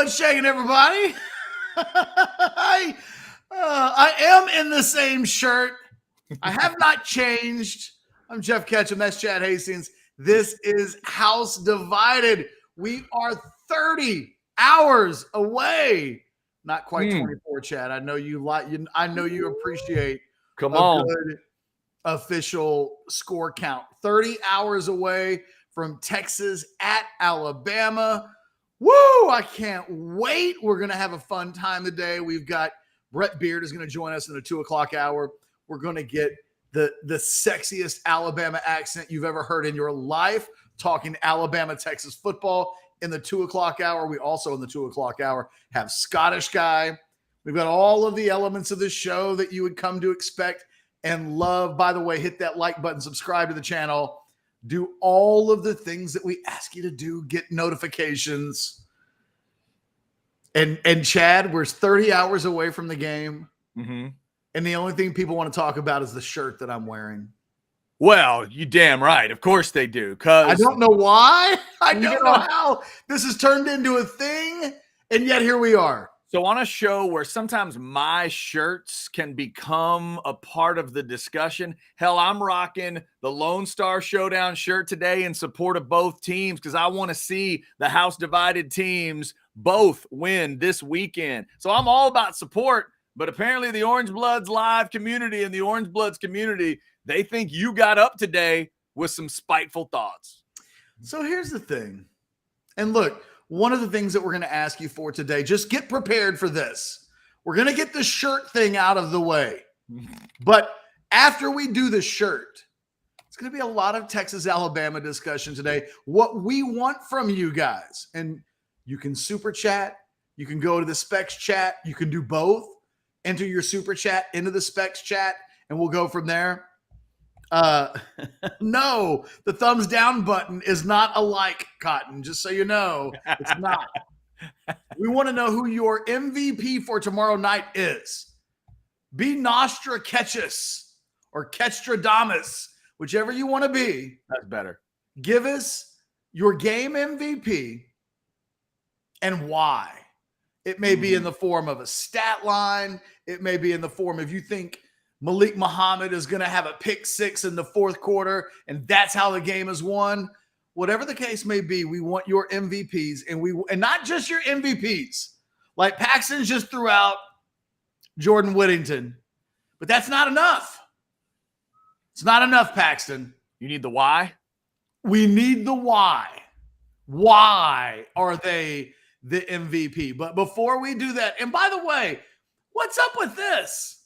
What's shaking, everybody? I am in the same shirt. I have not changed. I'm Jeff Ketch, and that's Chad Hastings. This is House Divided. We are 30 hours away. Not quite 24, Chad. I know you like you. I know you appreciate Come on. good official score count. 30 hours away from Texas at Alabama. Woo! I can't wait. We're going to have a fun time today. We've got Brett Beard is going to join us in the 2 o'clock hour. We're going to get the sexiest Alabama accent you've ever heard in your life, talking Alabama, Texas football in the 2 o'clock hour. We also in the 2 o'clock hour have Scottish Guy. We've got all of the elements of this show that you would come to expect and love. By the way, hit that like button, subscribe to the channel, do all of the things that we ask you to do, get notifications. And Chad, we're 30 hours away from the game. Mm-hmm. And the only thing people want to talk about is the shirt that I'm wearing. Well, you damn right. Of course they do. Because I don't know why. I don't know how this has turned into a thing. And yet here we are. So on a show where sometimes my shirts can become a part of the discussion, hell, I'm rocking the Lone Star Showdown shirt today in support of both teams because I want to see the House Divided teams both win this weekend. So I'm all about support, but apparently the Orangebloods live community and the Orangebloods community, they think you got up today with some spiteful thoughts. So here's the thing. And look, one of the things that we're going to ask you for today, just get prepared for this. We're going to get the shirt thing out of the way. But after we do the shirt, it's going to be a lot of Texas-Alabama discussion today. What we want from you guys, and you can super chat, you can go to the Specs chat, you can do both. Enter your super chat into the Specs chat, and we'll go from there. No, the thumbs down button is not a like, Cotton, just so you know. It's not. We want to know who your MVP for tomorrow night is. Be Nostra Ketchus or Ketchstradamus, whichever you want to be. That's better. Give us your game MVP and why. It may be in the form of a stat line. It may be in the form of you think Malik Muhammad is going to have a pick six in the fourth quarter, and that's how the game is won. Whatever the case may be, we want your MVPs, and not just your MVPs. Like Paxton just threw out Jordan Whittington, but that's not enough. It's not enough, Paxton. You need the why? We need the why. Why are they the MVP? But before we do that, and by the way, what's up with this?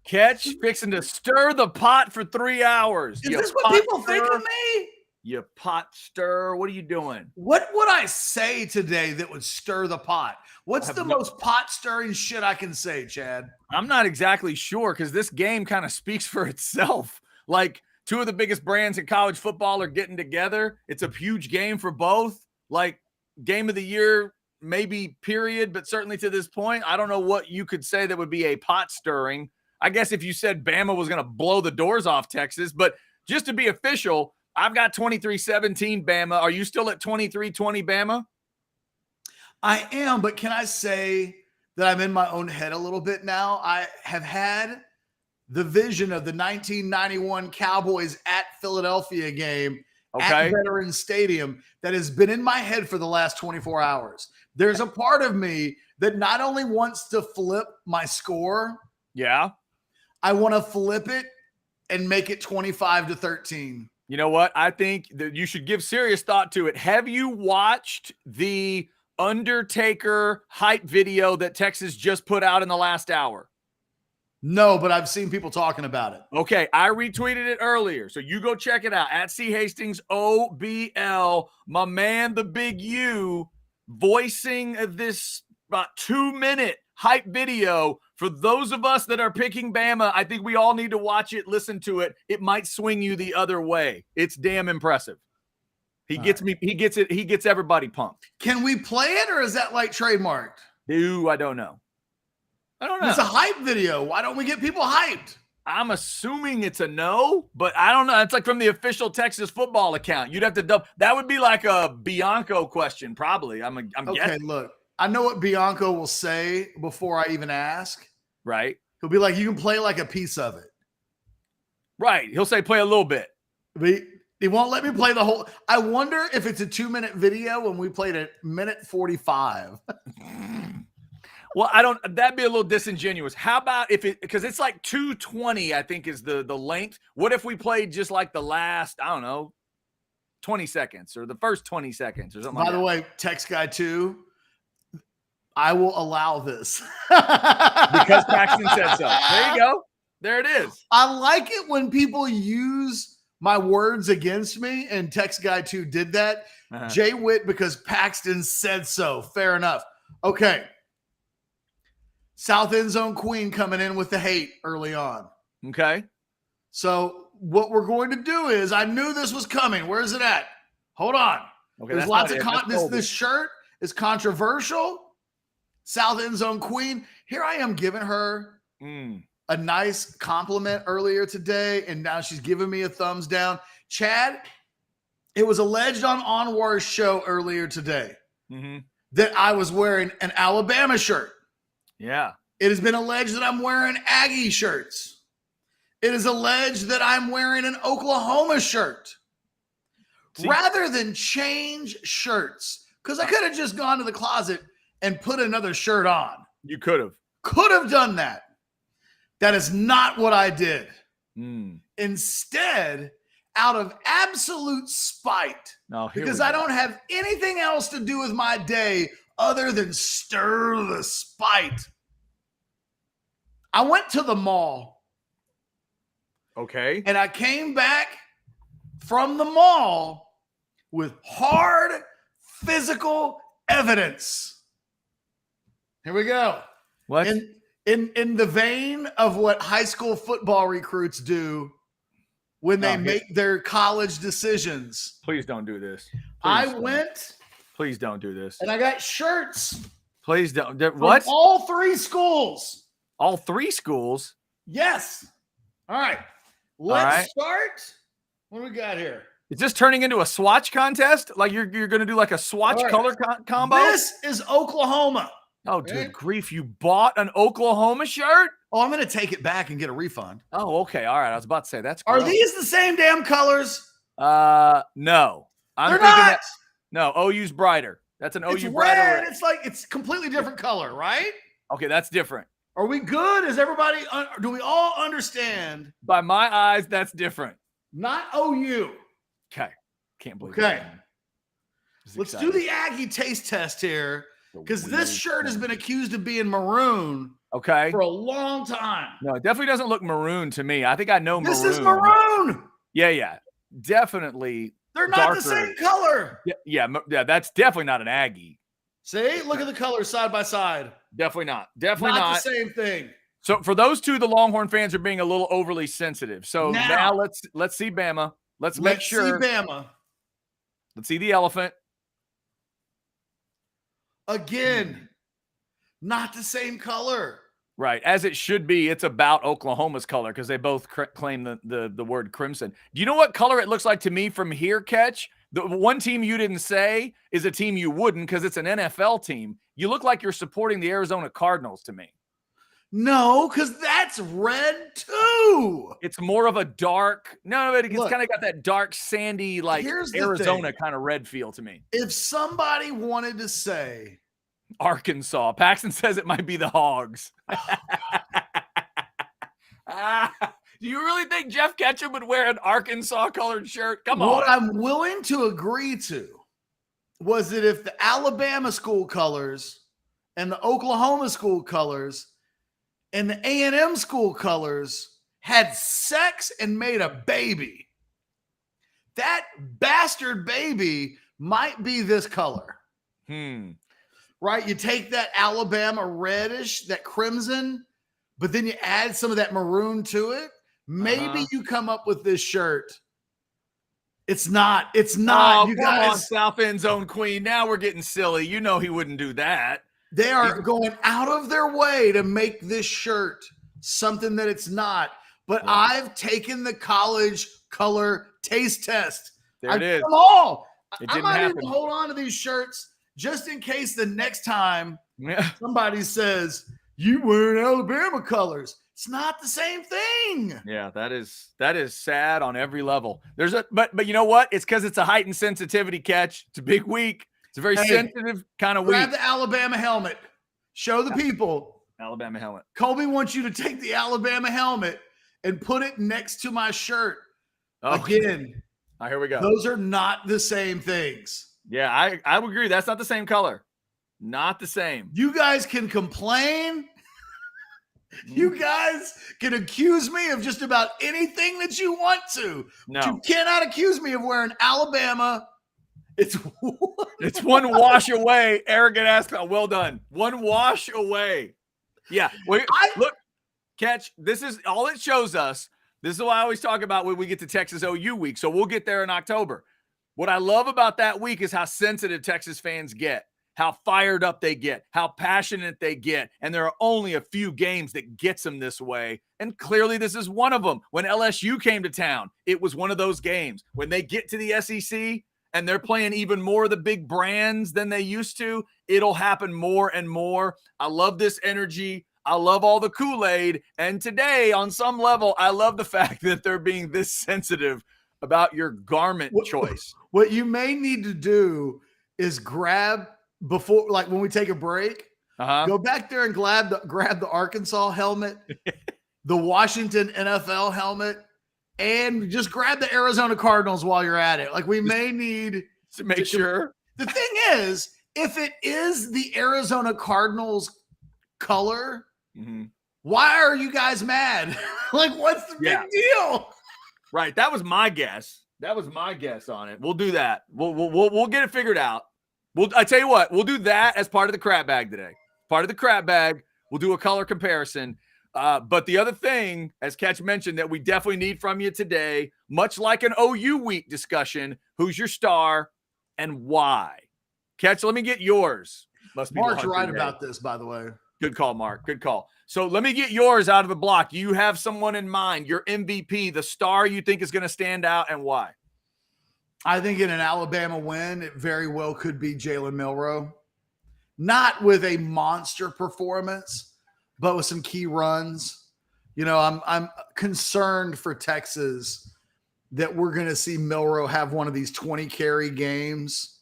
Ketch fixing to stir the pot for 3 hours. Is this what people think of me? You pot stir. What are you doing? What would I say today that would stir the pot? What's the most pot stirring shit I can say, Chad? I'm not exactly sure because this game kind of speaks for itself. Like two of the biggest brands in college football are getting together. It's a huge game for both. Like game of the year, maybe period, but certainly to this point, I don't know what you could say that would be a pot stirring. I guess if you said Bama was going to blow the doors off Texas, but just to be official, I've got 23-17 Bama. Are you still at 23-20 Bama? I am, but can I say that I'm in my own head a little bit now? I have had the vision of the 1991 Cowboys at Philadelphia game at Veterans Stadium that has been in my head for the last 24 hours. There's a part of me that not only wants to flip my score. Yeah. I want to flip it and make it 25-13. You know what? I think that you should give serious thought to it. Have you watched the Undertaker hype video that Texas just put out in the last hour? No, but I've seen people talking about it. Okay, I retweeted it earlier, so you go check it out. At C Hastings OBL, my man, the Big U, voicing this about 2-minute hype video. For those of us that are picking Bama, I think we all need to watch it, listen to it. It might swing you the other way. It's damn impressive. He gets everybody pumped. Can we play it, or is that like trademarked? Ooh, I don't know. It's a hype video. Why don't we get people hyped? I'm assuming it's a no, but I don't know. It's like from the official Texas football account. You'd have to double. That would be like a Bianco question, probably. I'm Okay, guessing. look, I know what Bianco will say before I even ask. Right. He'll be like, you can play like a piece of it. Right. He'll say play a little bit. But he won't let me play the whole. I wonder if it's a 2-minute video when we played at minute 45. Well, that'd be a little disingenuous. How about because it's like 2:20, I think is the length. What if we played just like the last, I don't know, 20 seconds or the first 20 seconds or something like that? By the way, Text Guy 2, I will allow this. Because Paxton said so. There you go. There it is. I like it when people use my words against me, and Text Guy 2 did that. Jay Witt, because Paxton said so. Fair enough. Okay. South end zone queen coming in with the hate early on. Okay. So what we're going to do is, I knew this was coming. Where is it at? Hold on. Okay, there's lots of this shirt is controversial. South end zone queen. Here I am giving her a nice compliment earlier today, and now she's giving me a thumbs down. Chad, it was alleged on Onwar's show earlier today that I was wearing an Alabama shirt. Yeah. It has been alleged that I'm wearing Aggie shirts. It is alleged that I'm wearing an Oklahoma shirt. See, rather than change shirts, because I could have just gone to the closet and put another shirt on. You could have. Could have done that. That is not what I did. Instead, out of absolute spite, because I don't have anything else to do with my day other than stir the spite, I went to the mall. Okay. And I came back from the mall with hard physical evidence. Here we go. What? In the vein of what high school football recruits do when they make their college decisions. Please don't do this. Please don't do this. And I got shirts. Please don't. What? All 3 schools. All 3 schools? Yes. All right. Let's start. What do we got here? Is this turning into a swatch contest? Like you're going to do like a swatch color combo? This is Oklahoma. Oh, good grief. You bought an Oklahoma shirt? Oh, I'm going to take it back and get a refund. Oh, okay. All right. I was about to say that's gross. Are these the same damn colors? No. They're not. No, OU's brighter. That's an it's OU brighter. Red. It's completely different color, right? Okay, that's different. Are we good? Is everybody, do we all understand? By my eyes, that's different. Not OU. Okay. Can't believe it. Okay. Let's do the Aggie taste test here, because this shirt has been accused of being maroon for a long time. No, it definitely doesn't look maroon to me. I think I know maroon. This is maroon. Yeah. Definitely. They're not darker. The same color. Yeah, that's definitely not an Aggie. See? Look at the colors side by side. Definitely not. Definitely not. Not the same thing. So for those two, the Longhorn fans are being a little overly sensitive. So now let's see Bama. Let's make sure. Let's see Bama. Let's see the elephant. Again, not the same color. Right. As it should be. It's about Oklahoma's color because they both claim the word crimson. Do you know what color it looks like to me from here, Ketch? The one team you didn't say is a team you wouldn't because it's an NFL team. You look like you're supporting the Arizona Cardinals to me. No, because that's red too. It's more of a dark. No, it's kind of got that dark, sandy, like Arizona kind of red feel to me. If somebody wanted to say Arkansas, Paxton says it might be the Hogs. Do you really think Jeff Ketchum would wear an Arkansas colored shirt? Come on. What I'm willing to agree to was that if the Alabama school colors and the Oklahoma school colors and the A&M school colors had sex and made a baby, that bastard baby might be this color. Right? You take that Alabama reddish, that crimson, but then you add some of that maroon to it. Maybe you come up with this shirt. It's not. Oh, you guys, come on, South End Zone Queen. Now we're getting silly. You know he wouldn't do that. They are going out of their way to make this shirt something that it's not. but I've taken the college color taste test. There it is. Them all. It I didn't might happen. even hold on to these shirts just in case the next time Yeah. somebody says, you wearing Alabama colors. It's not the same thing. Yeah, that is sad on every level. But you know what? It's because it's a heightened sensitivity catch. It's a big week. It's a very sensitive kind of week. Grab the Alabama helmet. Show the people. Alabama helmet. Colby wants you to take the Alabama helmet and put it next to my shirt. Again. All right, here we go. Those are not the same things. Yeah, I would agree. That's not the same color. Not the same. You guys can complain. You guys can accuse me of just about anything that you want to. No. But you cannot accuse me of wearing Alabama. It's one wash away. Arrogant ass. Well done. One wash away. Yeah. Look, Ketch, this is all it shows us. This is what I always talk about when we get to Texas OU week. So we'll get there in October. What I love about that week is how sensitive Texas fans get, how fired up they get, how passionate they get. And there are only a few games that gets them this way. And clearly this is one of them. When LSU came to town, it was one of those games. When they get to the SEC and they're playing even more of the big brands than they used to, it'll happen more and more. I love this energy. I love all the Kool-Aid. And today, on some level, I love the fact that they're being this sensitive about your garment choice. What you may need to do is grab before, like when we take a break, go back there and grab the Arkansas helmet, the Washington NFL helmet, and just grab the Arizona Cardinals while you're at it. Like we may need to make sure. The thing is, if it is the Arizona Cardinals color, why are you guys mad? Like, what's the big deal? Right. That was my guess. That was my guess on it. We'll do that. We'll get it figured out. I tell you what, we'll do that as part of the crap bag today. Part of the crap bag. We'll do a color comparison. But the other thing, as Ketch mentioned, that we definitely need from you today, much like an OU week discussion, who's your star and why? Ketch, let me get yours. Mark's right about this, by the way. Good call, Mark. Good call. So let me get yours out of the block. You have someone in mind, your MVP, the star you think is going to stand out, and why? I think in an Alabama win, it very well could be Jalen Milroe. Not with a monster performance, but with some key runs. You know, I'm concerned for Texas that we're going to see Milroe have one of these 20 carry games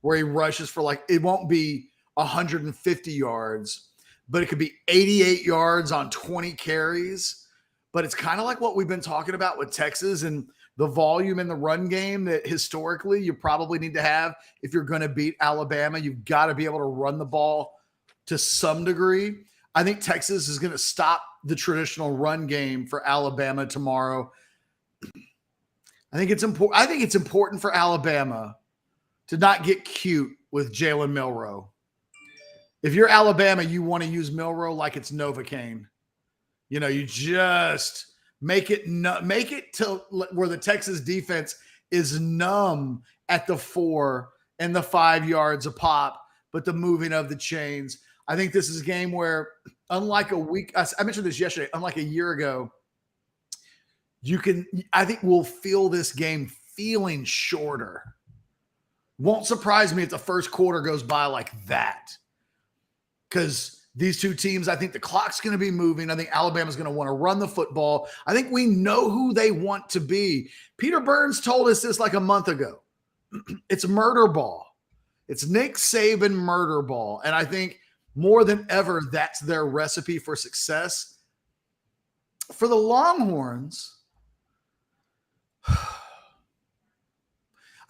where he rushes for it won't be 150 yards, but it could be 88 yards on 20 carries. But it's kind of like what we've been talking about with Texas and the volume in the run game that historically you probably need to have. If you're going to beat Alabama, you've got to be able to run the ball to some degree. I think Texas is going to stop the traditional run game for Alabama tomorrow. I think it's important for Alabama to not get cute with Jalen Milroe. If you're Alabama, you want to use Milroe like it's Novocaine. You know, you just make it to where the Texas defense is numb at the 4 and the 5 yards a pop, but the moving of the chains. I think this is a game where, unlike a week, I mentioned this yesterday, unlike a year ago, I think we'll feel this game feeling shorter. Won't surprise me if the first quarter goes by like that. Because these two teams, I think the clock's going to be moving. I think Alabama's going to want to run the football. I think we know who they want to be. Peter Burns told us this like a month ago. It's murder ball. It's Nick Saban murder ball. And I think more than ever, that's their recipe for success. For the Longhorns,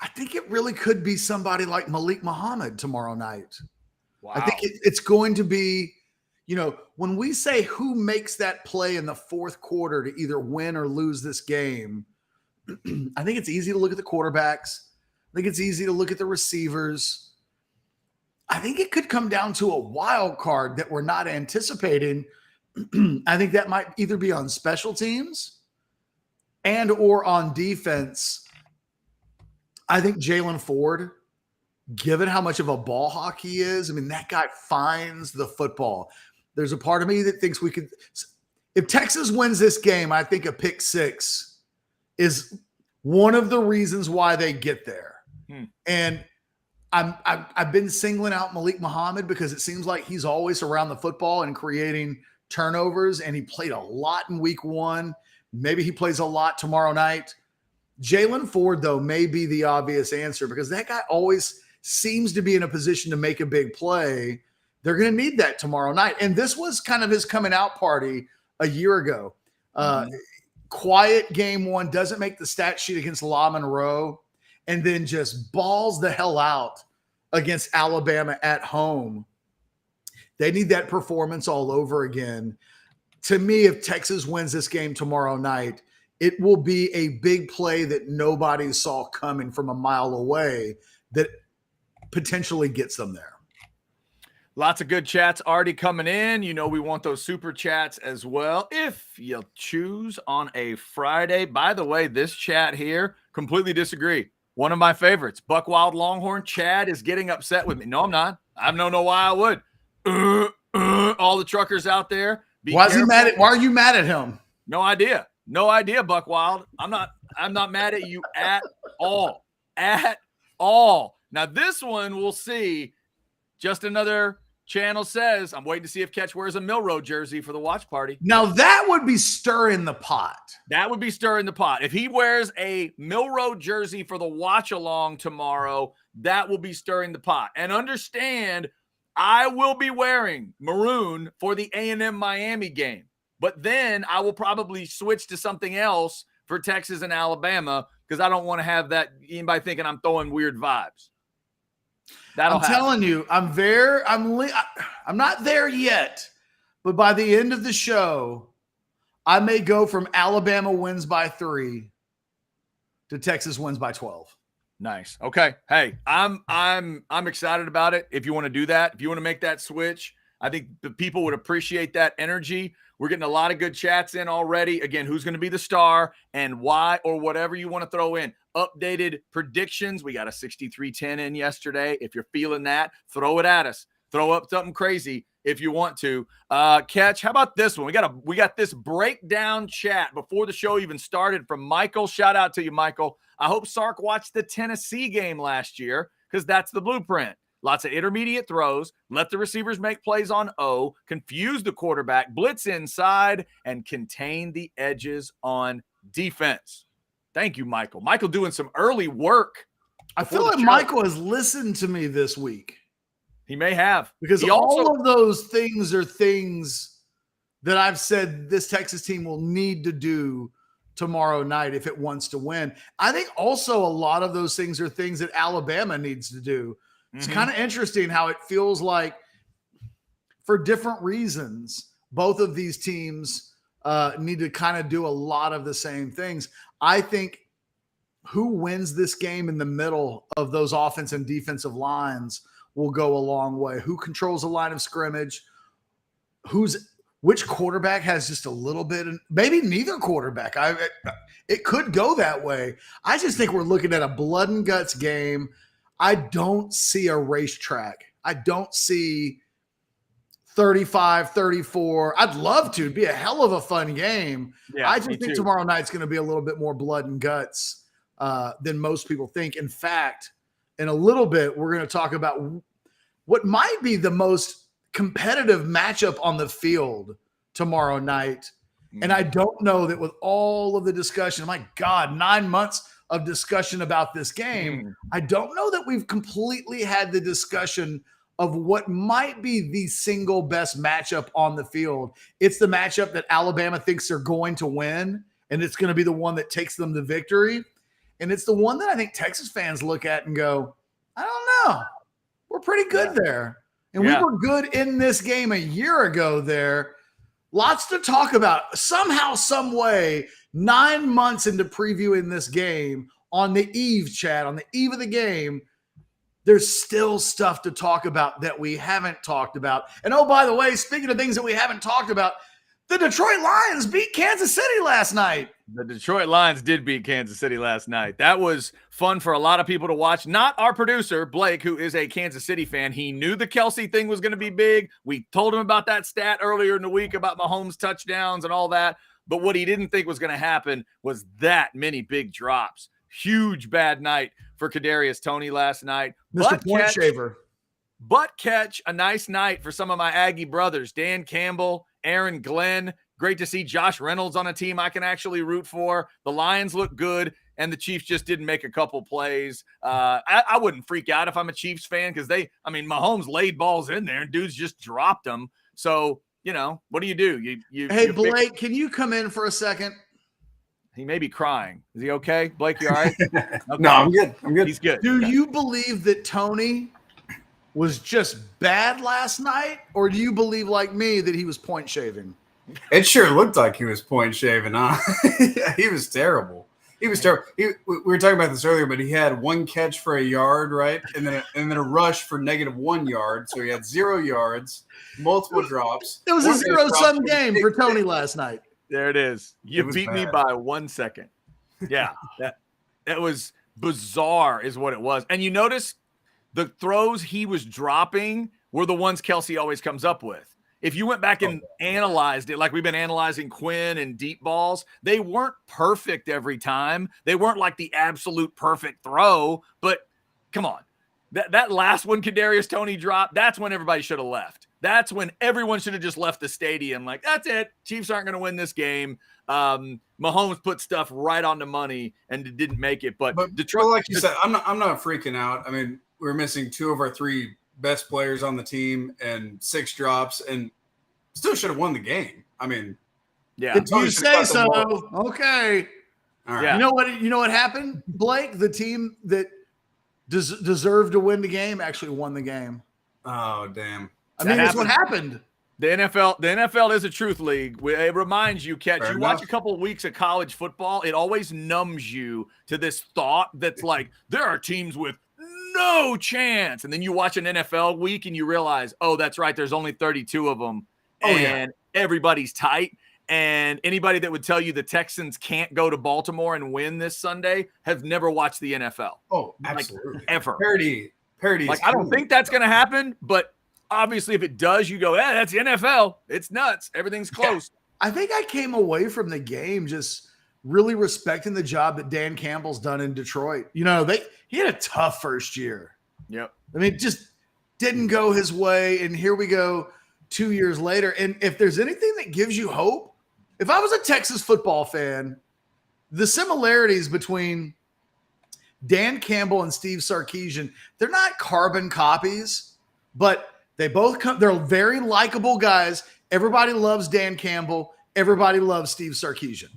I think it really could be somebody like Malik Muhammad tomorrow night. Wow. I think it's going to be, you know, when we say who makes that play in the fourth quarter to either win or lose this game, I think it's easy to look at the quarterbacks. I think it's easy to look at the receivers. I think it could come down to a wild card that we're not anticipating. I think that might either be on special teams and or on defense. I think Jalen Ford, given how much of a ball hawk he is, I mean, that guy finds the football. There's a part of me that thinks If Texas wins this game, I think a pick six is one of the reasons why they get there. And I've been singling out Malik Muhammad because it seems like he's always around the football and creating turnovers, and he played a lot in week one. Maybe he plays a lot tomorrow night. Jalen Ford, though, may be the obvious answer because that guy always seems to be in a position to make a big play. They're going to need that tomorrow night. And this was kind of his coming out party a year ago. Quiet game one, doesn't make the stat sheet against La Monroe, and then just balls the hell out against Alabama at home. They need that performance all over again. To me, if Texas wins this game tomorrow night, it will be a big play that nobody saw coming from a mile away that potentially gets them there. Lots of good chats already coming in. You know, we want those super chats as well if you choose on a Friday. By the way, this chat here, completely disagree. One of my favorites, Buck Wild Longhorn. Chad is getting upset with me. No, I'm not. I don't know why I would. All the truckers out there. Why are you mad at him? No idea. No idea, Buck Wild. I'm not mad at you at all. At all. Now, this one we'll see. Just another channel says, I'm waiting to see if Ketch wears a Mill Road jersey for the watch party. Now, that would be stirring the pot. That would be stirring the pot. If he wears a Mill Road jersey for the watch along tomorrow, that will be stirring the pot. And understand, I will be wearing maroon for the A&M Miami game. But then I will probably switch to something else for Texas and Alabama because I don't want to have that anybody thinking I'm throwing weird vibes. I'm telling you, I'm not there yet, but by the end of the show, I may go from Alabama wins by 3 to Texas wins by 12. Nice. Okay. Hey, I'm excited about it. If you want to do that, if you want to make that switch, I think the people would appreciate that energy. We're getting a lot of good chats in already. Again, who's going to be the star and why, or whatever you want to throw in. Updated predictions. We got a 63-10 in yesterday. If you're feeling that, throw it at us. Throw up something crazy if you want to. Ketch, how about this one? We got this breakdown chat before the show even started from Michael. Shout out to you, Michael. I hope Sark watched the Tennessee game last year because that's the blueprint. Lots of intermediate throws, let the receivers make plays on O, confuse the quarterback, blitz inside, and contain the edges on defense. Thank you, Michael. Michael doing some early work. I feel like Michael has listened to me this week. He may have. Because all of those things are things that I've said this Texas team will need to do tomorrow night if it wants to win. I think also a lot of those things are things that Alabama needs to do. It's kind of interesting how it feels like for different reasons, both of these teams need to kind of do a lot of the same things. I think who wins this game in the middle of those offense and defensive lines will go a long way. Who controls the line of scrimmage? Which quarterback has just a little bit, maybe neither quarterback. It could go that way. I just think we're looking at a blood and guts game. I don't see a racetrack. I don't see 35-34. I'd love to. It'd be a hell of a fun game. Yeah, I just think tomorrow night's going to be a little bit more blood and guts than most people think. In fact, in a little bit, we're going to talk about what might be the most competitive matchup on the field tomorrow night. And I don't know that with all of the discussion, my God, 9 months of discussion about this game, I don't know that we've completely had the discussion of what might be the single best matchup on the field. It's the matchup that Alabama thinks they're going to win, and it's going to be the one that takes them to victory. And it's the one that I think Texas fans look at and go, I don't know. We're pretty good there. And we were good in this game a year ago there. Lots to talk about. Somehow, some way, 9 months into previewing this game on the eve, Chad, on the eve of the game, there's still stuff to talk about that we haven't talked about. And oh, by the way, speaking of things that we haven't talked about, The Detroit Lions beat Kansas City last night. The Detroit Lions did beat Kansas City last night. That was fun for a lot of people to watch. Not our producer, Blake, who is a Kansas City fan. He knew the Kelce thing was going to be big. We told him about that stat earlier in the week about Mahomes touchdowns and all that. But what he didn't think was going to happen was that many big drops. Huge bad night for Kadarius Toney last night. Mr. Point Shaver. But Ketch, a nice night for some of my Aggie brothers. Dan Campbell, Aaron Glenn. Great to see Josh Reynolds on a team I can actually root for. The Lions look good, and the Chiefs just didn't make a couple plays. I wouldn't freak out if I'm a Chiefs fan because Mahomes laid balls in there and dudes just dropped them. So, what do? Hey, Blake, can you come in for a second? He may be crying. Is he okay? Blake, you all right? Okay. No, I'm good. He's good. Do you believe that Toney was just bad last night, or do you believe, like me, that he was point shaving? It sure looked like he was point shaving, huh? He was terrible. He was terrible. We were talking about this earlier, but he had one catch for a yard, right? And then a rush for -1 yard. So he had 0 yards, multiple drops. It was a zero-sum game for Toney last night. There it is. You beat me by 1 second. Yeah, that was bizarre is what it was. And you notice the throws he was dropping were the ones Kelce always comes up with. If you went back and analyzed it, like we've been analyzing Quinn and deep balls, they weren't perfect every time. They weren't like the absolute perfect throw, but come on. That last one Kadarius Toney dropped, that's when everybody should have left. That's when everyone should have just left the stadium. Like, that's it. Chiefs aren't going to win this game. Mahomes put stuff right on the money and didn't make it. But Detroit, like you said, I'm not freaking out. I mean, we're missing 2 of our 3 best players on the team and 6 drops, and still should have won the game. I mean, yeah. If you say so, okay. All right. Yeah. You know what happened, Blake? The team that deserved to win the game actually won the game. Oh, damn. That's what happened. The NFL is a truth league. It reminds you, Ketch, Fair you enough. watch a couple of weeks of college football, it always numbs you to this thought that's like, there are teams with no chance. And then you watch an NFL week and you realize, oh, that's right, there's only 32 of them. And everybody's tight. And anybody that would tell you the Texans can't go to Baltimore and win this Sunday has never watched the NFL. Oh, absolutely. Like, ever. Parody. Like, I don't think that's going to happen, but obviously if it does, you go, that's the NFL. It's nuts. Everything's close. I think I came away from the game just really respecting the job that Dan Campbell's done in Detroit. He had a tough first year. Yep. I mean, it just didn't go his way. And here we go 2 years later. And if there's anything that gives you hope, if I was a Texas football fan, the similarities between Dan Campbell and Steve Sarkisian, they're not carbon copies, but they both they're very likable guys. Everybody loves Dan Campbell. Everybody loves Steve Sarkisian.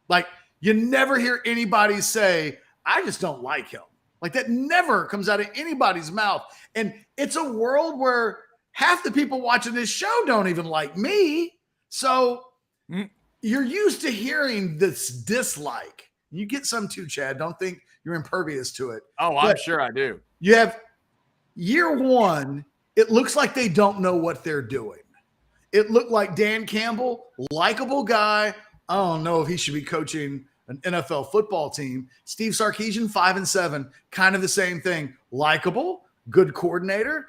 Like, you never hear anybody say, I just don't like him. Like, that never comes out of anybody's mouth. And it's a world where half the people watching this show don't even like me. So you're used to hearing this dislike. You get some too, Chad. Don't think you're impervious to it. Oh, I'm sure I do. You have year one, it looks like they don't know what they're doing. It looked like Dan Campbell, likable guy. I don't know if he should be coaching an NFL football team. Steve Sarkisian, 5-7, kind of the same thing. Likable, good coordinator.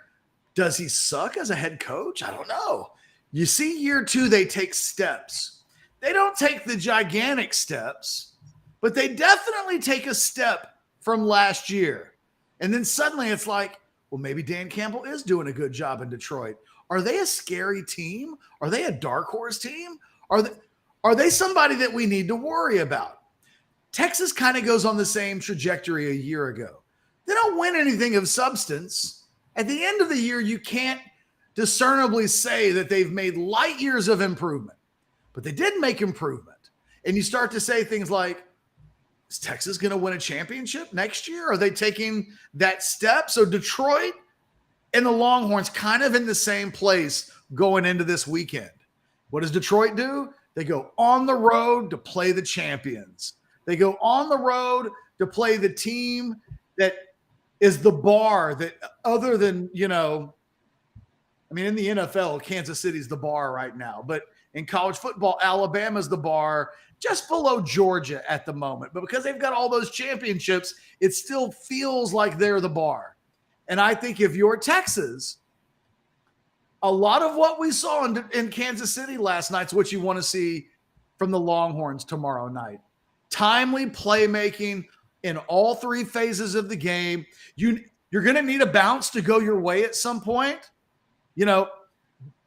Does he suck as a head coach? I don't know. You see, year two, they take steps. They don't take the gigantic steps, but they definitely take a step from last year. And then suddenly it's like, well, maybe Dan Campbell is doing a good job in Detroit. Are they a scary team? Are they a dark horse team? Are they somebody that we need to worry about? Texas kind of goes on the same trajectory a year ago. They don't win anything of substance. At the end of the year, you can't discernibly say that they've made light years of improvement, but they did make improvement. And you start to say things like, is Texas going to win a championship next year? Are they taking that step? So Detroit and the Longhorns kind of in the same place going into this weekend. What does Detroit do? They go on the road to play the champions. They go on the road to play the team that is the bar that other than, in the NFL, Kansas City's the bar right now. But In college football, Alabama's the bar just below Georgia at the moment. But because they've got all those championships, it still feels like they're the bar. And I think if you're Texas, a lot of what we saw in Kansas City last night's what you want to see from the Longhorns tomorrow night. Timely playmaking in all three phases of the game. You're going to need a bounce to go your way at some point. You know,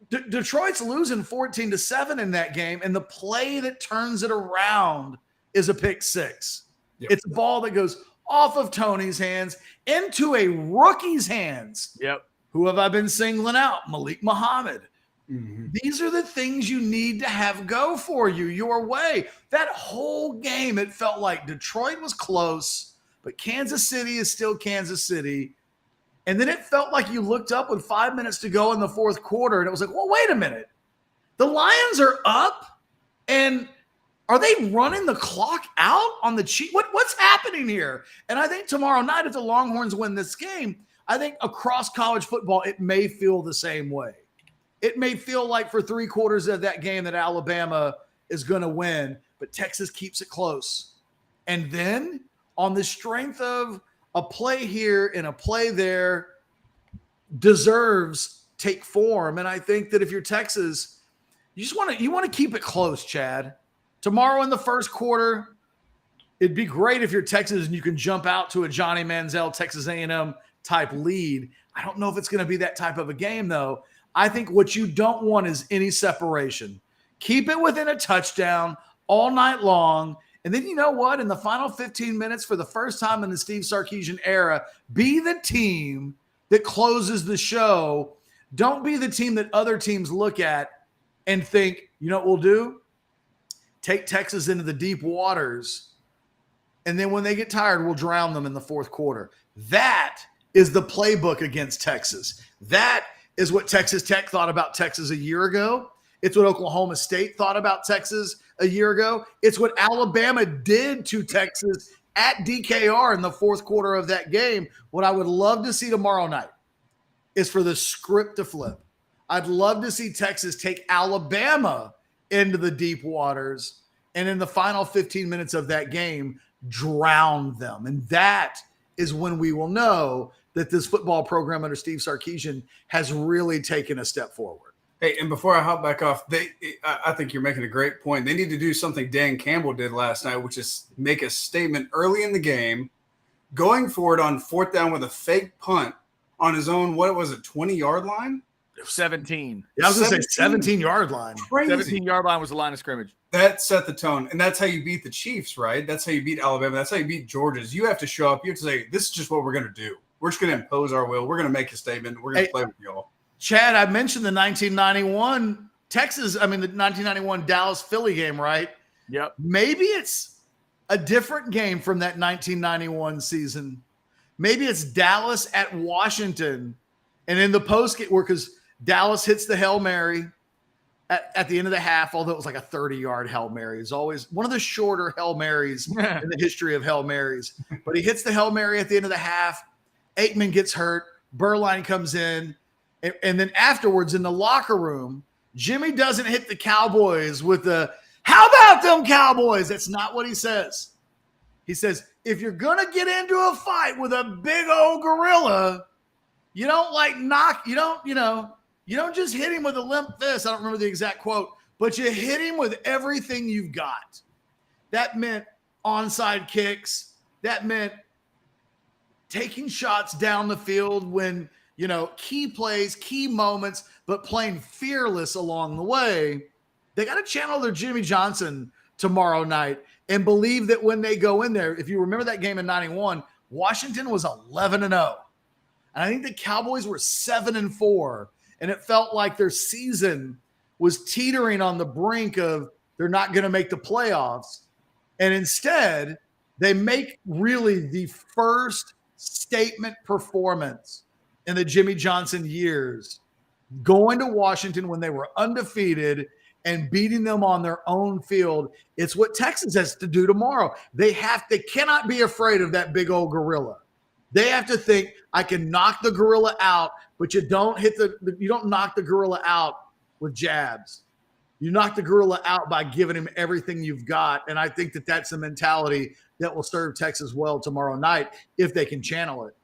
Detroit's losing 14-7 in that game, and the play that turns it around is a pick six. Yep. It's a ball that goes off of Tony's hands into a rookie's hands. Yep. Who have I been singling out? Malik Muhammad. Mm-hmm. These are the things you need to have go for you your way. That whole game, it felt like Detroit was close, but Kansas City is still Kansas City. And then it felt like you looked up with 5 minutes to go in the fourth quarter, and it was like, well, wait a minute. The Lions are up, and are they running the clock out on the Chiefs? What's happening here? And I think tomorrow night, if the Longhorns win this game, I think across college football, it may feel the same way. It may feel like for 3/4 of that game that Alabama is going to win, but Texas keeps it close. And then on the strength of a play here and a play there, deserves take form. And I think that if you're Texas, you want to keep it close, Chad. Tomorrow in the first quarter, it'd be great if you're Texas and you can jump out to a Johnny Manziel, Texas A&M type lead. I don't know if it's going to be that type of a game, though. I think what you don't want is any separation. Keep it within a touchdown all night long. And then you know what? In the final 15 minutes, for the first time in the Steve Sarkisian era, be the team that closes the show. Don't be the team that other teams look at and think, you know what we'll do? Take Texas into the deep waters. And then when they get tired, we'll drown them in the fourth quarter. That is the playbook against Texas. That is what Texas Tech thought about Texas a year ago. It's what Oklahoma State thought about Texas a year ago. It's what Alabama did to Texas at DKR in the fourth quarter of that game. What I would love to see tomorrow night is for the script to flip. I'd love to see Texas take Alabama into the deep waters and in the final 15 minutes of that game, drown them. And that is when we will know that this football program under Steve Sarkisian has really taken a step forward. Hey, and before I hop back off, I think you're making a great point. They need to do something Dan Campbell did last night, which is make a statement early in the game, going for it on fourth down with a fake punt on his own, what was it, 20-yard line? 17. Yeah, I was going to say 17-yard line. Crazy. 17-yard line was the line of scrimmage. That set the tone, and that's how you beat the Chiefs, right? That's how you beat Alabama. That's how you beat Georgia's. You have to show up. You have to say, this is just what we're going to do. We're just going to impose our will. We're going to make a statement. We're going to play with y'all. Chad, I mentioned the 1991 the 1991 Dallas-Philly game, right? Yep. Maybe it's a different game from that 1991 season. Maybe it's Dallas at Washington, and in the post-game, because Dallas hits the Hail Mary at the end of the half, although it was like a 30-yard Hail Mary. It's always one of the shorter Hail Marys in the history of Hail Marys. But he hits the Hail Mary at the end of the half. Aikman gets hurt. Burline comes in. And then afterwards in the locker room, Jimmy doesn't hit the Cowboys with the, how about them Cowboys? That's not what he says. He says, if you're going to get into a fight with a big old gorilla, you don't you don't just hit him with a limp fist. I don't remember the exact quote, but you hit him with everything you've got. That meant onside kicks. That meant taking shots down the field when, key plays, key moments, but playing fearless along the way. They got to channel their Jimmy Johnson tomorrow night and believe that when they go in there, if you remember that game in 91, Washington was 11-0. And I think the Cowboys were 7-4. And it felt like their season was teetering on the brink of they're not going to make the playoffs. And instead, they make really the first statement performance in the Jimmy Johnson years, going to Washington when they were undefeated and beating them on their own field. It's what Texas has to do tomorrow. They cannot be afraid of that big old gorilla. They have to think, I can knock the gorilla out, but you don't knock the gorilla out with jabs. You knock the gorilla out by giving him everything you've got. And I think that that's a mentality that will serve Texas well tomorrow night if they can channel it.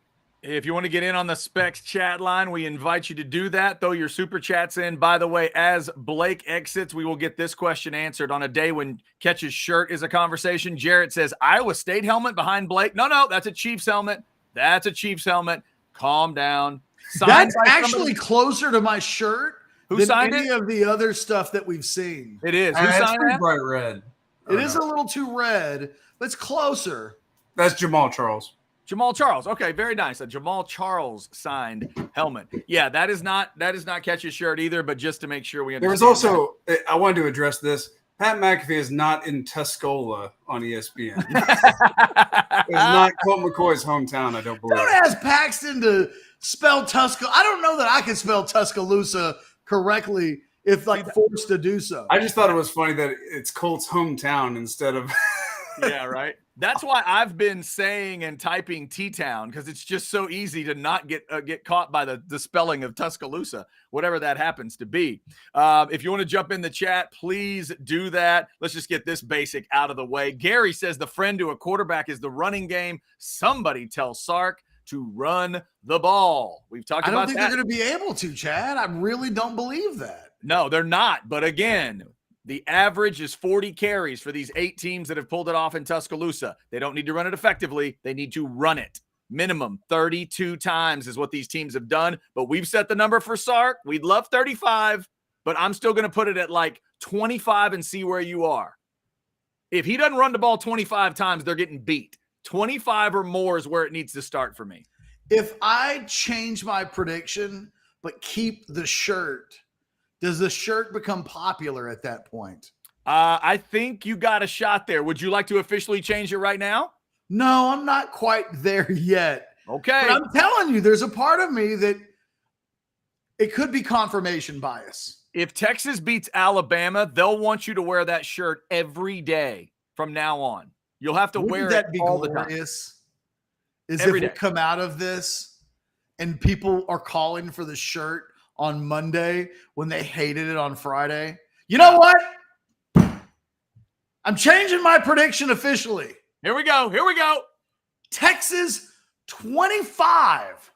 If you want to get in on the Specs chat line, we invite you to do that. Throw your super chats in. By the way, as Blake exits, we will get this question answered on a day when Ketch's shirt is a conversation. Jarrett says, Iowa State helmet behind Blake. No, that's a Chiefs helmet. That's a Chiefs helmet. Calm down. That's actually closer to my shirt than any of the other stuff that we've seen. It is. It's pretty bright red. It is a little too red, but it's closer. That's Jamal Charles. Jamal Charles. Okay, very nice. A Jamal Charles signed helmet. Yeah, that is not Ketch's shirt either, but just to make sure we understand. There was also, I wanted to address this. Pat McAfee is not in Tuscola on ESPN. It's not Colt McCoy's hometown, I don't believe. Don't ask Paxton to spell Tuscaloosa. I don't know that I can spell Tuscaloosa correctly if forced to do so. I just thought it was funny that it's Colt's hometown instead of Yeah, right. That's why I've been saying and typing T-Town, because it's just so easy to not get caught by the spelling of Tuscaloosa, whatever that happens to be. If you want to jump in the chat, please do that. Let's just get this basic out of the way. Gary says the friend to a quarterback is the running game. Somebody tell Sark to run the ball. We've talked about that. I don't think they're going to be able to, Chad. I really don't believe that. No, they're not. But again, the average is 40 carries for these 8 teams that have pulled it off in Tuscaloosa. They don't need to run it effectively. They need to run it. Minimum 32 times is what these teams have done. But we've set the number for Sark. We'd love 35, but I'm still going to put it at like 25 and see where you are. If he doesn't run the ball 25 times, they're getting beat. 25 or more is where it needs to start for me. If I change my prediction but keep the shirt, does the shirt become popular at that point? I think you got a shot there. Would you like to officially change it right now? No, I'm not quite there yet. Okay. But I'm telling you, there's a part of me that it could be confirmation bias. If Texas beats Alabama, they'll want you to wear that shirt every day from now on. You'll have to wear it all the time. Is if we come out of this and people are calling for the shirt on Monday when they hated it on Friday. You know what? I'm changing my prediction officially. Here we go. Texas 25.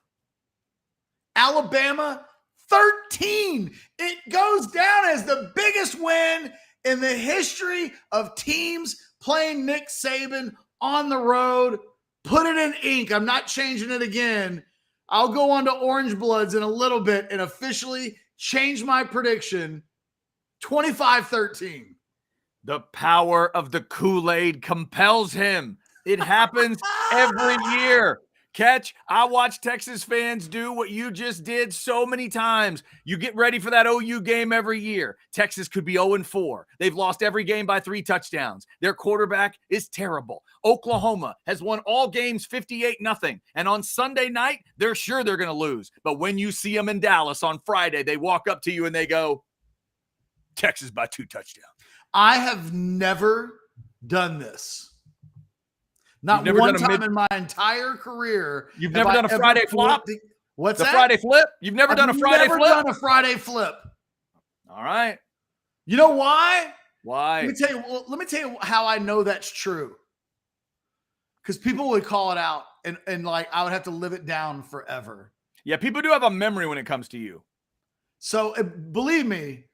Alabama 13. It goes down as the biggest win in the history of teams playing Nick Saban on the road. Put it in ink. I'm not changing it again. I'll go on to Orangebloods in a little bit and officially change my prediction. 25-13. The power of the Kool-Aid compels him. It happens every year. Ketch, I watch Texas fans do what you just did so many times. You get ready for that OU game every year. Texas could be 0-4. They've lost every game by 3 touchdowns. Their quarterback is terrible. Oklahoma has won all games 58-0. And on Sunday night, they're sure they're going to lose. But when you see them in Dallas on Friday, they walk up to you and they go, Texas by 2 touchdowns. I have never done this. Not one time in my entire career. You've never done a Friday flop? What's that? The Friday flip? You've never done a Friday flip? I've never done a Friday flip. All right. You know why? Why? Let me tell you how I know that's true. Because people would call it out and like I would have to live it down forever. Yeah, people do have a memory when it comes to you. So believe me,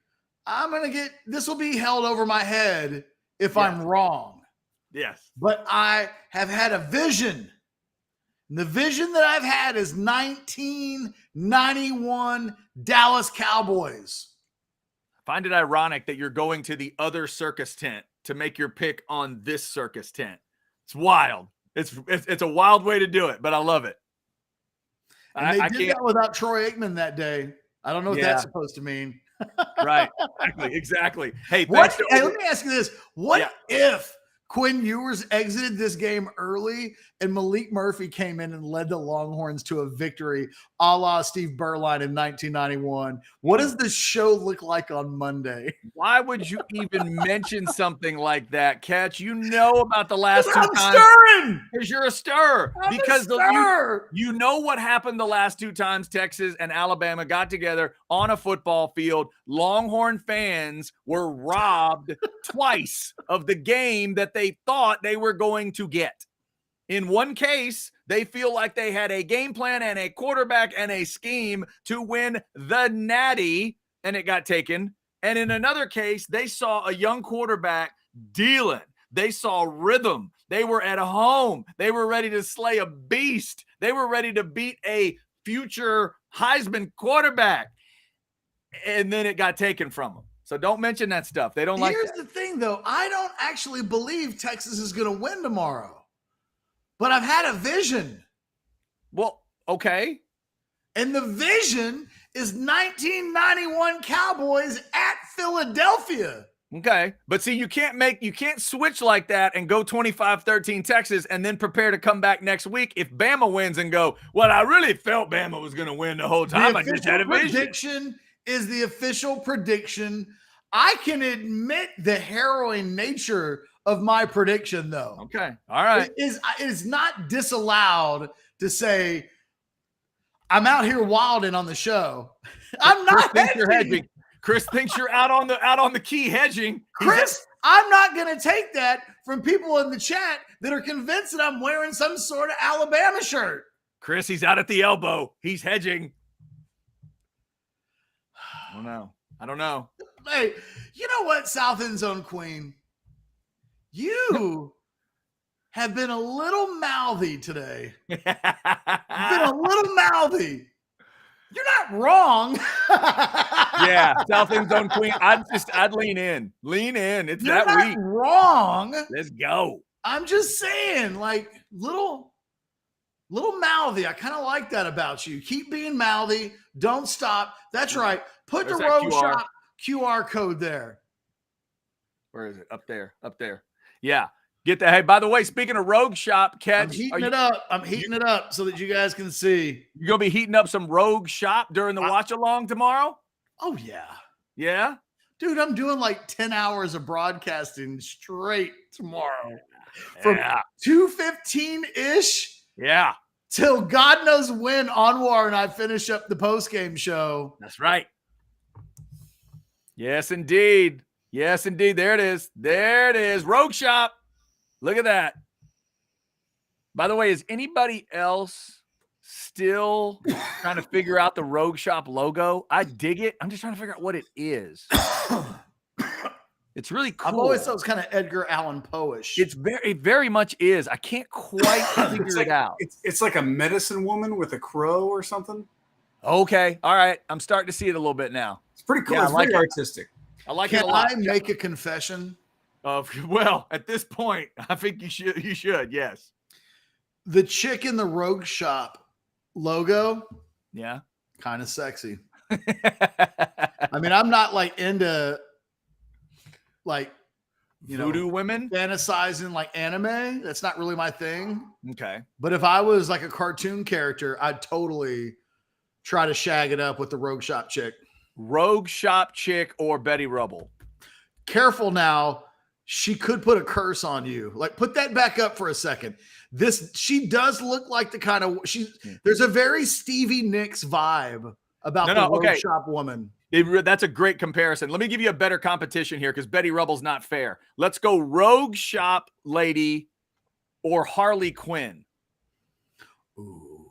this will be held over my head if I'm wrong. Yes. But I have had a vision. And the vision that I've had is 1991 Dallas Cowboys. I find it ironic that you're going to the other circus tent to make your pick on this circus tent. It's wild. It's a wild way to do it, but I love it. And they did that without Troy Aikman that day. I don't know what that's supposed to mean. Right. Exactly. Hey, let me ask you this. What if Quinn Ewers exited this game early, and Malik Murphy came in and led the Longhorns to a victory, a la Steve Berline in 1991. What does this show look like on Monday? Why would you even mention something like that, Ketch? You know about the last 2 times. Stirring! Because you're a stirrer. Because you know what happened the last 2 times Texas and Alabama got together on a football field. Longhorn fans were robbed twice of the game that they thought they were going to get. In one case, they feel like they had a game plan and a quarterback and a scheme to win the Natty, and it got taken. And in another case, they saw a young quarterback dealing. They saw rhythm. They were at home. They were ready to slay a beast. They were ready to beat a future Heisman quarterback. And then it got taken from them. So don't mention that stuff. They don't like that. Here's the thing, though. I don't actually believe Texas is going to win tomorrow. But I've had a vision. Well, okay. And the vision is 1991 Cowboys at Philadelphia. Okay. But see, you can't switch like that and go 25-13 Texas and then prepare to come back next week if Bama wins and go, well, I really felt Bama was going to win the whole time. I just had a vision. Prediction is the official prediction. I can admit the harrowing nature of my prediction, though. Okay. All right. It is not disallowed to say, I'm out here wilding on the show. I'm not hedging. Chris thinks you're out on the key hedging. Chris, I'm not going to take that from people in the chat that are convinced that I'm wearing some sort of Alabama shirt. Chris, he's out at the elbow. He's hedging. I don't know. Hey, you know what, South End Zone Queen? You have been a little mouthy today. You've been a little mouthy. You're not wrong. Yeah, South End Zone Queen. I'd lean in. Lean in. It's You're that not week. Wrong. Let's go. I'm just saying, like, little mouthy. I kind of like that about you. Keep being mouthy. Don't stop. That's right. Put There's the that Rogue Shop QR code there. Where is it? Up there. Yeah. Get that. Hey, by the way, speaking of Rogue Shop, Ketch. I'm heating it up so that you guys can see. You going to be heating up some Rogue Shop during the watch along tomorrow? Oh, yeah. Yeah? Dude, I'm doing like 10 hours of broadcasting straight tomorrow. From 2:15-ish. Yeah. Till God knows when Anwar and I finish up the postgame show. That's right. Yes, indeed. Yes, indeed. There it is. There it is. Rogue Shop. Look at that. By the way, is anybody else still trying to figure out the Rogue Shop logo? I dig it. I'm just trying to figure out what it is. It's really cool. I've always thought it was kind of Edgar Allan Poe-ish. It very much is. I can't quite figure it out. It's like a medicine woman with a crow or something. Okay. All right. I'm starting to see it a little bit now. It's pretty cool. Yeah, It's very artistic. I like it a Can lot. I make a confession? Well, at this point, I think you should. Yes. The chick in the Rogue Shop logo, Yeah. kind of sexy. I mean, I'm not like into like, you know, Voodoo women. fantasizing like anime. That's not really my thing. Okay. But if I was like a cartoon character, I'd totally try to shag it up with the Rogue Shop chick. Rogue Shop chick or Betty Rubble. Careful now. She could put a curse on you. Like, put that back up for a second. She does look like the kind of there's a very Stevie Nicks vibe about the Rogue Shop woman. That's a great comparison. Let me give you a better competition here because Betty Rubble's not fair. Let's go Rogue Shop lady or Harley Quinn. Ooh.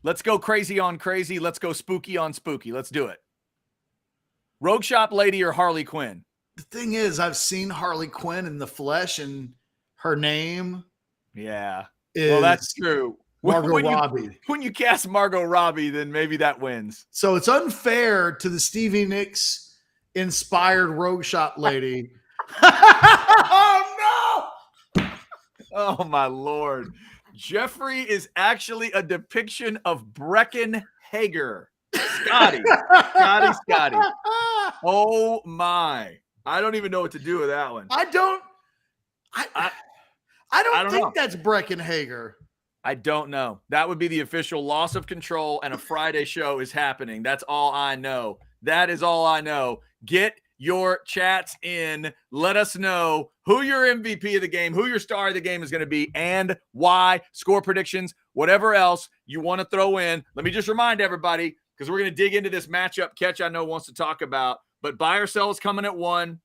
Let's go crazy on crazy. Let's go spooky on spooky. Let's do it. Rogue Shop lady or Harley Quinn. The thing is, I've seen Harley Quinn in the flesh, and her name is well, that's true. Margot Robbie. When you cast Margot Robbie, then maybe that wins. So it's unfair to the Stevie Nicks inspired Rogue Shop lady. Oh, no! Oh, my Lord. Jeffrey is actually a depiction of Brecken Hager. Scotty. Oh, my. I don't even know what to do with that one. I I don't don't think know. that's Breckenhager. I don't know. That would be the official loss of control, and a Friday show is happening. That's all I know. That is all I know. Get your chats in. Let us know who your MVP of the game, who your star of the game is going to be, and why. Score predictions, whatever else you want to throw in. Let me just remind everybody, because we're going to dig into this matchup Ketch I know wants to talk about, but buy or sell is coming at 1.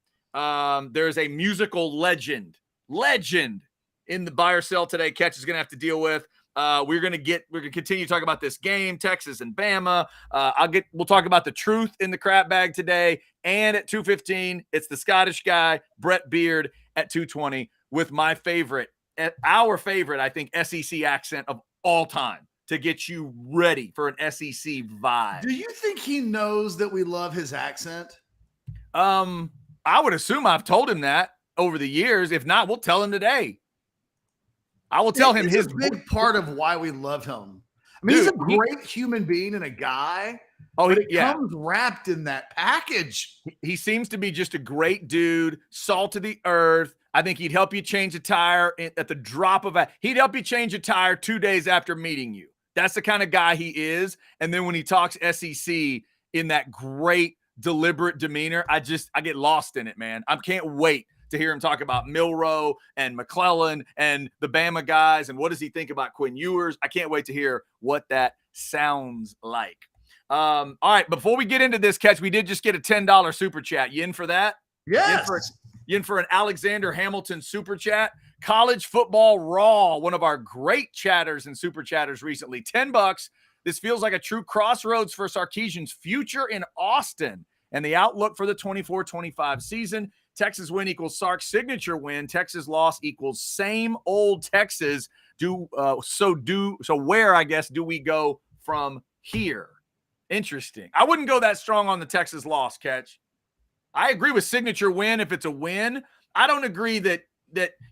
There's a musical legend in the buy or sell today Ketch is going to have to deal with. We're going to continue to talk about this game, Texas and Bama. We'll talk about the truth in the crap bag today. And at 2:15, it's the Scottish guy, Brett Beard, at 2:20 with our favorite, I think, SEC accent of all time to get you ready for an SEC vibe. Do you think he knows that we love his accent? I would assume I've told him that over the years. If not, we'll tell him today. I will tell him it's his a big part of why we love him. I mean, he's a great human being and a guy. But it comes wrapped in that package. He seems to be just a great dude, salt of the earth. I think he'd help you change a tire at the drop of he'd help you change a tire 2 days after meeting you. That's the kind of guy he is. And then when he talks SEC in that great, deliberate demeanor, I get lost in it, man. I can't wait to hear him talk about Milroe and McClellan and the Bama guys and what does he think about Quinn Ewers. I can't wait to hear what that sounds like. All right, before we get into this, Ketch, we did just get a $10 super chat. You in for that? Yes. You in for an Alexander Hamilton super chat? College Football Raw, one of our great chatters and super chatters recently. $10. This feels like a true crossroads for Sarkisian's future in Austin and the outlook for the 24-25 season. Texas win equals Sark's signature win. Texas loss equals same old Texas. So where, I guess, do we go from here? Interesting. I wouldn't go that strong on the Texas loss, Ketch. I agree with signature win if it's a win. I don't agree that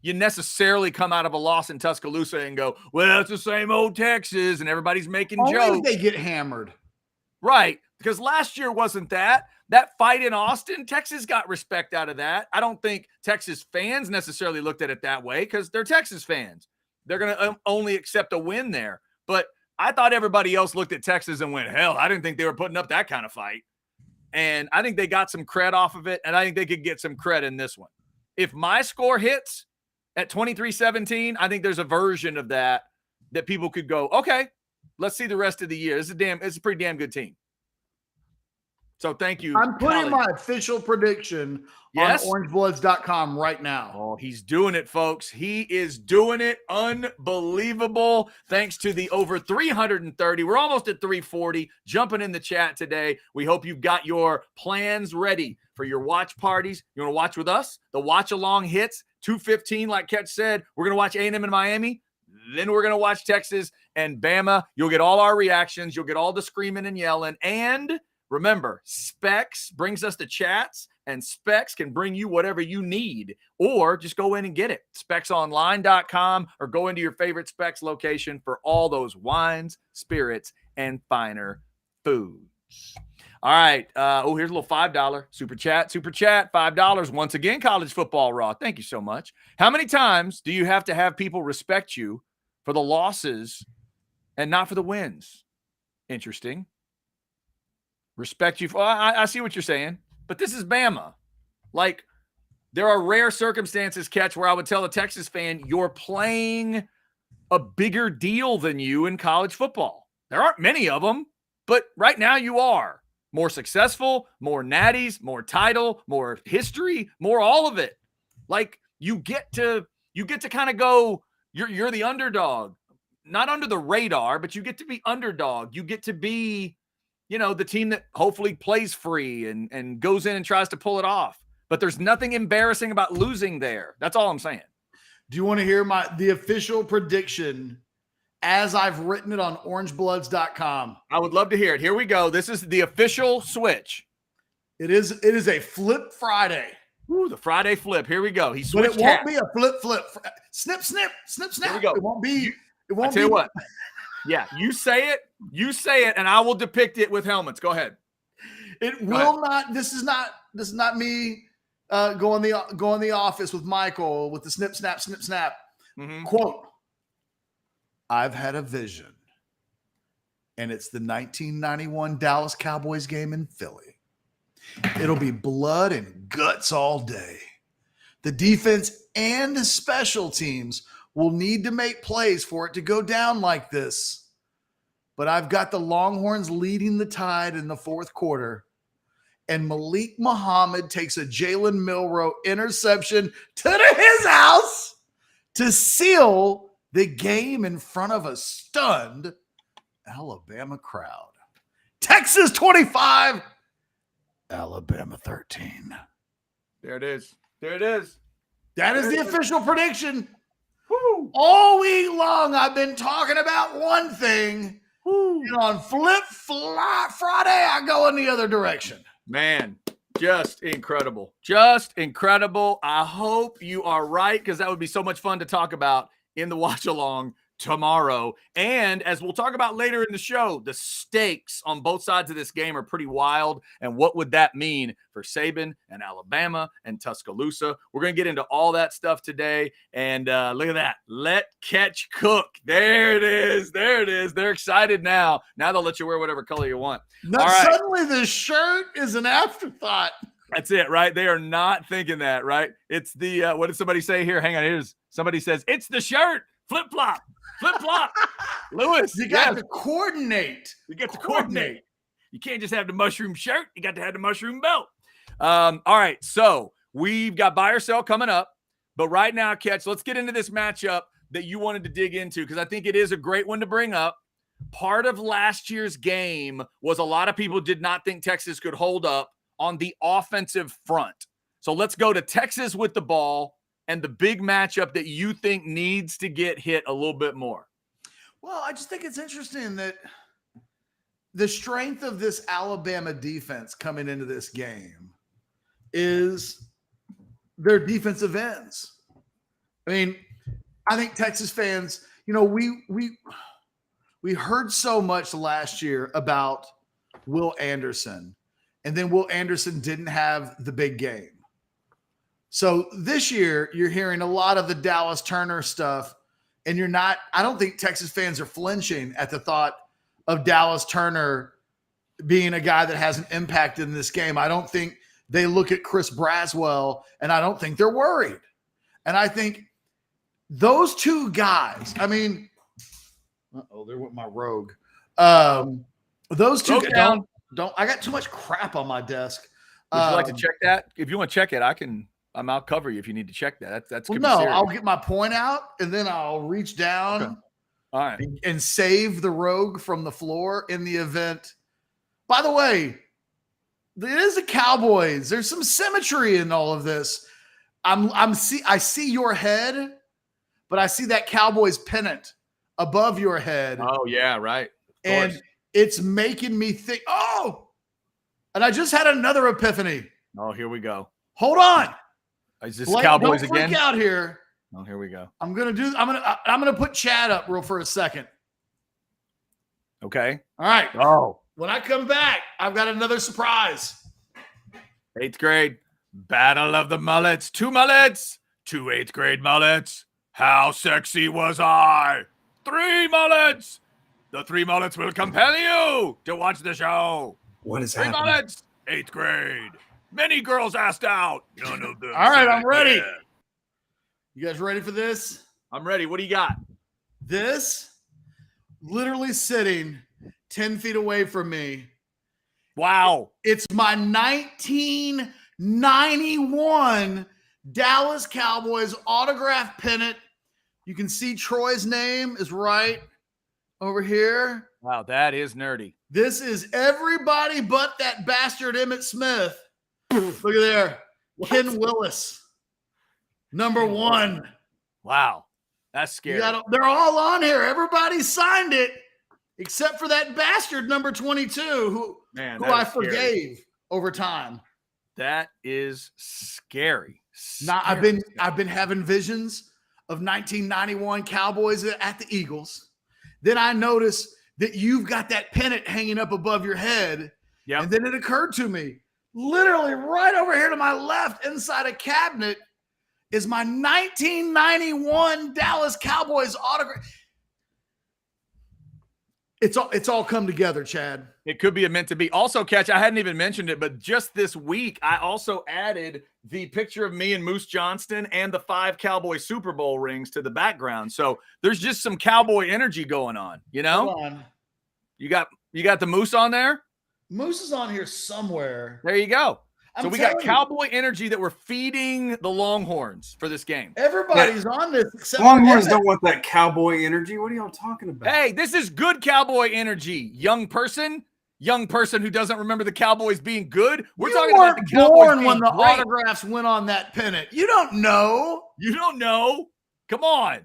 you necessarily come out of a loss in Tuscaloosa and go, well, it's the same old Texas, and everybody's making jokes. Only if they get hammered. Right, because last year wasn't that. That fight in Austin, Texas got respect out of that. I don't think Texas fans necessarily looked at it that way because they're Texas fans. They're going to only accept a win there. But I thought everybody else looked at Texas and went, hell, I didn't think they were putting up that kind of fight. And I think they got some cred off of it, and I think they could get some cred in this one. If my score hits at 23-17, I think there's a version of that people could go, okay, let's see the rest of the year. It's a pretty damn good team. So thank you. I'm putting my official prediction on Orangebloods.com right now. Oh, he's doing it, folks. He is doing it. Unbelievable. Thanks to the over 330. We're almost at 340. Jumping in the chat today. We hope you've got your plans ready for your watch parties. You want to watch with us? The watch along hits 2:15, like Ketch said. We're going to watch A&M in Miami. Then we're going to watch Texas and Bama. You'll get all our reactions. You'll get all the screaming and yelling. And remember, Specs brings us the chats, and Specs can bring you whatever you need, or just go in and get it. SpecsOnline.com, or go into your favorite Specs location for all those wines, spirits, and finer foods. All right. Here's a little $5 super chat. Super chat, $5. Once again, College Football Raw. Thank you so much. How many times do you have to have people respect you for the losses and not for the wins? Interesting. Respect you for, I see what you're saying, but this is Bama. Like, there are rare circumstances, Ketch, where I would tell a Texas fan, you're playing a bigger deal than you in college football. There aren't many of them, but right now you are. More successful, more natties, more title, more history, more all of it. Like, you get to kind of go, you're the underdog. Not under the radar, but you get to be underdog. You get to be, the team that hopefully plays free and goes in and tries to pull it off. But there's nothing embarrassing about losing there. That's all I'm saying. Do you want to hear the official prediction as I've written it on Orangebloods.com? I would love to hear it. Here we go. This is the official switch. It is a flip Friday. Ooh, the Friday flip. Here we go. He But switched. it won't be a flip. Snip, snip, snip, snap. Here we go. It won't be. I tell you what. Yeah, you say it, and I will depict it with helmets. Go ahead. It will not. This is not me go in the office with Michael with the snip, snap, snip, snap. Mhm. Quote, I've had a vision, and it's the 1991 Dallas Cowboys game in Philly. It'll be blood and guts all day. The defense and the special teams will need to make plays for it to go down like this. But I've got the Longhorns leading the Tide in the fourth quarter. And Malik Muhammad takes a Jalen Milroe interception to his house to seal the game in front of a stunned Alabama crowd. Texas 25, Alabama 13. There it is. There it is. That is the official prediction. Woo. All week long, I've been talking about one thing. Woo. And on Friday, I go in the other direction. Man, just incredible. Just incredible. I hope you are right, because that would be so much fun to talk about in the watch along tomorrow. And as we'll talk about later in the show, the stakes on both sides of this game are pretty wild. And what would that mean for Saban and Alabama and Tuscaloosa? We're going to get into all that stuff today. And look at that. Let Ketch cook. There it is. There it is. They're excited now. Now they'll let you wear whatever color you want. Now, all right. Suddenly the shirt is an afterthought. That's it, right? They are not thinking that, right? It's the, what did somebody say here? Hang on. Here's somebody says, it's the shirt. Flip-flop. Flip-flop. Lewis. You got to coordinate. You got to coordinate. You can't just have the mushroom shirt. You got to have the mushroom belt. All right. So we've got buy or sell coming up. But right now, Ketch, let's get into this matchup that you wanted to dig into, because I think it is a great one to bring up. Part of last year's game was a lot of people did not think Texas could hold up on the offensive front. So let's go to Texas with the ball and the big matchup that you think needs to get hit a little bit more. Well, I just think it's interesting that the strength of this Alabama defense coming into this game is their defensive ends. I mean, I think Texas fans, we heard so much last year about Will Anderson, and then Will Anderson didn't have the big game. So this year, you're hearing a lot of the Dallas Turner stuff, and I don't think Texas fans are flinching at the thought of Dallas Turner being a guy that has an impact in this game. I don't think they look at Chris Braswell, and I don't think they're worried. And I think those two guys, I mean, there went my rogue. Those two guys, I got too much crap on my desk. Would you like to check that? If you want to check it, I'll cover you if you need to check that. That's well, no, serious. I'll get my point out and then I'll reach down all right. and save the rogue from the floor in the event. By the way, it is the Cowboys. There's some symmetry in all of this. I see your head, but I see that Cowboys pennant above your head. Oh, yeah, right. And it's making me think, and I just had another epiphany. Oh, here we go. Hold on. Is this Blake, Cowboys don't again? Freak out here. Oh, here we go. I'm gonna put Chad up for a second. Okay. All right. Oh. When I come back, I've got another surprise. 8th grade battle of the mullets. 2 mullets. 2 8th grade mullets. How sexy was I? 3 mullets. The 3 mullets will compel you to watch the show. What is 3 happening? mullets. 8th grade. Many girls asked out. None of them. All right, I'm ready. You guys ready for this? I'm ready. What do you got? This, literally sitting 10 feet away from me. Wow. It's my 1991 Dallas Cowboys autograph pennant. You can see Troy's name is right over here. Wow, that is nerdy. This is everybody but that bastard Emmitt Smith. Look at there. What? Ken Willis. Number 1. Wow. That's scary. They're all on here. Everybody signed it except for that bastard number 22 who I forgave over time. That is scary. Now I've been having visions of 1991 Cowboys at the Eagles. Then I noticed that you've got that pennant hanging up above your head. Yep. And then it occurred to me, literally right over here to my left inside a cabinet is my 1991 Dallas Cowboys autograph. It's all come together, Chad. It could be a meant to be. Also, Ketch, I hadn't even mentioned it, but just this week, I also added the picture of me and Moose Johnston and the 5 Cowboy Super Bowl rings to the background. So there's just some Cowboy energy going on, you know? Hold on. You got the Moose on there? Moose is on here somewhere. There you go. So I'm we got telling you, Cowboy energy that we're feeding the Longhorns for this game. everybody's on this except Longhorns for don't want that cowboy energy. What are y'all talking about? Hey, this is good Cowboy energy. Young person who doesn't remember the Cowboys being good. We're talking about the Cowboys born being when the great. autographs went on that pennant. You don't know. You don't know. Come on.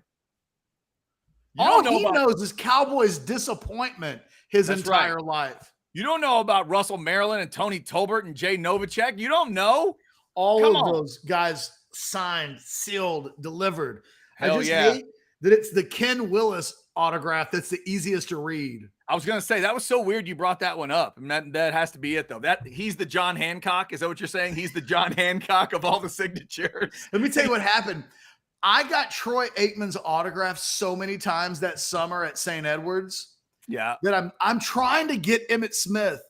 You All don't know he about, knows is Cowboys disappointment his That's entire right. life. You don't know about Russell Maryland and Tony Tolbert and Jay Novacek. You don't know. All Come of on. those guys signed, sealed, delivered. I Hell just yeah. hate that it's the Ken Willis autograph that's the easiest to read. I was gonna say that was so weird you brought that one up. And that has to be it though. He's the John Hancock. Is that what you're saying? He's the John Hancock of all the signatures. Let me tell you what happened. I got Troy Aikman's autograph so many times that summer at St. Edwards Yeah. that I'm trying to get Emmitt Smith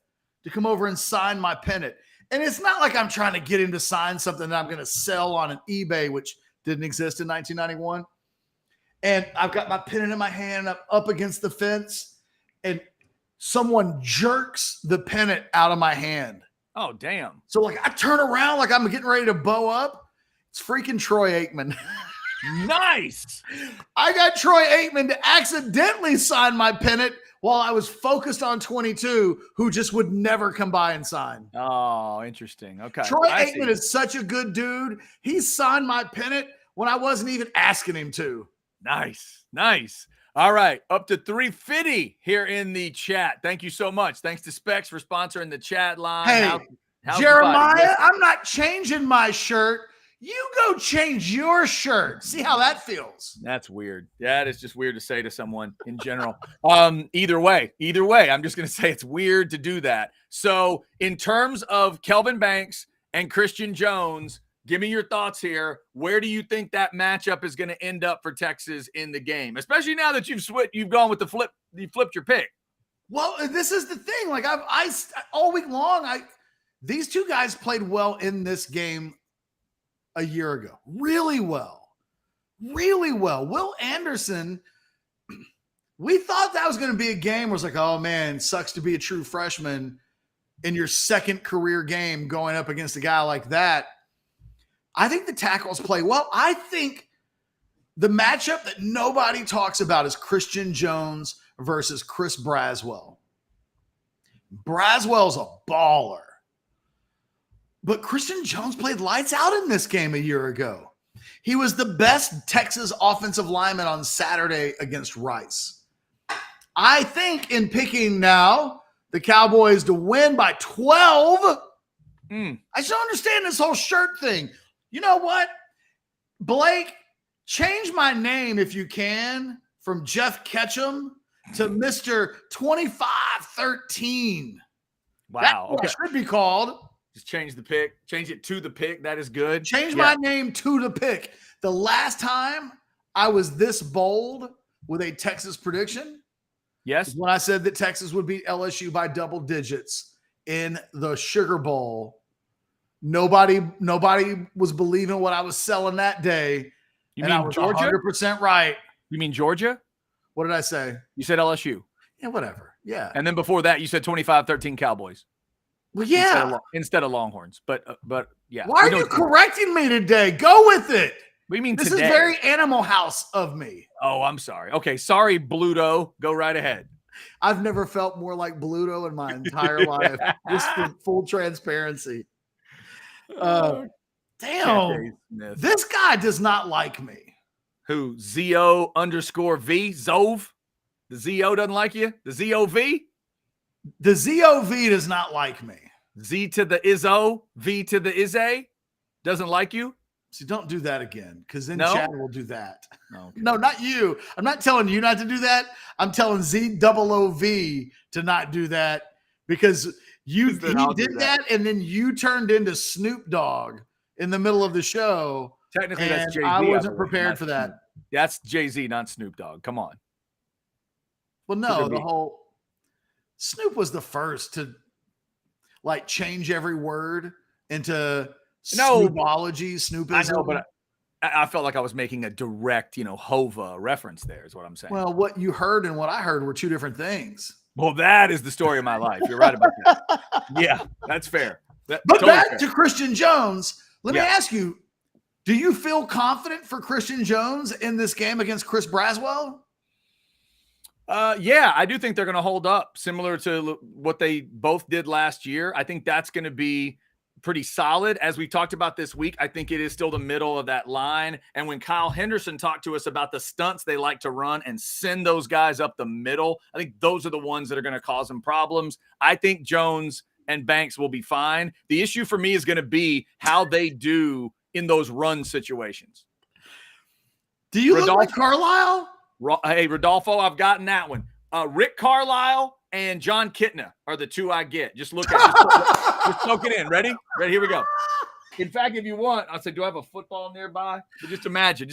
to come over and sign my pennant. And it's not like I'm trying to get him to sign something that I'm going to sell on an eBay, which didn't exist in 1991. And I've got my pennant in my hand, I'm up against the fence, and someone jerks the pennant out of my hand. Oh, damn. So like I turn around like I'm getting ready to bow up. It's freaking Troy Aikman. Nice. I got Troy Aikman to accidentally sign my pennant while I was focused on 22, who just would never come by and sign. Oh, interesting. Okay. Troy I Aikman see. is such a good dude. He signed my pennant when I wasn't even asking him to. Nice. Nice. All right. Up to 350 here in the chat. Thank you so much. Thanks to Specs for sponsoring the chat line. Hey, How's the Jeremiah, body? I'm not changing my shirt. You go change your shirt. See how that feels. That's weird. That is just weird to say to someone in general. Either way, I'm just going to say it's weird to do that. So in terms of Kelvin Banks and Christian Jones, give me your thoughts here. Where do you think that matchup is going to end up for Texas in the game? Especially now that you've gone with the flip, you flipped your pick. Well, this is the thing. Like I all week long, these two guys played well in this game a year ago. Really well. Really well. Will Anderson, we thought that was going to be a game where it's like, oh man, sucks to be a true freshman in your second career game going up against a guy like that. I think the tackles play well. I think the matchup that nobody talks about is Christian Jones versus Chris Braswell. Braswell's a baller. But Christian Jones played lights out in this game a year ago. He was the best Texas offensive lineman on Saturday against Rice. I think in picking now the Cowboys to win by 12, I just don't understand this whole shirt thing. You know what? Blake, change my name if you can from Jeff Ketchum to Mr. 2513. Wow. That's what Okay. it should be called. Just change the pick. Change it to the pick. That is good. Change my name to the pick. The last time I was this bold with a Texas prediction Yes. is when I said that Texas would beat LSU by double digits in the Sugar Bowl. Nobody was believing what I was selling that day. You and I mean was Georgia? 100% right. You mean Georgia? What did I say? You said LSU. Yeah, whatever. Yeah. And then before that, you said 25-13 Cowboys. Well, yeah. Instead of Longhorns. But yeah. Why We are know you what you mean. correcting me today? Go with it. What do you mean This today? is very Animal House of me. Oh, I'm sorry. Okay, sorry, Bluto. Go right ahead. I've never felt more like Bluto in my entire life. Just for full transparency. Damn. Smith. This guy does not like me. Who? ZO_V? Zove? The ZO doesn't like you? The ZOV? The ZOV does not like me. Z to the Izzo? V to the Izze? Doesn't like you? So don't do that again, because then No? Chad will do that. No. No, not you. I'm not telling you not to do that. I'm telling ZOOV to not do that, because He then I'll do did that, and then you turned into Snoop Dogg in the middle of the show. Technically, that's Jay-Z. I wasn't believe, prepared not for that. Snoop. That's Jay-Z, not Snoop Dogg. Come on. Well, no, the whole Snoop was the first to like change every word into Snoopology, Snoopism. I know, but I felt like I was making a direct, Hova reference there is what I'm saying. Well, what you heard and what I heard were two different things. Well, that is the story of my life. You're right about that. Yeah, that's fair. But back to Christian Jones. Let me ask you, do you feel confident for Christian Jones in this game against Chris Braswell? Yeah, I do think they're going to hold up similar to what they both did last year. I think that's going to be pretty solid. As we talked about this week, I think it is still the middle of that line. And when Kyle Henderson talked to us about the stunts they like to run and send those guys up the middle, I think those are the ones that are going to cause them problems. I think Jones and Banks will be fine. The issue for me is going to be how they do in those run situations. Do you look like Carlisle? Hey, Rodolfo, I've gotten that one. Rick Carlisle and John Kitna are the two I get. Just look at it. Just soak it in. Ready? Here we go. In fact, if you want, I'll say, do I have a football nearby? But just imagine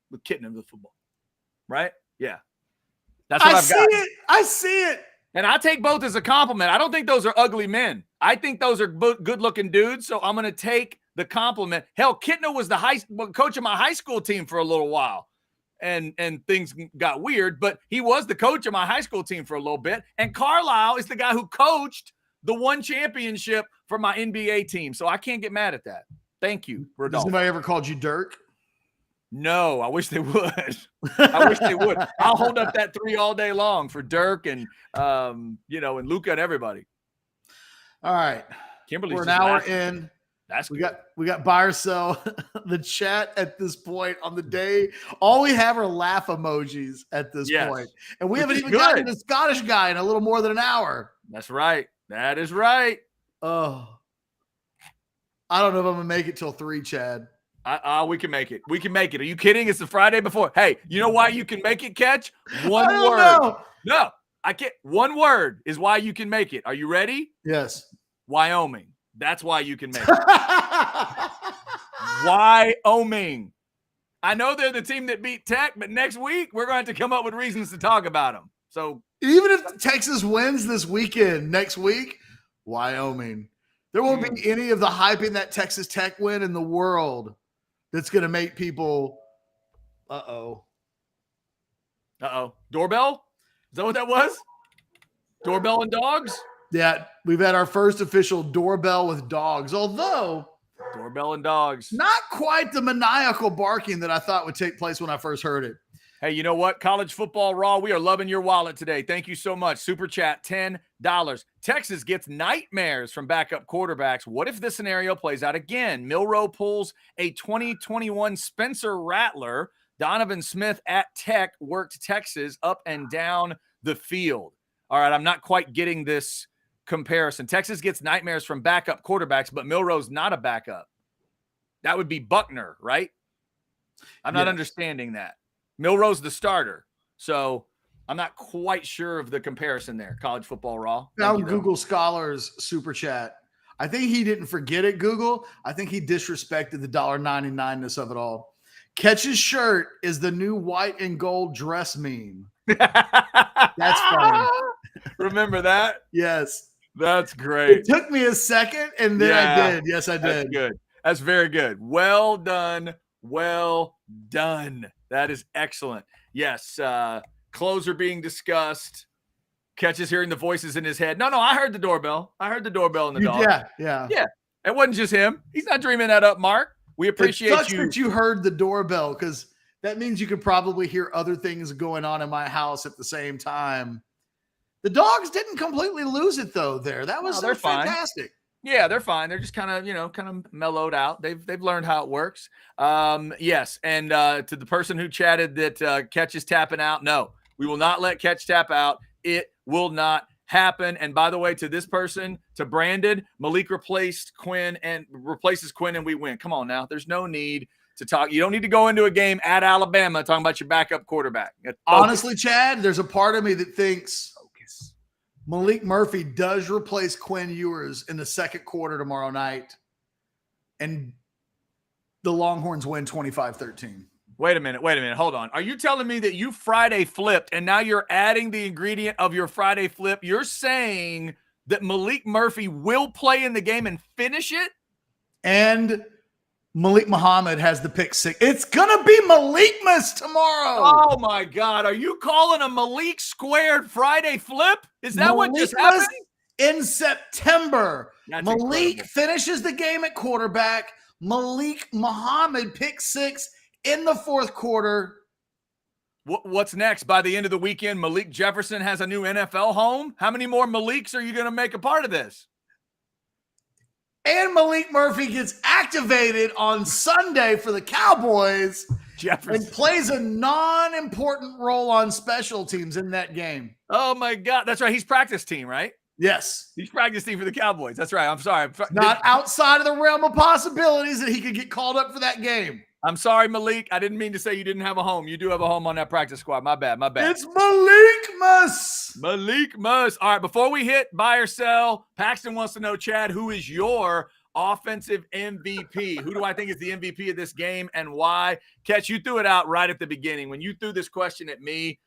with Kitna with football. Right? Yeah. That's what I've got. I see it. And I take both as a compliment. I don't think those are ugly men. I think those are good-looking dudes, so I'm going to take the compliment. Hell, Kitna was the coach of my high school team for a little while. And things got weird, but he was the coach of my high school team for a little bit. And Carlisle is the guy who coached the one championship for my NBA team. So I can't get mad at that. Thank you, Rodolfo. Has anybody ever called you Dirk? No, I wish they would. I wish they would. I'll hold up that 3 all day long for Dirk and and Luka and everybody. All right. Kimberly's we're an hour in. That's we got buy or sell. The chat at this point on the day, all we have are laugh emojis at this point, and we haven't even gotten the Scottish guy in a little more than an hour. That's right. That is right. Oh, I don't know if I'm gonna make it till 3, Chad. We can make it. We can make it. Are you kidding? It's the Friday before. Hey, you know why you can make it, Ketch? One word. Know. No, I can't. One word is why you can make it. Are you ready? Yes. Wyoming. That's why you can make it. Wyoming. I know they're the team that beat Tech, but next week we're going to come up with reasons to talk about them. So even if Texas wins this weekend, next week, Wyoming, there won't be any of the hyping that Texas Tech win in the world that's going to make people, Doorbell? Is that what that was? Doorbell and dogs? Yeah, we've had our first official doorbell with dogs, although doorbell and dogs. Not quite the maniacal barking that I thought would take place when I first heard it. Hey, you know what? College Football Raw, we are loving your wallet today. Thank you so much. Super chat, $10. Texas gets nightmares from backup quarterbacks. What if this scenario plays out again? Milroe pulls a 2021 Spencer Rattler. Donovan Smith at Tech worked Texas up and down the field. All right, I'm not quite getting this comparison. Texas gets nightmares from backup quarterbacks, but Milroe's not a backup. That would be Buckner, right? I'm not understanding that. Milroe's the starter. So I'm not quite sure of the comparison there. College Football Raw. Found Google Scholars super chat. I think he didn't forget it, Google. I think he disrespected the $1.99-ness of it all. Ketch's shirt is the new white and gold dress meme. That's funny. Remember that? Yes. That's great. It took me a second, and then I did. Yes, I did. That's good. That's very good. Well done. Well done. That is excellent. Yes. Clothes are being discussed. Ketch is hearing the voices in his head. No, I heard the doorbell. I heard the doorbell and the dog. Yeah. It wasn't just him. He's not dreaming that up, Mark. We appreciate it sucks that you heard the doorbell, because that means you could probably hear other things going on in my house at the same time. The dogs didn't completely lose it though. That was fantastic. Fine. Yeah, they're fine. They're just kind of mellowed out. They've learned how it works. Yes, and to the person who chatted that Ketch is tapping out, no, we will not let Ketch tap out. It will not happen. And by the way, to this person, to Brandon, Malik replaces Quinn, and we win. Come on now. There's no need to talk. You don't need to go into a game at Alabama talking about your backup quarterback. Honestly, Chad, there's a part of me that thinks Malik Murphy does replace Quinn Ewers in the second quarter tomorrow night, and the Longhorns win 25-13. Wait a minute. Hold on. Are you telling me that you Friday flipped and now you're adding the ingredient of your Friday flip? You're saying that Malik Murphy will play in the game and finish it? And Malik Muhammad has the pick six. It's going to be Malikmas tomorrow. Oh, my God. Are you calling a Malik squared Friday flip? Is that what just happened? In September. That's Malik incredible. finishes the game at quarterback. Malik Muhammad pick six in the fourth quarter. What's next? By the end of the weekend, Malik Jefferson has a new NFL home. How many more Maliks are you going to make a part of this? And Malik Murphy gets activated on Sunday for the Cowboys and plays a non-important role on special teams in that game. Oh, my God. That's right. He's practice team, right? Yes. He's practice team for the Cowboys. That's right. I'm sorry. Not outside of the realm of possibilities that he could get called up for that game. I'm sorry, Malik. I didn't mean to say you didn't have a home. You do have a home on that practice squad. My bad. It's Malikmas. Malikmas. All right, before we hit buy or sell, Paxton wants to know, Chad, who is your offensive MVP? Who do I think is the MVP of this game and why? Ketch, you threw it out right at the beginning. When you threw this question at me,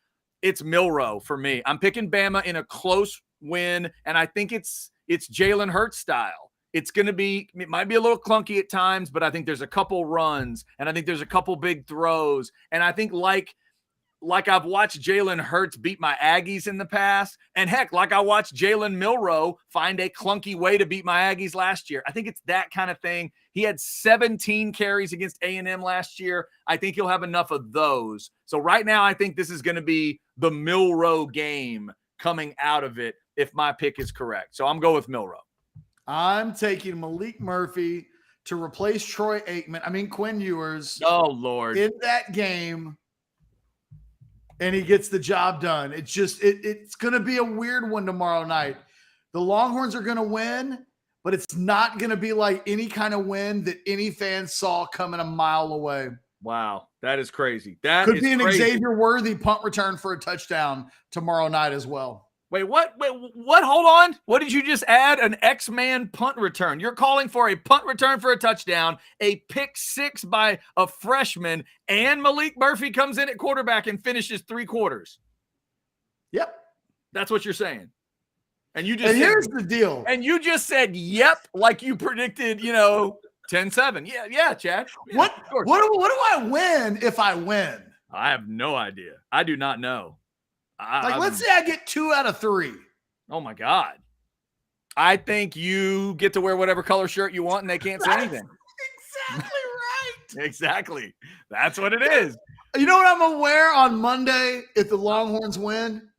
it's Milroe for me. I'm picking Bama in a close win, and I think it's Jalen Hurts style. It might be a little clunky at times, but I think there's a couple runs, and I think there's a couple big throws. And I think like I've watched Jalen Hurts beat my Aggies in the past, and heck, like I watched Jalen Milroe find a clunky way to beat my Aggies last year. I think it's that kind of thing. He had 17 carries against A&M last year. I think he'll have enough of those. So right now, I think this is going to be the Milroe game coming out of it if my pick is correct. So I'm going with Milroe. I'm taking Malik Murphy to replace Quinn Ewers. Oh, Lord. In that game, and he gets the job done. It's going to be a weird one tomorrow night. The Longhorns are going to win, but it's not going to be like any kind of win that any fan saw coming a mile away. Wow, that is crazy. That could be an crazy. Xavier Worthy punt return for a touchdown tomorrow night as well. Wait, what? Hold on. What did you just add? An X-Man punt return. You're calling for a punt return for a touchdown, a pick six by a freshman, and Malik Murphy comes in at quarterback and finishes 3 quarters. Yep. That's what you're saying. And here's the deal. And you just said, yep, like you predicted, 10-7. Yeah, Chad. Yeah, what do I win if I win? I have no idea. I do not know. Let's say I get 2 out of 3. Oh, my God. I think you get to wear whatever color shirt you want and they can't say anything. Exactly right. Exactly. That's what it is. You know what I'm going to wear on Monday if the Longhorns win?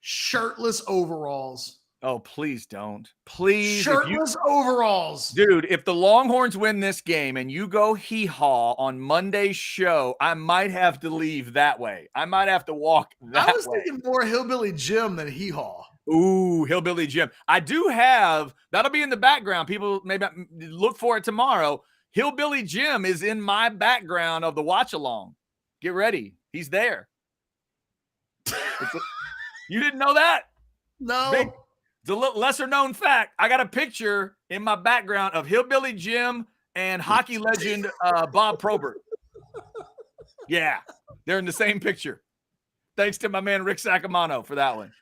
Shirtless overalls. Oh, please don't. Please. Shirtless overalls. Dude, if the Longhorns win this game and you go hee-haw on Monday's show, I might have to leave that way. I might have to walk that way. I was thinking more Hillbilly Jim than hee-haw. Ooh, Hillbilly Jim. I do have, that'll be in the background. People maybe look for it tomorrow. Hillbilly Jim is in my background of the watch-along. Get ready. He's there. You didn't know that? No. It's a little lesser known fact. I got a picture in my background of Hillbilly Jim and hockey legend Bob Probert. Yeah, they're in the same picture. Thanks to my man Rick Sacamano for that one.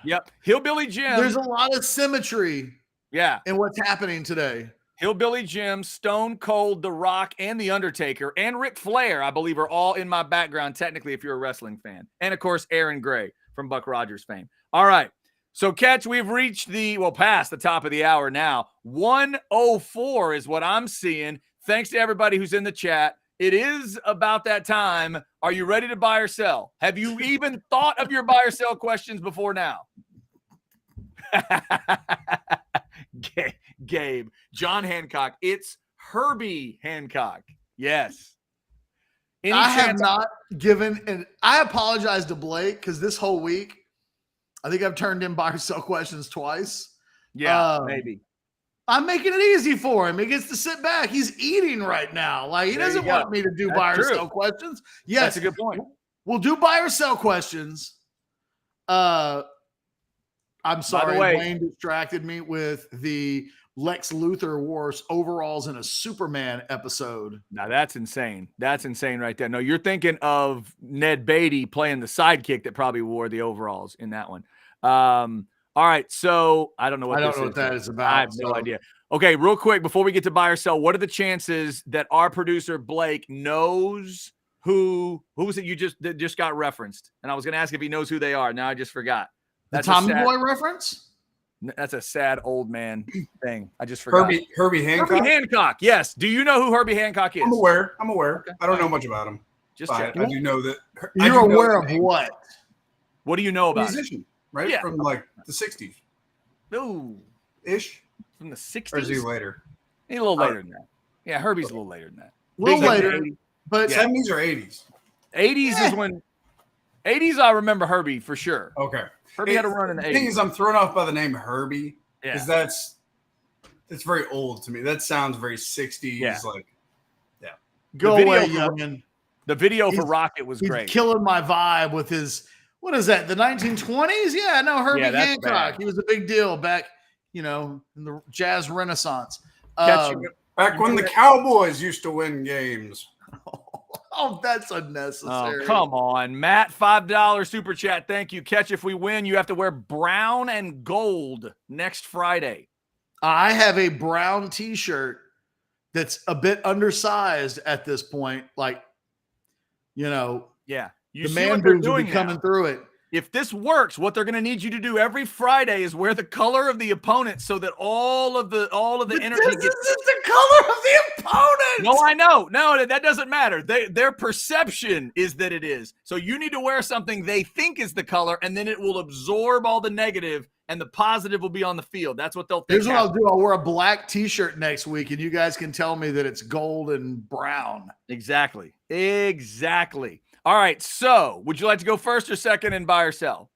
Yep, Hillbilly Jim. There's a lot of symmetry. Yeah, in what's happening today. Hillbilly Jim, Stone Cold, The Rock, and The Undertaker, and Ric Flair, I believe, are all in my background, technically, if you're a wrestling fan. And, of course, Aaron Gray from Buck Rogers fame. All right. So, Ketch, we've reached past the top of the hour now. 1:04 is what I'm seeing. Thanks to everybody who's in the chat. It is about that time. Are you ready to buy or sell? Have you even thought of your buy or sell questions before now? Gabe, John Hancock. It's Herbie Hancock. Yes. I have not given, and I apologize to Blake because this whole week, I think I've turned in buy or sell questions twice. Yeah, maybe. I'm making it easy for him. He gets to sit back. He's eating right now. Like, he doesn't want me to do buy or sell questions. Yes. That's a good point. We'll do buy or sell questions. I'm sorry, way- Wayne distracted me with the Lex Luthor wore overalls in a Superman episode. Now that's insane. That's insane right there. No, you're thinking of Ned Beatty playing the sidekick that probably wore the overalls in that one. All right, so I don't know what I don't this know what that is about. I have no idea. Okay, real quick before we get to buy or sell, what are the chances that our producer Blake knows who was it that just got referenced? And I was going to ask if he knows who they are. Now I just forgot. The Tommy Boy reference? That's a sad old man thing. I just forgot. Herbie Hancock. Herbie Hancock. Yes. Do you know who Herbie Hancock is? I'm aware. Okay. I don't know much about him. Just check. I do know that. You're aware of what? What do you know about musician, right? Yeah. From like the 60s. Ooh. Ish. From the 60s? Or is he later? He's a little later than that. Yeah, Herbie's a little later than that. A little Big later. 80s. But 70s or 80s? 80s is when 80s I remember Herbie for sure. Okay. Herbie had a run in the 80s. The thing is, I'm thrown off by the name Herbie because Yeah. it's very old to me. That sounds very 60s. Yeah. Like, go The away, video- youngin. The video for He's- Rocket was He's great. killing my vibe with his, what is that, the 1920s? Yeah, no, Herbie Yeah, that's Hancock. bad. He was a big deal back, in the jazz renaissance. Catch back when the Cowboys used to win games. Oh, that's Oh, unnecessary. come on. Matt, $5 super chat. Thank you. Catch, if we win, you have to wear brown and gold next Friday. I have a brown t-shirt that's a bit undersized at this point. Like, Yeah. You the see man what they're boobs will doing be now. coming through it. If this works, what they're going to need you to do every Friday is wear the color of the opponent so that all of the But energy this gets. isn't the color of the opponent. No, I know. No, that doesn't matter. Their perception is that it is. So you need to wear something they think is the color, and then it will absorb all the negative, and the positive will be on the field. That's what they'll think. Here's what I'll do. I'll wear a black t-shirt next week, and you guys can tell me that it's gold and brown. Exactly. All right. So, would you like to go first or second and buy or sell?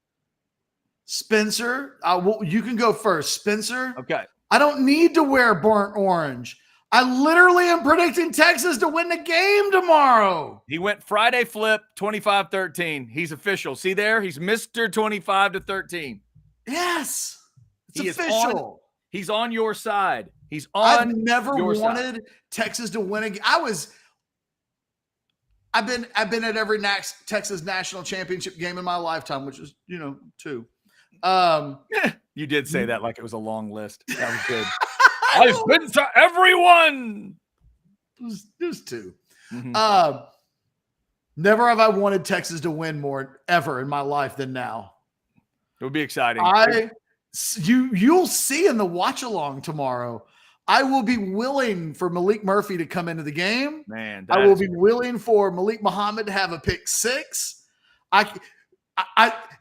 Spencer, you can go first. Spencer, Okay. I don't need to wear burnt orange. I literally am predicting Texas to win the game tomorrow. He went Friday flip 25-13. He's official. See there? He's Mr. 25-13. Yes, it's He is official. He's on your side. He's I've on never your wanted side. Texas to win a game. I've been at every Texas national championship game in my lifetime, which is 2. You did say that like it was a long list. That was good. I've been to everyone. It was 2. Mhm. Never have I wanted Texas to win more ever in my life than now. It would be exciting. You'll see in the watch along tomorrow. I will be willing for Malik Murphy to come into the game. Man, I will be willing for Malik Muhammad to have a pick 6.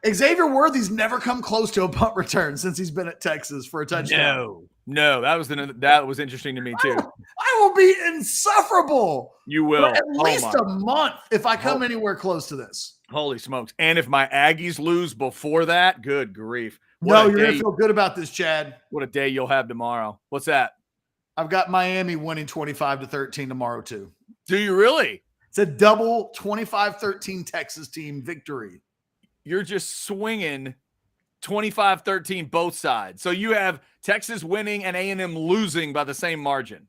Xavier Worthy's never come close to a punt return since he's been at Texas for a touchdown. No, that was interesting to me too. I will be insufferable. You will For at least a month if I come anywhere close to this. Holy smokes! And if my Aggies lose before that, good grief! No, you're gonna feel good about this, Chad. What a day you'll have tomorrow. What's that? I've got Miami winning 25-13 tomorrow too. Do you really? It's a double 25-13 Texas team victory. You're just swinging 25-13 both sides. So you have Texas winning and A&M losing by the same margin.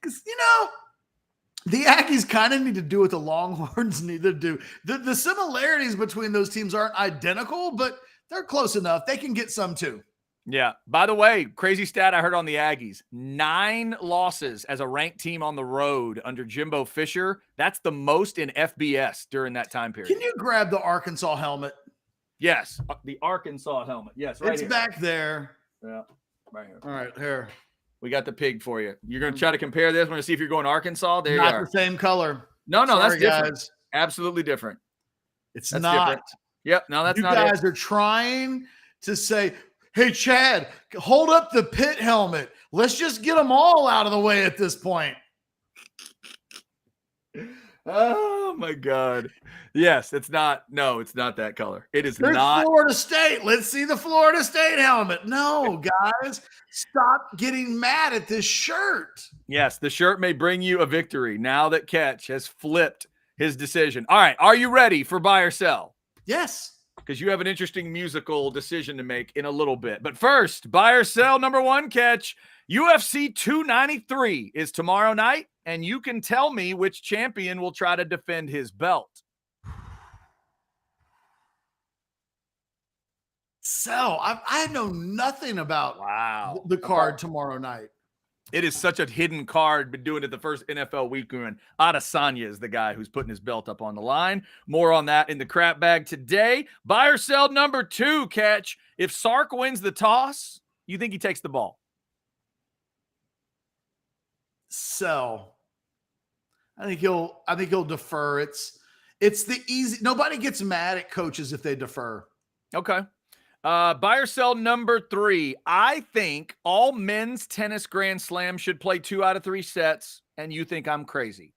Because, the Aggies kind of need to do what the Longhorns need to do. The similarities between those teams aren't identical, but they're close enough. They can get some too. Yeah. By the way, crazy stat I heard on the Aggies. 9 losses as a ranked team on the road under Jimbo Fisher. That's the most in FBS during that time period. Can you grab the Arkansas helmet? Yes. The Arkansas helmet. Yes, right It's here. back there. Yeah, right here. All right, here. We got the pig for you. You're going to try to compare this. We're going to see if you're going Arkansas. There you Not are. the same color. No, Sorry, that's different. guys. Absolutely different. It's That's not. different. Yep. No, that's You not guys it. are trying to say, hey, Chad, hold up the pit helmet. Let's just get them all out of the way at this point. Oh my God. Yes, it's not. No, it's not that color. It is There's not. Florida State. Let's see the Florida State helmet. No, guys, stop getting mad at this shirt. Yes, the shirt may bring you a victory now that Ketch has flipped his decision. All right. Are you ready for buy or sell? Yes. because you have an interesting musical decision to make in a little bit. But first, buy or sell number one, Ketch. UFC 293 is tomorrow night, and you can tell me which champion will try to defend his belt. Sell. I know nothing about the card tomorrow night. It is such a hidden card. Been doing it the first NFL weekend. Adesanya is the guy who's putting his belt up on the line. More on that in the crap bag today. Buy or sell number two, Ketch. If Sark wins the toss, you think he takes the ball? Sell. I think he'll defer. It's the easy. Nobody gets mad at coaches if they defer. Okay. Buy or sell number three. I think all men's tennis Grand Slam should play 2 out of 3 sets, and you think I'm crazy.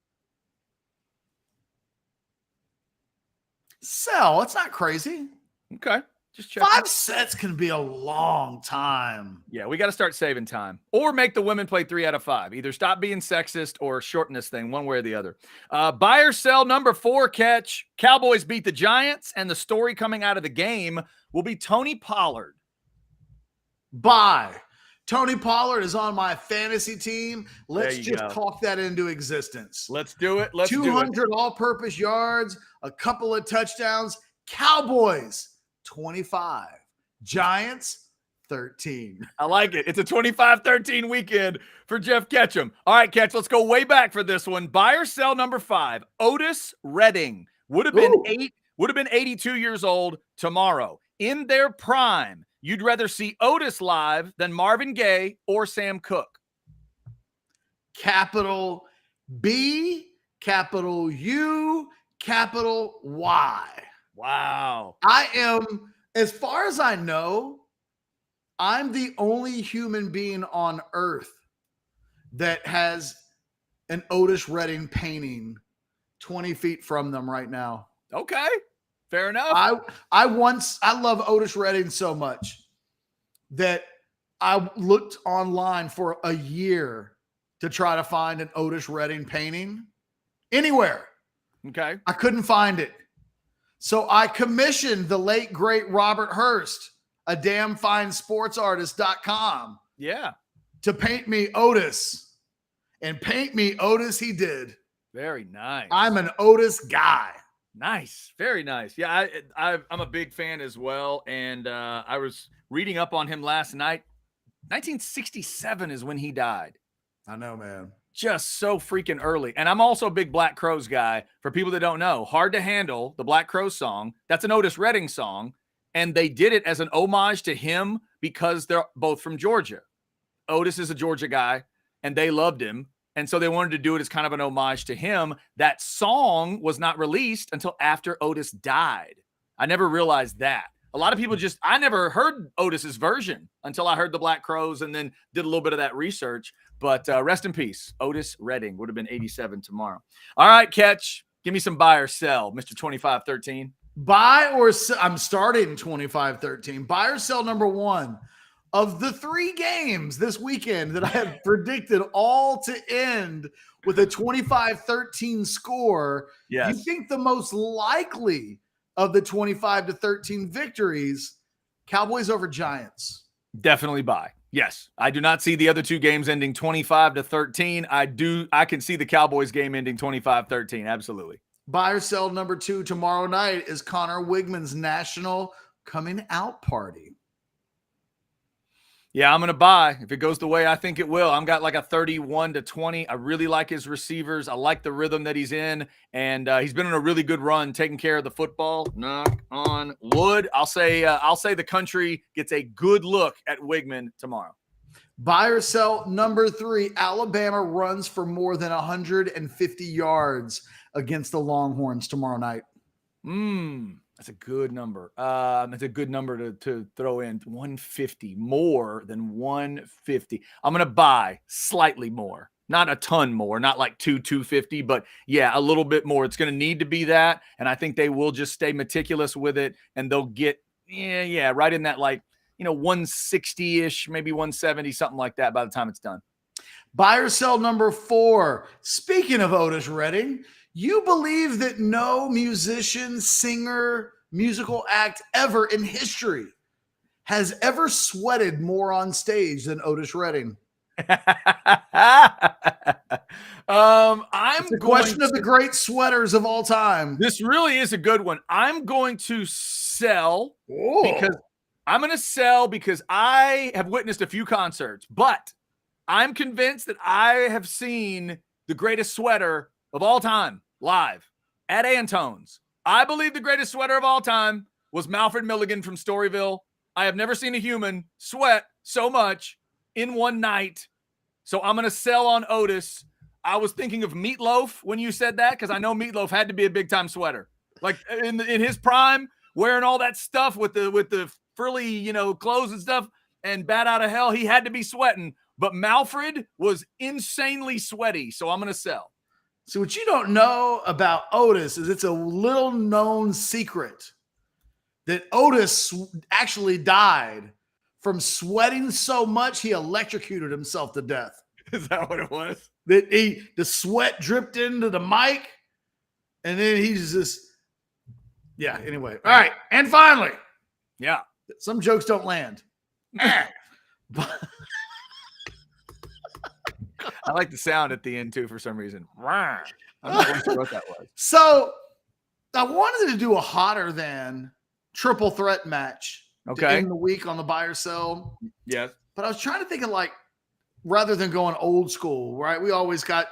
Sell. It's not crazy. Okay. Just check. 5 sets can be a long time. Yeah, we got to start saving time. Or make the women play 3 out of 5. Either stop being sexist or shorten this thing one way or the other. Buy or sell number 4, Ketch. Cowboys beat the Giants, and the story coming out of the game will be Tony Pollard. Buy. Tony Pollard is on my fantasy team. Let's just talk that into existence. Let's do it. Let's 200 all-purpose yards, a couple of touchdowns. Cowboys 25. Giants 13. I like it. It's a 25-13 weekend for Jeff Ketchum. All right, Ketch, let's go way back for this one. Buy or sell number 5. Otis Redding would have been 82 years old tomorrow. In their prime, you'd rather see Otis live than Marvin Gaye or Sam Cooke. Capital B, capital U, capital Y. Wow. I am, as far as I know, I'm the only human being on earth that has an Otis Redding painting 20 feet from them right now. Okay. Fair enough. I love Otis Redding so much that I looked online for a year to try to find an Otis Redding painting anywhere. Okay. I couldn't find it. So I commissioned the late, great Robert Hurst, a damn fine sportsartist.com. Yeah. To paint me Otis. And paint me Otis he did. Very nice. I'm an Otis guy. Nice. Very nice. Yeah, I'm a big fan as well. And I was reading up on him last night. 1967 is when he died. I know, man. Just so freaking early. And I'm also a big Black Crowes guy. For people that don't know, Hard to Handle, the Black Crowes song, that's an Otis Redding song. And they did it as an homage to him because they're both from Georgia. Otis is a Georgia guy, and they loved him. And so they wanted to do it as kind of an homage to him. That song was not released until after Otis died. I never realized that. A lot of people I never heard Otis's version until I heard the Black Crowes and then did a little bit of that research. But rest in peace. Otis Redding would have been 87 tomorrow. All right, Ketch. Give me some buy or sell, Mr. 2513. Buy or sell. I'm starting 25-13. Buy or sell number 1. Of the 3 games this weekend that I have predicted all to end with a 25-13 score, yes, you think the most likely of the 25-13 victories, Cowboys over Giants? Definitely buy. Yes. I do not see the other 2 games ending 25-13. I can see the Cowboys game ending 25-13. Absolutely. Buy or sell number 2 tomorrow night is Connor Wigman's national coming out party. Yeah, I'm going to buy if it goes the way I think it will. I'm got like a 31-20. I really like his receivers. I like the rhythm that he's in, and he's been on a really good run taking care of the football. Knock on wood. I'll say the country gets a good look at Wigman tomorrow. Buy or sell number 3. Alabama runs for more than 150 yards against the Longhorns tomorrow night. That's a good number. It's a good number to throw in. 150, more than 150. I'm going to buy slightly more. Not a ton more, not like 250, but yeah, a little bit more. It's going to need to be that. And I think they will just stay meticulous with it, and they'll get, right in that 160-ish, maybe 170, something like that by the time it's done. Buy or sell number 4. Speaking of Otis Redding, you believe that no musician, singer, musical act ever in history has ever sweated more on stage than Otis Redding? I'm It's a going question of the great sweaters of all time. This really is a good one. I'm going to sell because I have witnessed a few concerts, but I'm convinced that I have seen the greatest sweater of all time live at Antone's. I believe the greatest sweater of all time was Malfred Milligan from Storyville. I have never seen a human sweat so much in one night. So I'm going to sell on Otis. I was thinking of Meatloaf when you said that, because I know Meatloaf had to be a big time sweater. Like in his prime, wearing all that stuff with the frilly, clothes and stuff, and Bat Out of Hell, he had to be sweating. But Malfred was insanely sweaty, so I'm going to sell. So what you don't know about Otis is it's a little known secret that Otis actually died from sweating so much he electrocuted himself to death. Is that what it was? That the sweat dripped into the mic, and then he's just, yeah. Anyway, all right, and finally, yeah, some jokes don't land. I like the sound at the end too for some reason. I'm not really sure what that was. So I wanted to do a hotter than triple threat match. Okay. In the week on the buy or sell. Yes. But I was trying to think of, like, rather than going old school, right? We always got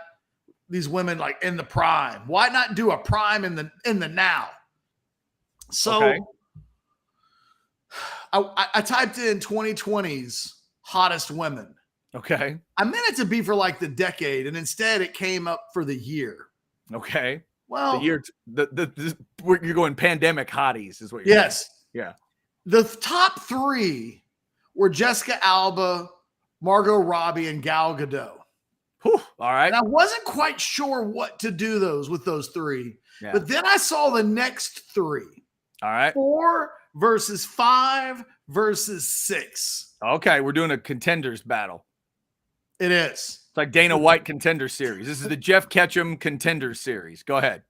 these women like in the prime. Why not do a prime in the now? So okay. I typed in 2020's hottest women. Okay. I meant it to be for like the decade, and instead it came up for the year. Okay. Well, the year, you're going pandemic hotties is what you're yes. saying. Yeah. The top three were Jessica Alba, Margot Robbie, and Gal Gadot. Whew, all right. And I wasn't quite sure what to do with those three. Yeah. But then I saw the next three. All right. 4 versus 5 versus 6. Okay. We're doing a contenders battle. It is. It's like Dana White Contender Series. This is the Jeff Ketchum Contender Series. Go ahead.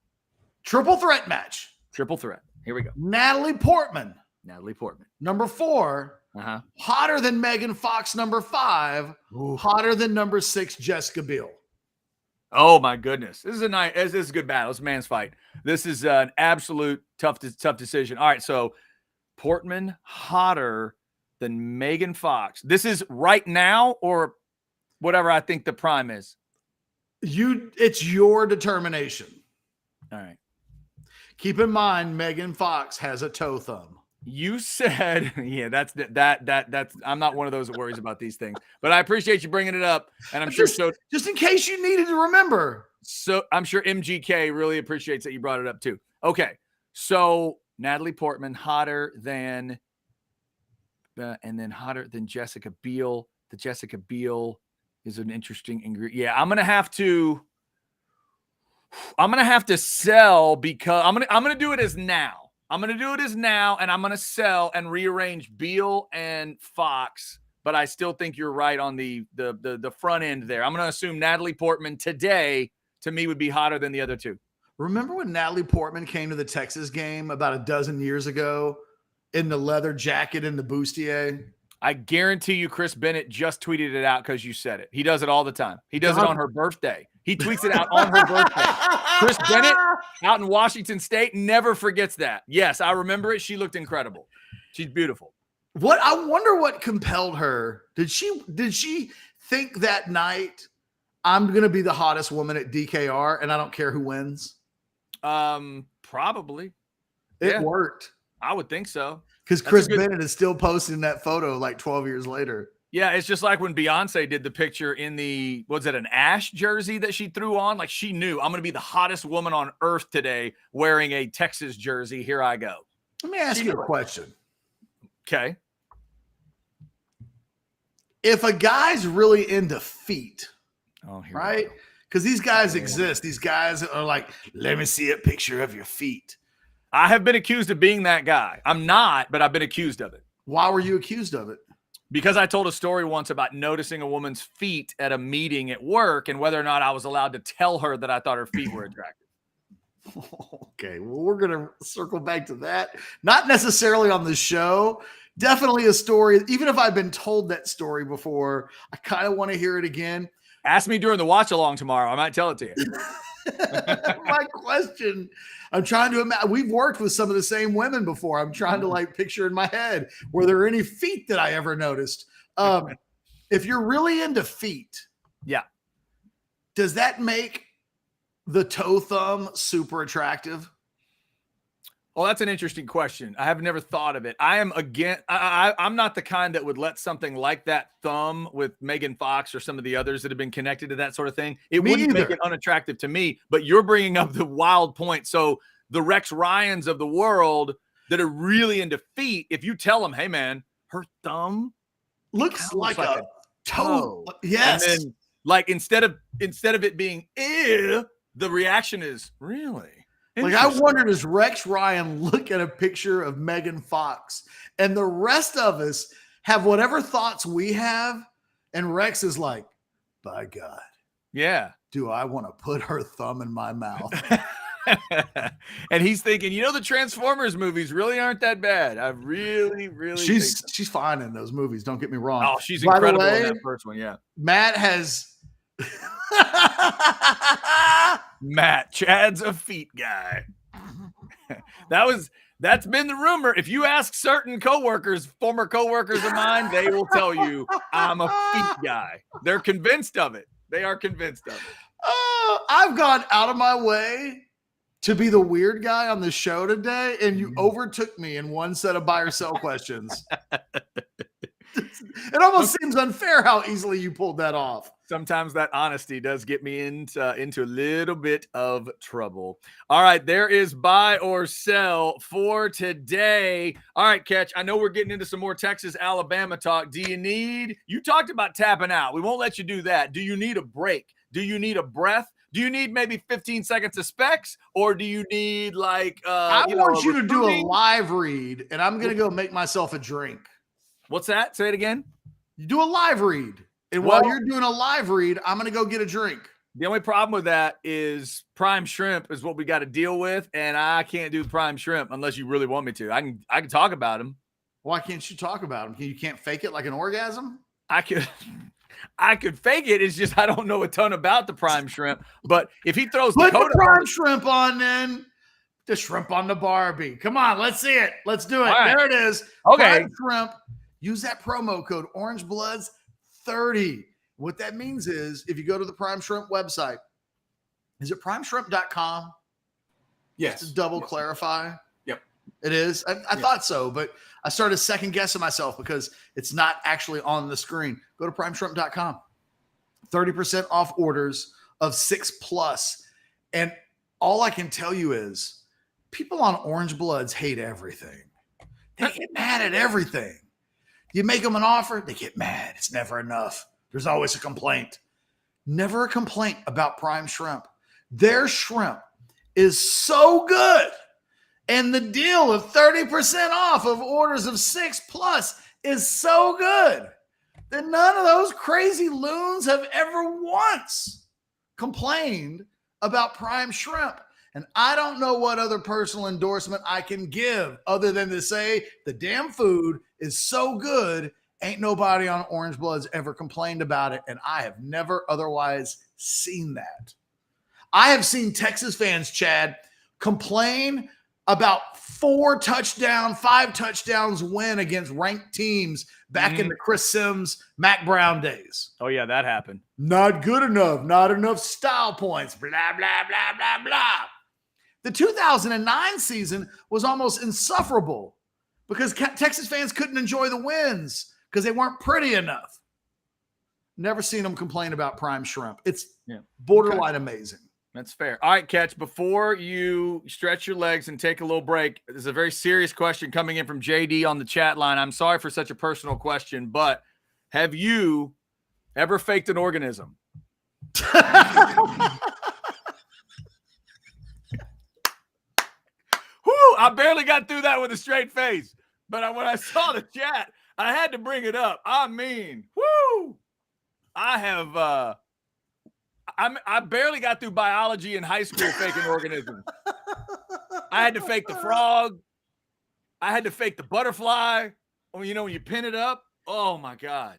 Triple threat match. Triple threat. Here we go. Natalie Portman. Number 4. Hotter than Megan Fox. Number 5. Ooh. Hotter than number 6, Jessica Biel. Oh my goodness. This is a good battle. It's a man's fight. This is an absolute tough decision. All right. So Portman hotter than Megan Fox. This is right now or whatever I think the prime is. It's your determination. All right. Keep in mind, Megan Fox has a toe thumb. You said, yeah, that's I'm not one of those that worries about these things, but I appreciate you bringing it up. And I'm sure just in case you needed to remember. So I'm sure MGK really appreciates that you brought it up too. Okay. So Natalie Portman hotter than, and then hotter than Jessica Biel. The Jessica Biel is an interesting ingredient. Yeah, I'm gonna have to sell because I'm gonna do it as now. I'm gonna do it as now, and I'm gonna sell and rearrange Beal and Fox. But I still think you're right on the front end there. I'm gonna assume Natalie Portman today to me would be hotter than the other two. Remember when Natalie Portman came to the Texas game about a dozen years ago in the leather jacket and the bustier? I guarantee you Chris Bennett just tweeted it out because you said it. He does it all the time. He does it on her birthday. He tweets it out on her birthday. Chris Bennett out in Washington State never forgets that. Yes, I remember it. She looked incredible. She's beautiful. I wonder what compelled her. Did she think that night, I'm going to be the hottest woman at DKR and I don't care who wins? Probably. It worked. I would think so. Because Chris Bennett is still posting that photo like 12 years later. Yeah, it's just like when Beyonce did the picture in an Ash jersey that she threw on? Like she knew, I'm going to be the hottest woman on earth today wearing a Texas jersey. Here I go. Let me ask you a question. Okay. If a guy's really into feet, right? Because these guys exist. These guys are like, let me see a picture of your feet. I have been accused of being that guy. I'm not, but I've been accused of it. Why were you accused of it? Because I told a story once about noticing a woman's feet at a meeting at work and whether or not I was allowed to tell her that I thought her feet were attractive. Okay, well, we're going to circle back to that. Not necessarily on the show. Definitely a story. Even if I've been told that story before, I kind of want to hear it again. Ask me during the watch along tomorrow. I might tell it to you. My question, I'm trying to imagine. We've worked with some of the same women before. I'm trying to like picture in my head, were there any feet that I ever noticed? If you're really into feet, yeah, does that make the toe thumb super attractive? Well, that's an interesting question. I have never thought of it. I am I'm not the kind that would let something like that thumb with Megan Fox or some of the others that have been connected to that sort of thing. It wouldn't make it unattractive to me, but you're bringing up the wild point. So the Rex Ryans of the world that are really into feet, if you tell them, hey man, her thumb looks like a toe. Yes. And then like instead of it being ew, the reaction is really. Like I wondered, does Rex Ryan look at a picture of Megan Fox and the rest of us have whatever thoughts we have, and Rex is like, by God, yeah, do I want to put her thumb in my mouth? And he's thinking, the Transformers movies really aren't that bad. I really she's fine in those movies. Don't get me wrong. Oh, she's incredible in that first one. Yeah, Matt has. Matt, Chad's a feet guy. That's been the rumor. If you ask certain coworkers, former coworkers of mine, they will tell you I'm a feet guy. They're convinced of it. They are convinced of it. I've gone out of my way to be the weird guy on the show today, and you overtook me in one set of buy or sell questions. It almost seems unfair how easily you pulled that off. Sometimes that honesty does get me into a little bit of trouble. All right, there is buy or sell for today. All right, Ketch, I know we're getting into some more Texas, Alabama talk. You talked about tapping out. We won't let you do that. Do you need a break? Do you need a breath? Do you need maybe 15 seconds of specs? Or do you need I want you to do a live read, and I'm going to go make myself a drink. What's that? Say it again. You do a live read. And while you're doing a live read, I'm going to go get a drink. The only problem with that is prime shrimp is what we got to deal with. And I can't do prime shrimp unless you really want me to. I can talk about them. Why can't you talk about them? You can't fake it like an orgasm? I could fake it. It's just I don't know a ton about the prime shrimp. But if he throws the prime shrimp on, then the shrimp on the Barbie. Come on, let's see it. Let's do it. Right. There it is. Okay. Prime shrimp. Use that promo code Orangebloods30. What that means is if you go to the Prime Shrimp website, is it primeshrimp.com? Yes. Just to double clarify. Yep. It is. I thought so, but I started second guessing myself because it's not actually on the screen. Go to primeshrimp.com. 30% off orders of 6+. And all I can tell you is people on Orangebloods hate everything. They get mad at everything. You make them an offer, they get mad. It's never enough. There's always a complaint. Never a complaint about prime shrimp. Their shrimp is so good. And the deal of 30% off of orders of 6+ is so good that none of those crazy loons have ever once complained about prime shrimp. And I don't know what other personal endorsement I can give other than to say the damn food is so good, ain't nobody on Orangebloods ever complained about it, and I have never otherwise seen that. I have seen Texas fans, Chad, complain about 5 touchdowns win against ranked teams back in the Chris Sims, Mac Brown days. Oh, yeah, that happened. Not good enough. Not enough style points. Blah, blah, blah, blah, blah. The 2009 season was almost insufferable because Texas fans couldn't enjoy the wins because they weren't pretty enough. Never seen them complain about prime shrimp. It's borderline amazing. That's fair. All right, Ketch, before you stretch your legs and take a little break, there's a very serious question coming in from JD on the chat line. I'm sorry for such a personal question, but have you ever faked an organism? Whew, I barely got through that with a straight face, but when I saw the chat, I had to bring it up. I mean, whoo! I have I barely got through biology in high school faking organisms. I had to fake the frog. I had to fake the butterfly. When you pin it up. Oh my God.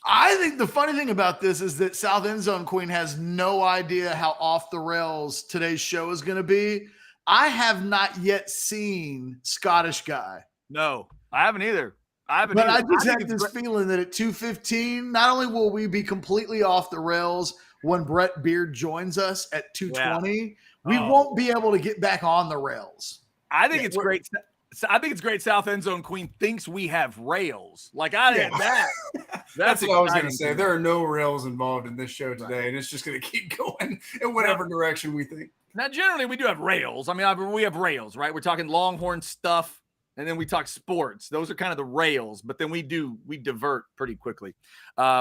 I think the funny thing about this is that South End Zone Queen has no idea how off the rails today's show is going to be. I have not yet seen Scottish Guy. No, I haven't either. But I just have this feeling that at 2:15, not only will we be completely off the rails when Brett Beard joins us at 2:20, we won't be able to get back on the rails. I think it's great. I think it's great. South End Zone Queen thinks we have rails. Like I did that. That's what I was going to say. There are no rails involved in this show today, and it's just going to keep going in whatever direction we think. Now, generally, we do have rails. I mean, we have rails, right? We're talking Longhorn stuff. And then we talk sports. Those are kind of the rails, but then we divert pretty quickly.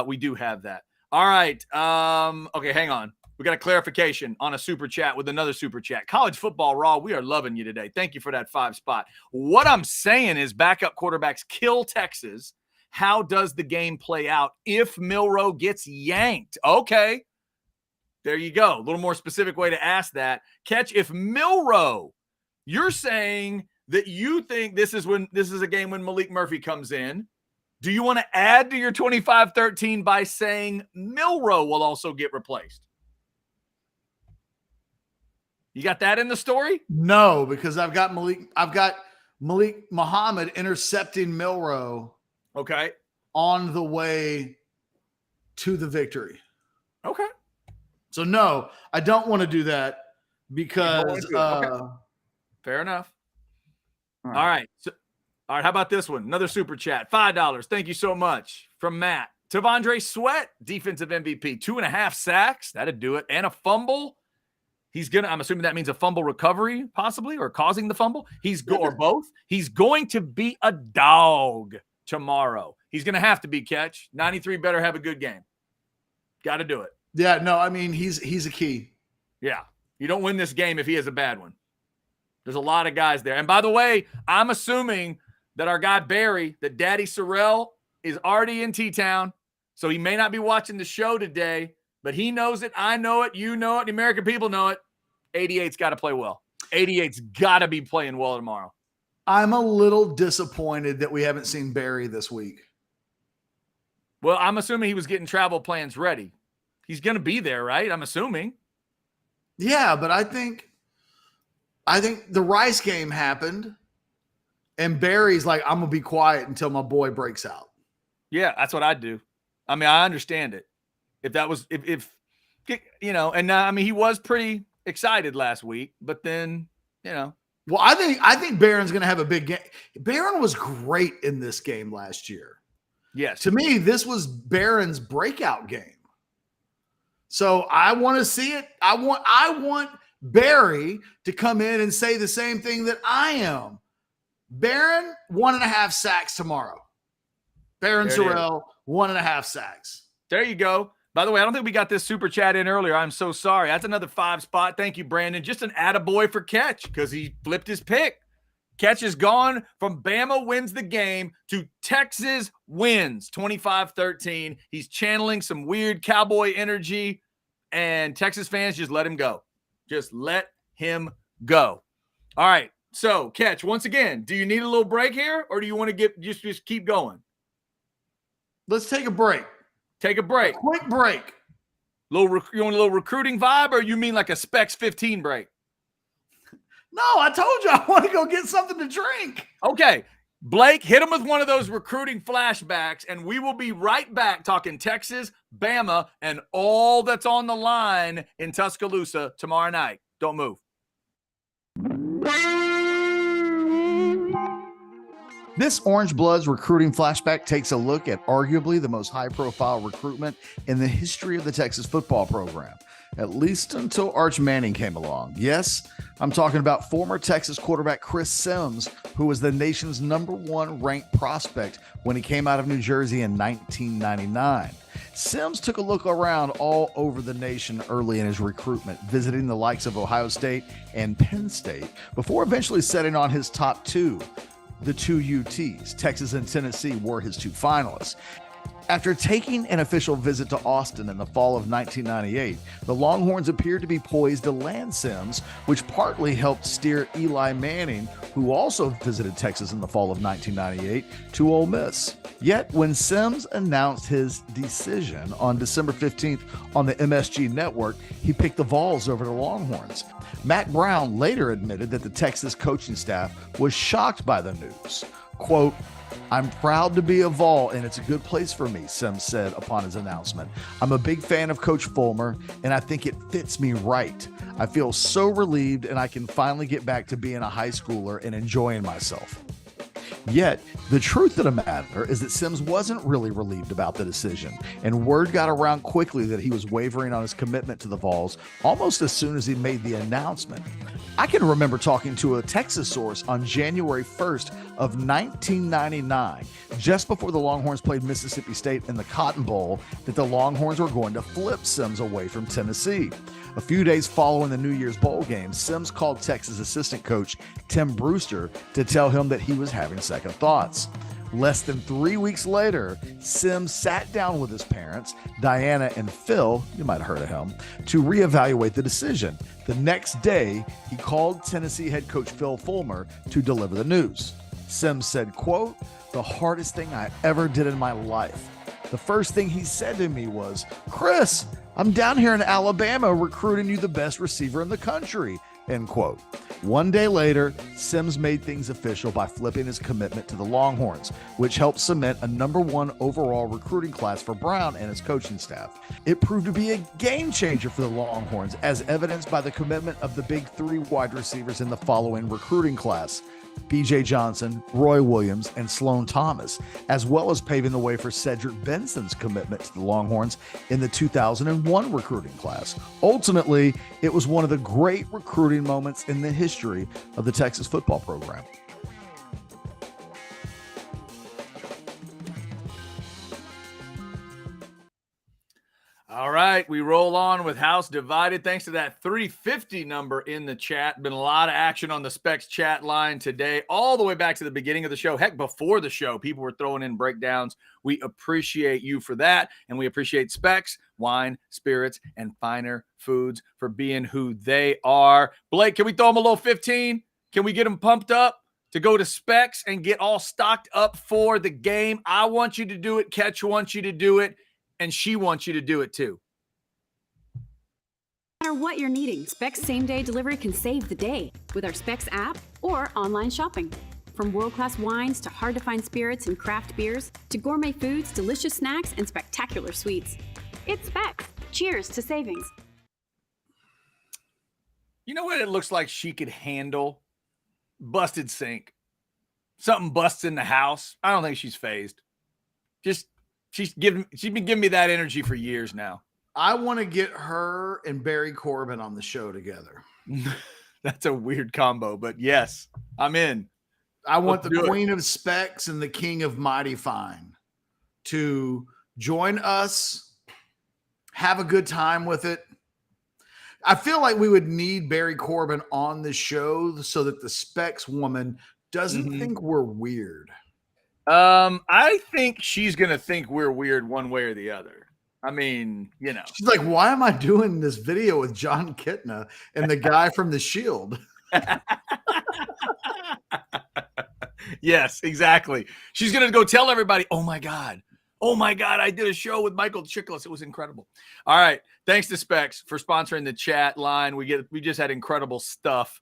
We do have that. All right. Okay, hang on. We got a clarification on a super chat with another super chat. College Football Raw, we are loving you today. Thank you for that 5 spot. What I'm saying is backup quarterbacks kill Texas. How does the game play out if Milroe gets yanked? Okay. There you go. A little more specific way to ask that. Ketch, if Milroe, you're saying that you think this is a game when Malik Murphy comes in. Do you want to add to your 25-13 by saying Milroe will also get replaced? You got that in the story? No, because I've got Malik Muhammad intercepting Milroe. Okay. On the way to the victory. Okay. So no, I don't want to do that because okay. Fair enough. All right. How about this one? Another super chat. $5. Thank you so much. From Matt. Tavondre Sweat, defensive MVP. 2.5 sacks. That'd do it. And a fumble. I'm assuming that means a fumble recovery, possibly, or causing the fumble. Or both. He's going to be a dog tomorrow. He's going to have to be Ketch. 93 better have a good game. Got to do it. Yeah, no, I mean, he's a key. Yeah. You don't win this game if he has a bad one. There's a lot of guys there. And by the way, I'm assuming that our guy Barry, that Daddy Sorrell, is already in T-Town. So he may not be watching the show today, but he knows it. I know it. You know it. The American people know it. 88's got to play well. 88's got to be playing well tomorrow. I'm a little disappointed that we haven't seen Barry this week. Well, I'm assuming he was getting travel plans ready. He's going to be there, right? I'm assuming. Yeah, but I think the Rice game happened, and Barry's like, I'm going to be quiet until my boy breaks out. Yeah, that's what I'd do. I mean, I understand it. If he was pretty excited last week, but then, Well, I think Barron's going to have a big game. Barron was great in this game last year. Yes. To me, this was Barron's breakout game. So I want to see it. I want Barry to come in and say the same thing that I am. Barron, 1.5 sacks tomorrow. Barron Sorrell, 1.5 sacks. There you go. By the way, I don't think we got this super chat in earlier. I'm so sorry. That's another 5 spot. Thank you, Brandon. Just an attaboy for Ketch because he flipped his pick. Ketch is gone from Bama wins the game to Texas wins 25-13. He's channeling some weird cowboy energy, and Texas fans, just let him go. Just let him go. All right. So, Ketch, once again, do you need a little break here, or do you want to just keep going? Let's take a break. Take a break. Quick break. You want a little recruiting vibe, or you mean like a Specs 15 break? No, I told you I want to go get something to drink. Okay. Blake, hit him with one of those recruiting flashbacks, and we will be right back talking Texas, Bama, and all that's on the line in Tuscaloosa tomorrow night. Don't move. This Orangebloods recruiting flashback takes a look at arguably the most high-profile recruitment in the history of the Texas football program, at least until Arch Manning came along. Yes, I'm talking about former Texas quarterback Chris Sims, who was the nation's #1 ranked prospect when he came out of New Jersey in 1999. Sims took a look around all over the nation early in his recruitment, visiting the likes of Ohio State and Penn State, before eventually setting on his top two. The two UTs, Texas and Tennessee, were his two finalists. After taking an official visit to Austin in the fall of 1998, the Longhorns appeared to be poised to land Sims, which partly helped steer Eli Manning, who also visited Texas in the fall of 1998, to Ole Miss. Yet, when Sims announced his decision on December 15th on the MSG network, he picked the Vols over the Longhorns. Matt Brown later admitted that the Texas coaching staff was shocked by the news. Quote, "I'm proud to be a Vol, and it's a good place for me," Sims said upon his announcement. "I'm a big fan of Coach Fulmer, and I think it fits me right. I feel so relieved, and I can finally get back to being a high schooler and enjoying myself." Yet, the truth of the matter is that Sims wasn't really relieved about the decision, and word got around quickly that he was wavering on his commitment to the Vols almost as soon as he made the announcement. I can remember talking to a Texas source on January 1st of 1999, just before the Longhorns played Mississippi State in the Cotton Bowl, that the Longhorns were going to flip Sims away from Tennessee. A few days following the New Year's Bowl game, Sims called Texas assistant coach Tim Brewster to tell him that he was having second thoughts. Less than 3 weeks later, Sims sat down with his parents, Diana and Phil, you might have heard of him, to reevaluate the decision. The next day, he called Tennessee head coach Phil Fulmer to deliver the news. Sims said, quote, "The hardest thing I ever did in my life. The first thing he said to me was, 'Chris, I'm down here in Alabama recruiting you the best receiver in the country,' end quote." One day later, Sims made things official by flipping his commitment to the Longhorns, which helped cement a #1 overall recruiting class for Brown and his coaching staff. It proved to be a game changer for the Longhorns, as evidenced by the commitment of the big three wide receivers in the following recruiting class: B.J. Johnson, Roy Williams, and Sloan Thomas, as well as paving the way for Cedric Benson's commitment to the Longhorns in the 2001 recruiting class. Ultimately, it was one of the great recruiting moments in the history of the Texas football program. All right, we roll on with House Divided. Thanks to that 350 number in the chat. Been a lot of action on the Specs chat line today, all the way back to the beginning of the show. Heck, before the show, people were throwing in breakdowns. We appreciate you for that, and we appreciate Specs, wine, spirits, and finer foods for being who they are. Blake, can we throw them a little 15? Can we get them pumped up to go to Specs and get all stocked up for the game? I want you to do it. Ketch wants you to do it. And she wants you to do it too. No matter what you're needing, Specs same-day delivery can save the day with our Specs app or online shopping. From world-class wines to hard-to-find spirits and craft beers to gourmet foods, delicious snacks, and spectacular sweets. It's Specs. Cheers to savings. You know what it looks like she could handle? Busted sink. Something busts in the house. I don't think she's phased. She's been giving me that energy for years now. I want to get her and Barry Corbin on the show together. That's a weird combo, but yes, I'm in. I want the Queen of Specs and the King of Mighty Fine to join us, have a good time with it. I feel like we would need Barry Corbin on the show so that the Specs woman doesn't think we're weird. I think she's going to think we're weird one way or the other. I mean, you know. She's like, why am I doing this video with John Kitna and the guy from The Shield? Yes, exactly. She's going to go tell everybody, oh my God, I did a show with Michael Chiklis. It was incredible. All right. Thanks to Specs for sponsoring the chat line. We just had incredible stuff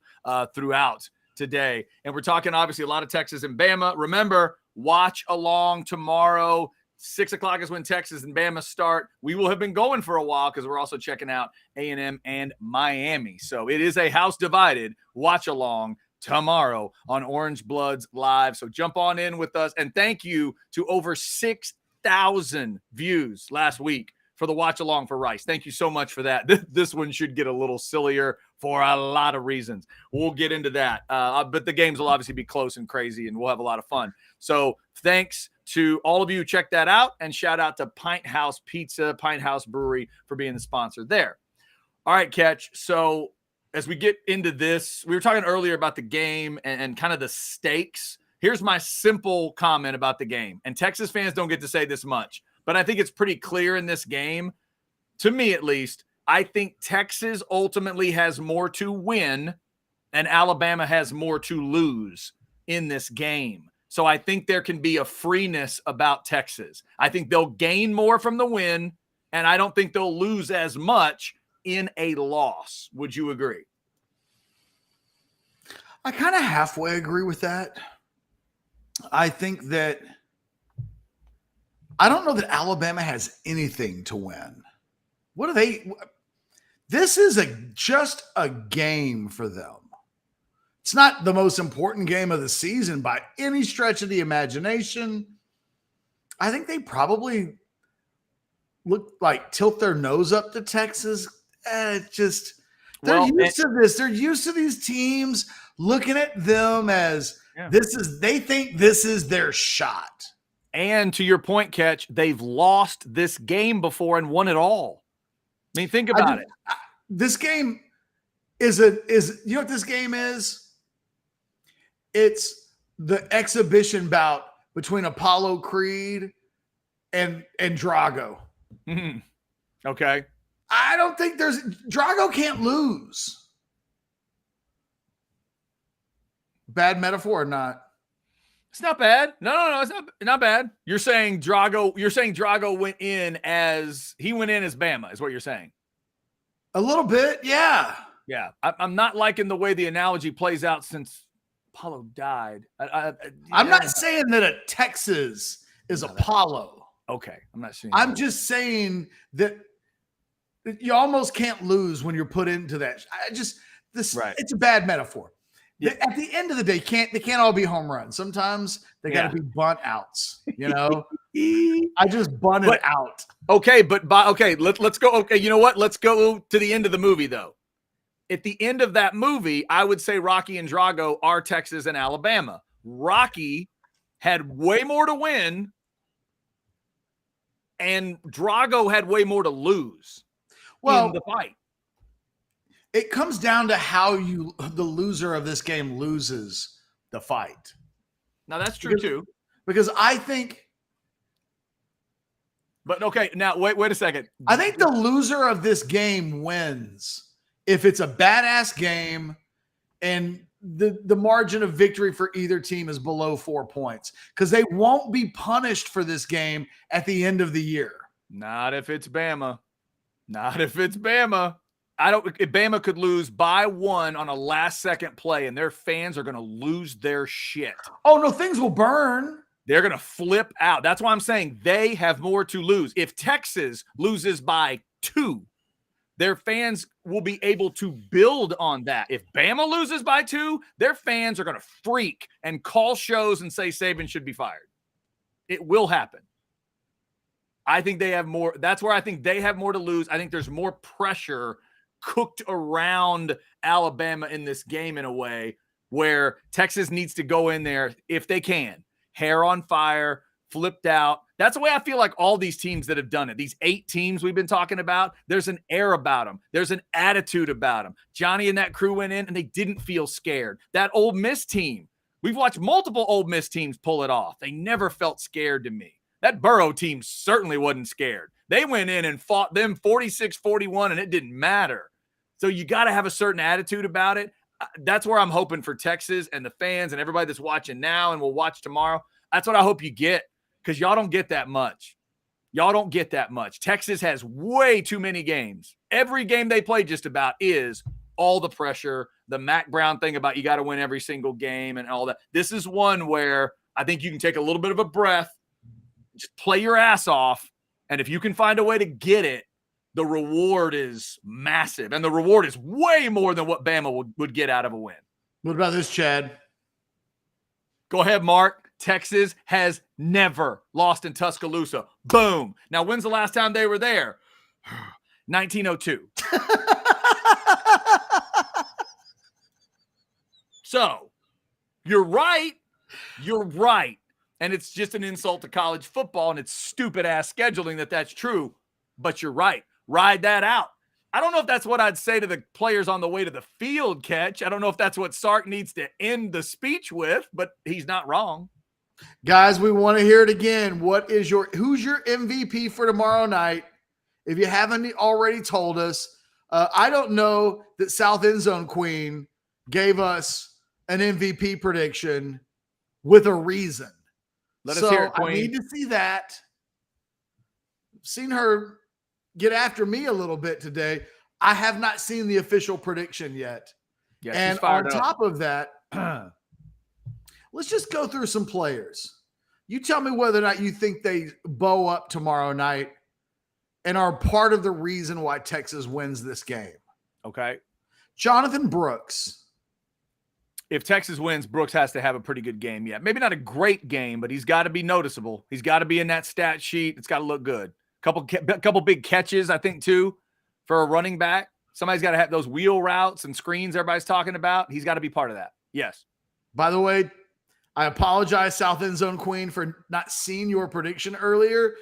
throughout today. And we're talking obviously a lot of Texas and Bama. Remember, watch along tomorrow. 6 o'clock is when Texas and Bama start. We will have been going for a while because we're also checking out A&M and Miami. So it is a House Divided watch along tomorrow on Orangebloods Live. So jump on in with us. And thank you to over 6,000 views last week for the watch along for Rice. Thank you so much for that. This one should get a little sillier for a lot of reasons. We'll get into that. But the games will obviously be close and crazy, and we'll have a lot of fun. So thanks to all of you who checked that out, and shout out to Pint House Pizza, Pint House Brewery for being the sponsor there. All right, Ketch. So as we get into this, we were talking earlier about the game and kind of the stakes. Here's my simple comment about the game. And Texas fans don't get to say this much, but I think it's pretty clear in this game, to me at least, I think Texas ultimately has more to win and Alabama has more to lose in this game. So I think there can be a freeness about Texas. I think they'll gain more from the win, and I don't think they'll lose as much in a loss. Would you agree? I kind of halfway agree with that. I think that I don't know that Alabama has anything to win. What are they? This is just a game for them. It's not the most important game of the season by any stretch of the imagination. I think they probably look like tilt their nose up to Texas. They're used to this. They're used to these teams looking at them as they think this is their shot. And to your point, Ketch, they've lost this game before and won it all. I mean, think about it. This game is you know what this game is? It's the exhibition bout between Apollo Creed and Drago. Mm-hmm. Okay. I don't think Drago can't lose. Bad metaphor or not? It's not bad. No, it's not bad. You're saying Drago went in as Bama, is what you're saying. A little bit, yeah. Yeah. I'm not liking the way the analogy plays out since Apollo died. I'm not saying that a Texas is Apollo. Okay. I'm not saying I'm just saying that you almost can't lose when you're put into that. It's a bad metaphor. Yeah. At the end of the day, they can't all be home runs. Sometimes they got to be bunt outs. You know, I just bunted out. Okay, let's go. Okay, you know what? Let's go to the end of the movie, though. At the end of that movie, I would say Rocky and Drago are Texas and Alabama. Rocky had way more to win, and Drago had way more to lose in the fight. It comes down to how the loser of this game loses the fight. Now, that's true, too. Because I think... But, okay, now, wait a second. I think the loser of this game wins if it's a badass game and the margin of victory for either team is below 4 points. Because they won't be punished for this game at the end of the year. Not if it's Bama. Not if it's Bama. Bama could lose by 1 on a last-second play, and their fans are going to lose their shit. Oh, no, things will burn. They're going to flip out. That's why I'm saying they have more to lose. If Texas loses by 2, their fans will be able to build on that. If Bama loses by 2, their fans are going to freak and call shows and say Saban should be fired. It will happen. I think they have more. That's where I think they have more to lose. I think there's more pressure cooked around Alabama in this game in a way where Texas needs to go in there, if they can, hair on fire, flipped out. That's the way I feel like all these teams that have done it, these 8 teams we've been talking about, there's an air about them. There's an attitude about them. Johnny and that crew went in and they didn't feel scared. That Ole Miss team, we've watched multiple Ole Miss teams pull it off. They never felt scared to me. That Burrow team certainly wasn't scared. They went in and fought them 46-41, and it didn't matter. So you got to have a certain attitude about it. That's where I'm hoping for Texas and the fans and everybody that's watching now and will watch tomorrow. That's what I hope you get, because y'all don't get that much. Y'all don't get that much. Texas has way too many games. Every game they play just about is all the pressure, the Mac Brown thing about you got to win every single game and all that. This is one where I think you can take a little bit of a breath, just play your ass off, and if you can find a way to get it, the reward is massive, and the reward is way more than what Bama would get out of a win. What about this, Chad? Go ahead, Mark. Texas has never lost in Tuscaloosa. Boom. Now, when's the last time they were there? 1902. So, you're right. You're right. And it's just an insult to college football, and it's stupid-ass scheduling that's true. But you're right. Ride that out. I don't know if that's what I'd say to the players on the way to the field, Ketch. I don't know if that's what Sark needs to end the speech with, but he's not wrong. Guys, we want to hear it again. Who's your MVP for tomorrow night? If you haven't already told us, I don't know that South End Zone Queen gave us an MVP prediction with a reason. Let us hear it, Queen. I need to see that. I've seen her get after me a little bit today. I have not seen the official prediction yet. Yeah, and on top of that, let's just go through some players. You tell me whether or not you think they bow up tomorrow night and are part of the reason why Texas wins this game. Okay. Jonathan Brooks. If Texas wins, Brooks has to have a pretty good game. Yeah, maybe not a great game, but he's got to be noticeable. He's got to be in that stat sheet. It's got to look good. Couple big catches, I think, too, for a running back. Somebody's got to have those wheel routes and screens everybody's talking about. He's got to be part of that. Yes. By the way, I apologize, South End Zone Queen, for not seeing your prediction earlier.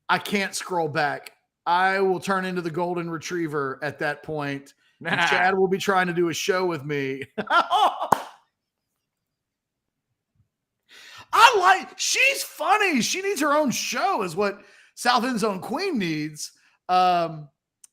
I can't scroll back. I will turn into the golden retriever at that point. And Chad will be trying to do a show with me. She's funny. She needs her own show is what South End Zone Queen needs. The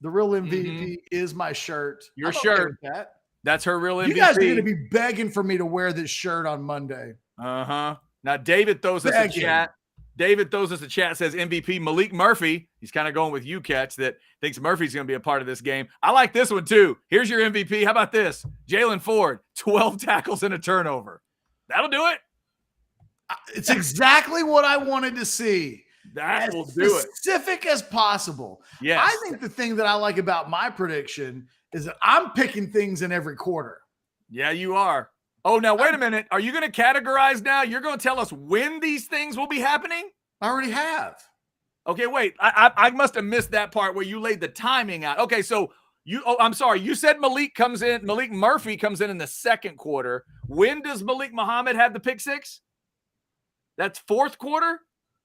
real MVP is my shirt. Your shirt. That. That's her real MVP. You guys are going to be begging for me to wear this shirt on Monday. Uh-huh. Now, David throws us a chat. David throws us a chat, says MVP Malik Murphy. He's kind of going with you, Ketch, that thinks Murphy's going to be a part of this game. I like this one, too. Here's your MVP. How about this? Jalen Ford, 12 tackles and a turnover. That'll do it. It's exactly what I wanted to see. That will do it. Specific as possible. Yes. I think the thing that I like about my prediction is that I'm picking things in every quarter. Yeah, you are. Oh, now, wait a minute. Are you going to categorize now? You're going to tell us when these things will be happening? I already have. Okay, wait. I must have missed that part where you laid the timing out. Okay, so I'm sorry. You said Malik Murphy comes in the second quarter. When does Malik Muhammad have the pick six? That's fourth quarter?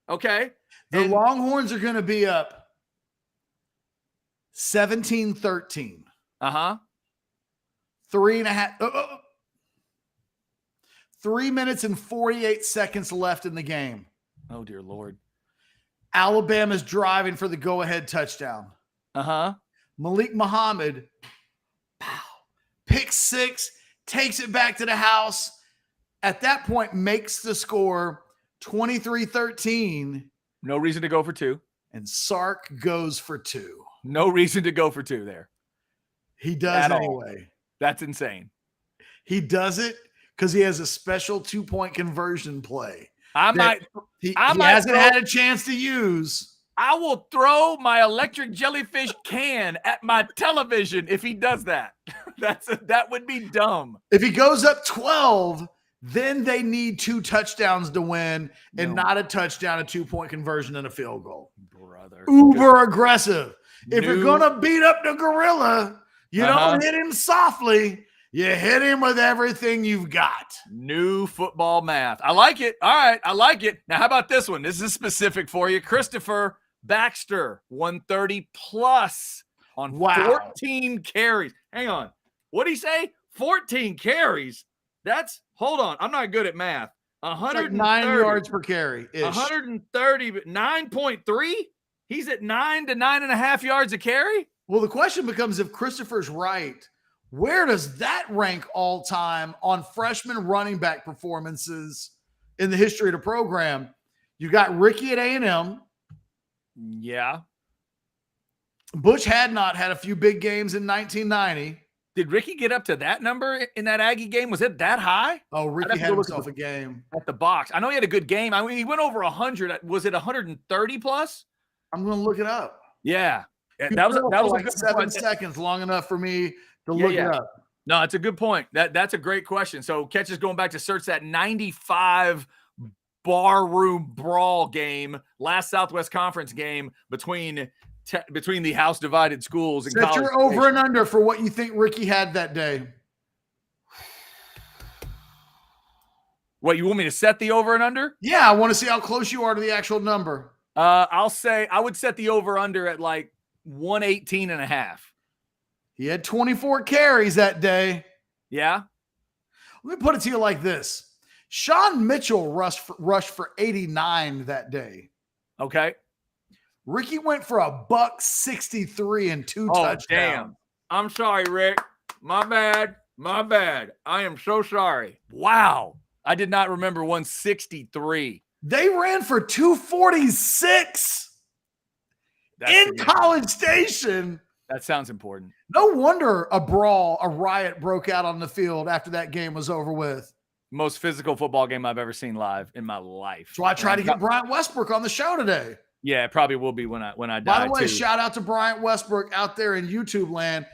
Okay. The Longhorns are going to be up 17-13. Uh-huh. 3 minutes and 48 seconds left in the game. Oh, dear Lord. Alabama's driving for the go-ahead touchdown. Uh-huh. Malik Muhammad, pick six, takes it back to the house. At that point, makes the score 23-13. No reason to go for two. And Sark goes for two. No reason to go for two there. He does anyway. That's insane. He does it because he has a special 2-point conversion play. He hasn't had a chance to use. I will throw my electric jellyfish can at my television if he does that. That would be dumb. If he goes up 12, then they need 2 touchdowns to win and not a touchdown, a 2-point conversion, and a field goal. Brother. Uber aggressive. If you're going to beat up the gorilla, you don't hit him softly. You hit him with everything you've got. New football math. I like it. All right. I like it. Now, how about this one? This is specific for you. Christopher Baxter, 130 plus on 14 carries. Hang on. What'd he say? 14 carries? Hold on. I'm not good at math. 109 yards per carry. 130, but 9.3? He's at 9 to 9.5 yards a carry? Well, the question becomes, if Christopher's right, where does that rank all time on freshman running back performances in the history of the program? You got Ricky at A&M. Yeah. Butch Hadnot had a few big games in 1990. Did Ricky get up to that number in that Aggie game? Was it that high? Oh, Ricky had himself a game. At the box. I know he had a good game. I mean, he went over 100. Was it 130 plus? I'm going to look it up. Yeah. That was like 7 seconds, long enough for me to look it up. No, it's a good point. That's a great question. So Ketch is going back to search that 95 barroom brawl game, last Southwest Conference game between the house divided schools and set your over and under for what you think Ricky had that day. What, you want me to set the over and under? Yeah, I want to see how close you are to the actual number. I'll say I would set the over under at like 118.5. He had 24 carries that day. Yeah. Let me put it to you like this. Sean Mitchell rushed for 89 that day. Okay. Ricky went for $163 and 2 touchdowns. Damn. I'm sorry, Rick. My bad. I am so sorry. Wow. I did not remember 163. They ran for 246 in College Station. That sounds important. No wonder a riot broke out on the field after that game was over with. Most physical football game I've ever seen live in my life. So I tried to get Bryant Westbrook on the show today. Yeah, it probably will be when I die. By the way, too. Shout out to Bryant Westbrook out there in YouTube land.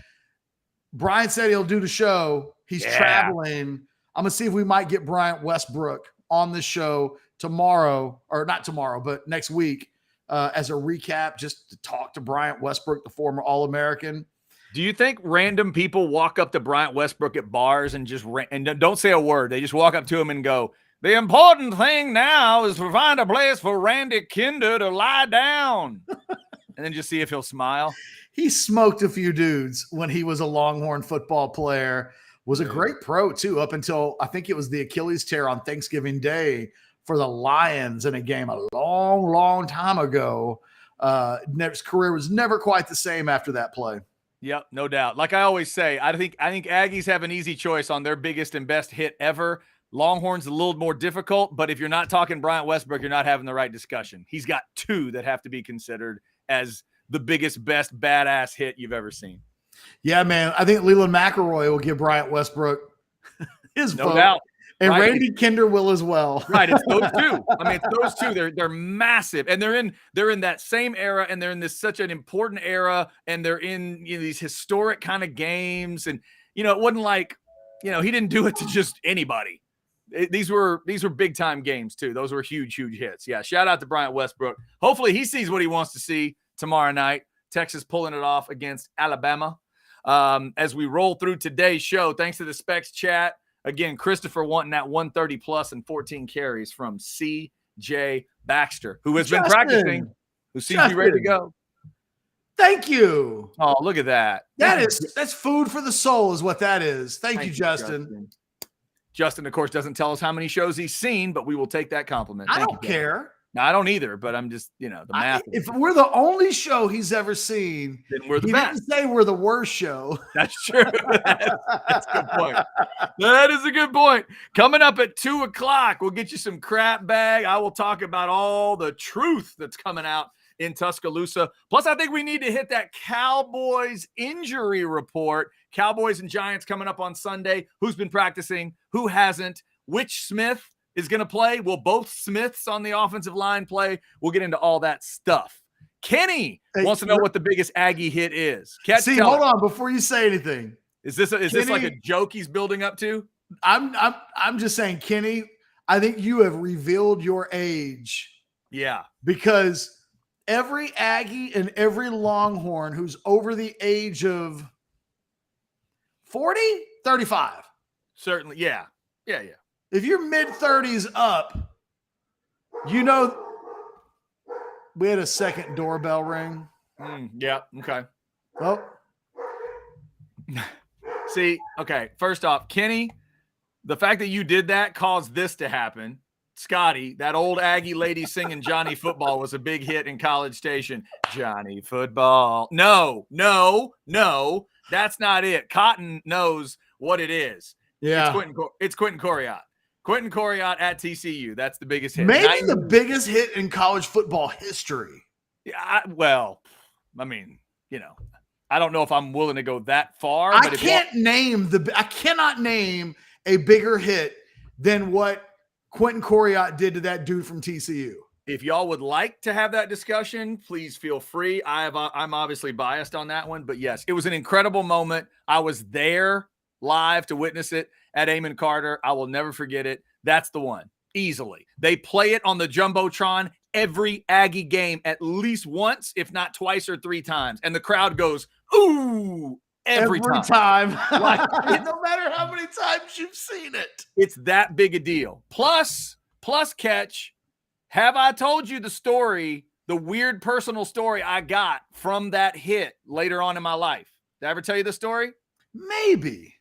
Brian said he'll do the show. He's traveling. I'm going to see if we might get Bryant Westbrook on the show tomorrow, or not tomorrow, but next week as a recap, just to talk to Bryant Westbrook, the former All-American. Do you think random people walk up to Bryant Westbrook at bars and and don't say a word? They just walk up to him and go, "The important thing now is to find a place for Randy Kinder to lie down," and then just see if he'll smile. He smoked a few dudes when he was a Longhorn football player. Was a great pro too, up until I think it was the Achilles tear on Thanksgiving Day for the Lions in a game a long, long time ago. His career was never quite the same after that play. Yep, no doubt. Like I always say, I think Aggies have an easy choice on their biggest and best hit ever. Longhorns a little more difficult, but if you're not talking Bryant Westbrook, you're not having the right discussion. He's got two that have to be considered as the biggest, best, badass hit you've ever seen. Yeah, man. I think Leland McElroy will give Bryant Westbrook his vote. No doubt. And right. Randy Kinder will as well. Right. It's those two. I mean, it's those two. They're massive. And they're in that same era, and they're in this such an important era, and they're in these historic kind of games. And it wasn't like, he didn't do it to just anybody. These were big time games too. Those were huge hits. Yeah. Shout out to Bryant Westbrook. Hopefully he sees what he wants to see tomorrow night. Texas pulling it off against Alabama. As we roll through today's show, thanks to the Specs chat. Again, Christopher wanting that 130 plus and 14 carries from C.J. Baxter, who has been practicing, who seems to be ready to go. Thank you. Oh, look at that. That's food for the soul is what that is. Thank you, Justin. Justin, of course, doesn't tell us how many shows he's seen, but we will take that compliment. I don't care. No, I don't either, but I'm just, the math. If we're the only show he's ever seen, then we're the he best. didn't say we're the worst show. That's true. That's a good point. That is a good point. Coming up at 2:00, we'll get you some crap bag. I will talk about all the truth that's coming out in Tuscaloosa. Plus, I think we need to hit that Cowboys injury report. Cowboys and Giants coming up on Sunday. Who's been practicing? Who hasn't? Which Smith is going to play? Will both Smiths on the offensive line play? We'll get into all that stuff. Kenny wants to know what the biggest Aggie hit is. Ketch, hold on before you say anything. Is this like a joke he's building up to? I'm just saying, Kenny, I think you have revealed your age. Yeah. Because every Aggie and every Longhorn who's over the age of 40, 35. Certainly. Yeah. If you're mid-30s up, we had a second doorbell ring. Yeah, okay. Oh. See, okay, first off, Kenny, the fact that you did that caused this to happen. Scotty, that old Aggie lady singing Johnny Football was a big hit in College Station. Johnny Football. No, that's not it. Cotton knows what it is. Yeah. It's Quentin Coriat. Quentin Coriat at TCU. That's the biggest hit. Maybe the biggest hit in college football history. Yeah, I don't know if I'm willing to go that far. I cannot name a bigger hit than what Quentin Coriat did to that dude from TCU. If y'all would like to have that discussion, please feel free. I'm obviously biased on that one, but yes, it was an incredible moment. I was there live to witness it at Amon Carter. I will never forget it. That's the one, easily. They play it on the Jumbotron every Aggie game at least once, if not twice or three times. And the crowd goes, ooh, every time. No matter how many times you've seen it. It's that big a deal. Plus, Ketch, have I told you the story, the weird personal story I got from that hit later on in my life? Did I ever tell you the story? Maybe.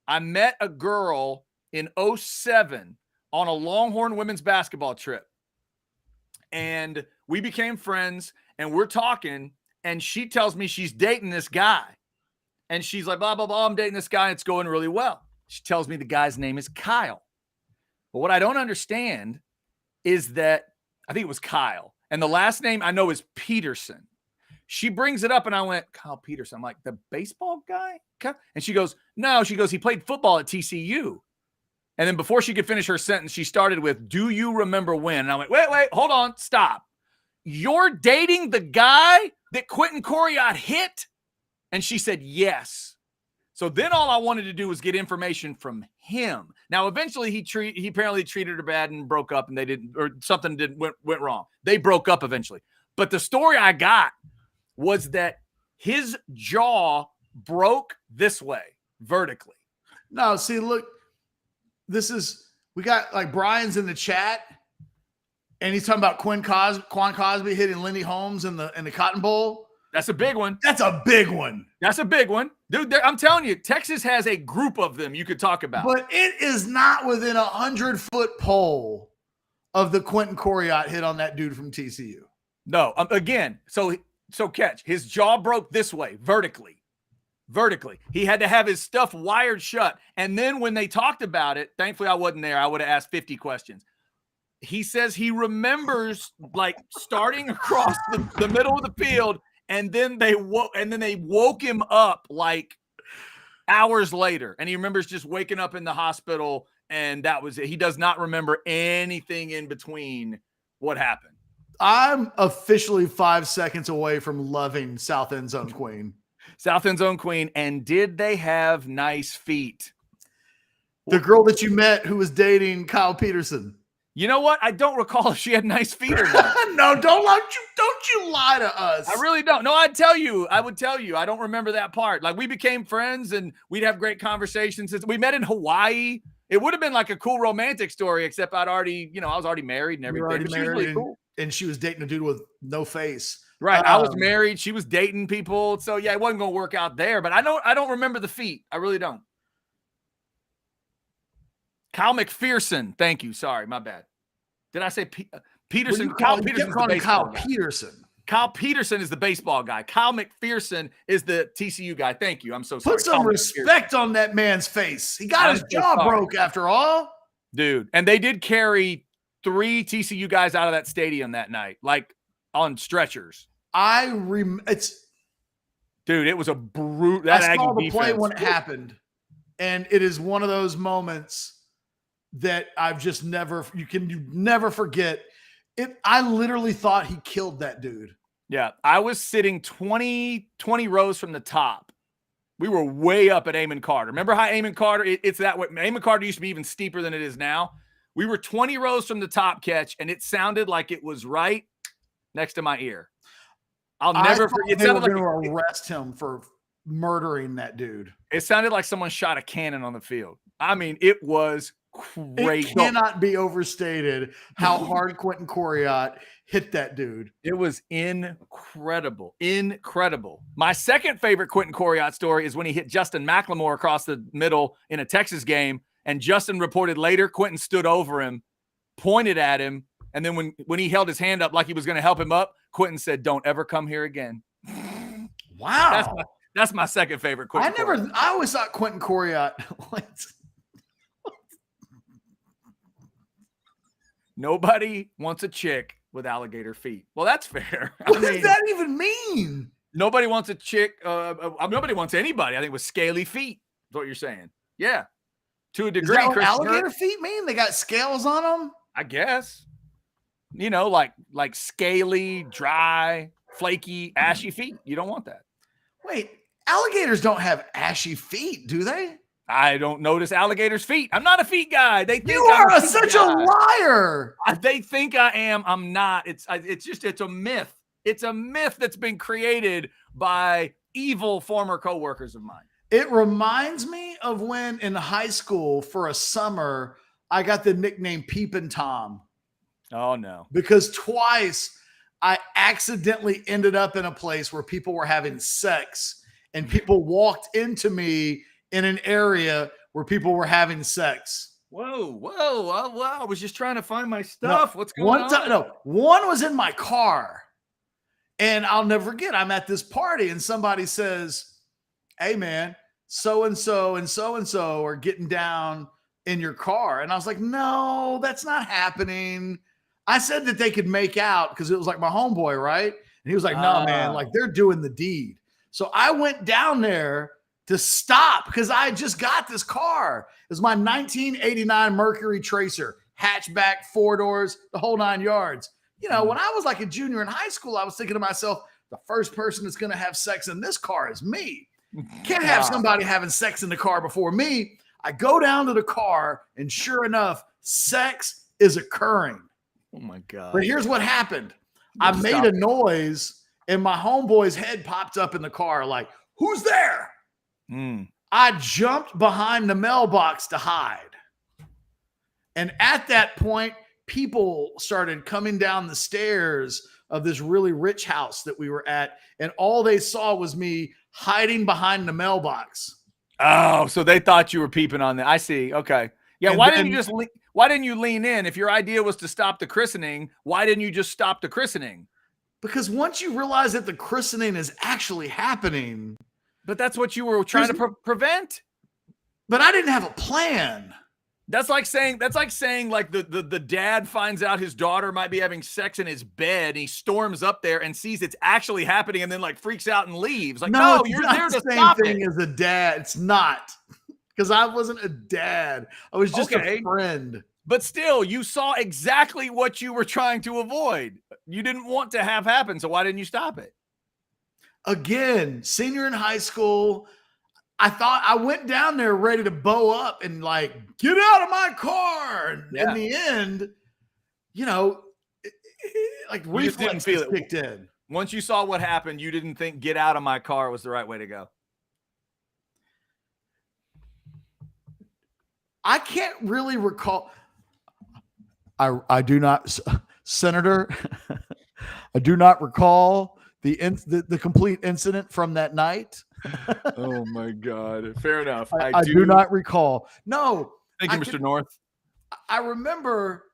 I met a girl in 2007 on a Longhorn women's basketball trip. And we became friends, and we're talking, and she tells me she's dating this guy. And she's like, blah, blah, blah, I'm dating this guy, and it's going really well. She tells me the guy's name is Kyle. But what I don't understand is that I think it was Kyle. And the last name I know is Peterson. She brings it up, and I went, Kyle Peterson. I'm like, the baseball guy? And she goes, no. She goes, he played football at TCU. And then before she could finish her sentence, she started with, do you remember when? And I went, wait, hold on, stop. You're dating the guy that Quentin Coriat hit? And she said, yes. So then all I wanted to do was get information from him. Now, eventually he apparently treated her bad and broke up, and they didn't, or something went wrong. They broke up eventually. But the story I got was that his jaw broke this way, vertically. No, see, look, we got like Brian's in the chat, and he's talking about Quan Cosby hitting Lenny Holmes in the Cotton Bowl. That's a big one. That's a big one. That's a big one. Dude, I'm telling you, Texas has a group of them you could talk about. But it is not within 100-foot pole of the Quentin Coriat hit on that dude from TCU. No, again, so Ketch, his jaw broke this way, vertically. He had to have his stuff wired shut. And then when they talked about it, thankfully I wasn't there. I would have asked 50 questions. He says he remembers like starting across the middle of the field, and then they woke him up like hours later. And he remembers just waking up in the hospital, and that was it. He does not remember anything in between what happened. I'm officially 5 seconds away from loving South End Zone Queen. South End Zone Queen. And did they have nice feet? The girl that you met who was dating Kyle Peterson. You know what? I don't recall if she had nice feet or not. No, don't you lie to us. I really don't. No, I would tell you. I don't remember that part. Like, we became friends, and we'd have great conversations. We met in Hawaii. It would have been like a cool romantic story, except I was already married and everything. But she was really cool. And she was dating a dude with no face. Right. I was married. She was dating people. So yeah, it wasn't going to work out there, but I don't remember the feet. I really don't. Kyle McPherson. Thank you. Sorry. My bad. Did I say Peterson? Kyle Peterson. Kyle Peterson is the baseball guy. Kyle McPherson is the TCU guy. Thank you. I'm so sorry. Put some respect on that man's face. He got his jaw broke after all. Dude. And they did carry 3 TCU guys out of that stadium that night, like on stretchers. Dude, it was a brute. I saw the play when it happened, and it is one of those moments that I've just never forget it. I literally thought he killed that dude. Yeah, I was sitting 20 rows from the top. We were way up at Amon Carter. Remember how Amon Carter? It's that way. Amon Carter used to be even steeper than it is now. We were 20 rows from the top, Ketch, and it sounded like it was right next to my ear. I'll never forget. They were going to arrest him for murdering that dude. It sounded like someone shot a cannon on the field. I mean, it was crazy. It cannot be overstated how hard Quentin Coriat hit that dude. It was incredible. Incredible. My second favorite Quentin Coriat story is when he hit Justin McLemore across the middle in a Texas game. And Justin reported later, Quentin stood over him, pointed at him, and then when he held his hand up like he was going to help him up, Quentin said, "Don't ever come here again." Wow. That's my second favorite Quentin. I always thought Quentin Coriat. Nobody wants a chick with alligator feet. Well, that's fair. What does that even mean? Nobody wants a chick. Nobody wants anybody, I think, with scaly feet. Is what you're saying. Yeah. To a degree. Is that what alligator feet mean? They got scales on them? I guess. Like scaly, dry, flaky, ashy feet. You don't want that. Wait, alligators don't have ashy feet, do they? I don't notice alligators' feet. I'm not a feet guy. They think you are such a liar. They think I am. I'm not. It's a myth. It's a myth that's been created by evil former coworkers of mine. It reminds me of when in high school for a summer, I got the nickname Peepin' Tom. Oh, no. Because twice I accidentally ended up in a place where people were having sex and people walked into me in an area where people were having sex. Whoa. I was just trying to find my stuff. What's going One on? time, no, one was in my car. And I'll never forget, I'm at this party and somebody says, hey, man, so-and-so and so-and-so are getting down in your car. And I was like, no, that's not happening. I said that they could make out because it was like my homeboy, right? And he was like, no, man, like they're doing the deed. So I went down there to stop because I just got this car. It was my 1989 Mercury Tracer, hatchback, 4 doors, the whole 9 yards. You know, when I was like a junior in high school, I was thinking to myself, the first person that's going to have sex in this car is me. Can't have somebody having sex in the car before me. I go down to the car, and sure enough, sex is occurring. Oh, my God. But here's what happened. I made a noise, and my homeboy's head popped up in the car like, who's there? I jumped behind the mailbox to hide. And at that point, people started coming down the stairs of this really rich house that we were at, and all they saw was me hiding behind the mailbox. Oh, so they thought you were peeping on that. I see. Okay. Yeah. And Why then- didn't you lean in? If your idea was to stop the christening, why didn't you just stop the christening? Because once you realize that the christening is actually happening, But that's what you were trying to prevent. but I didn't have a plan. That's like saying like the dad finds out his daughter might be having sex in his bed, and he storms up there and sees it's actually happening, and then like freaks out and leaves. Like, no, you're there to stop it. As a dad, it's not, because I wasn't a dad. I was just a friend. But still, you saw exactly what you were trying to avoid. You didn't want to have happen, so why didn't you stop it? Again, senior in high school, I went down there ready to bow up and like, get out of my car. And in the end, you know, like reflex kicked in. Once you saw what happened, you didn't think get out of my car was the right way to go. I can't really recall. I do not, Senator, I do not recall the complete incident from that night. Oh my God. Fair enough. I do not recall. No. Thank you, Mr. North. I remember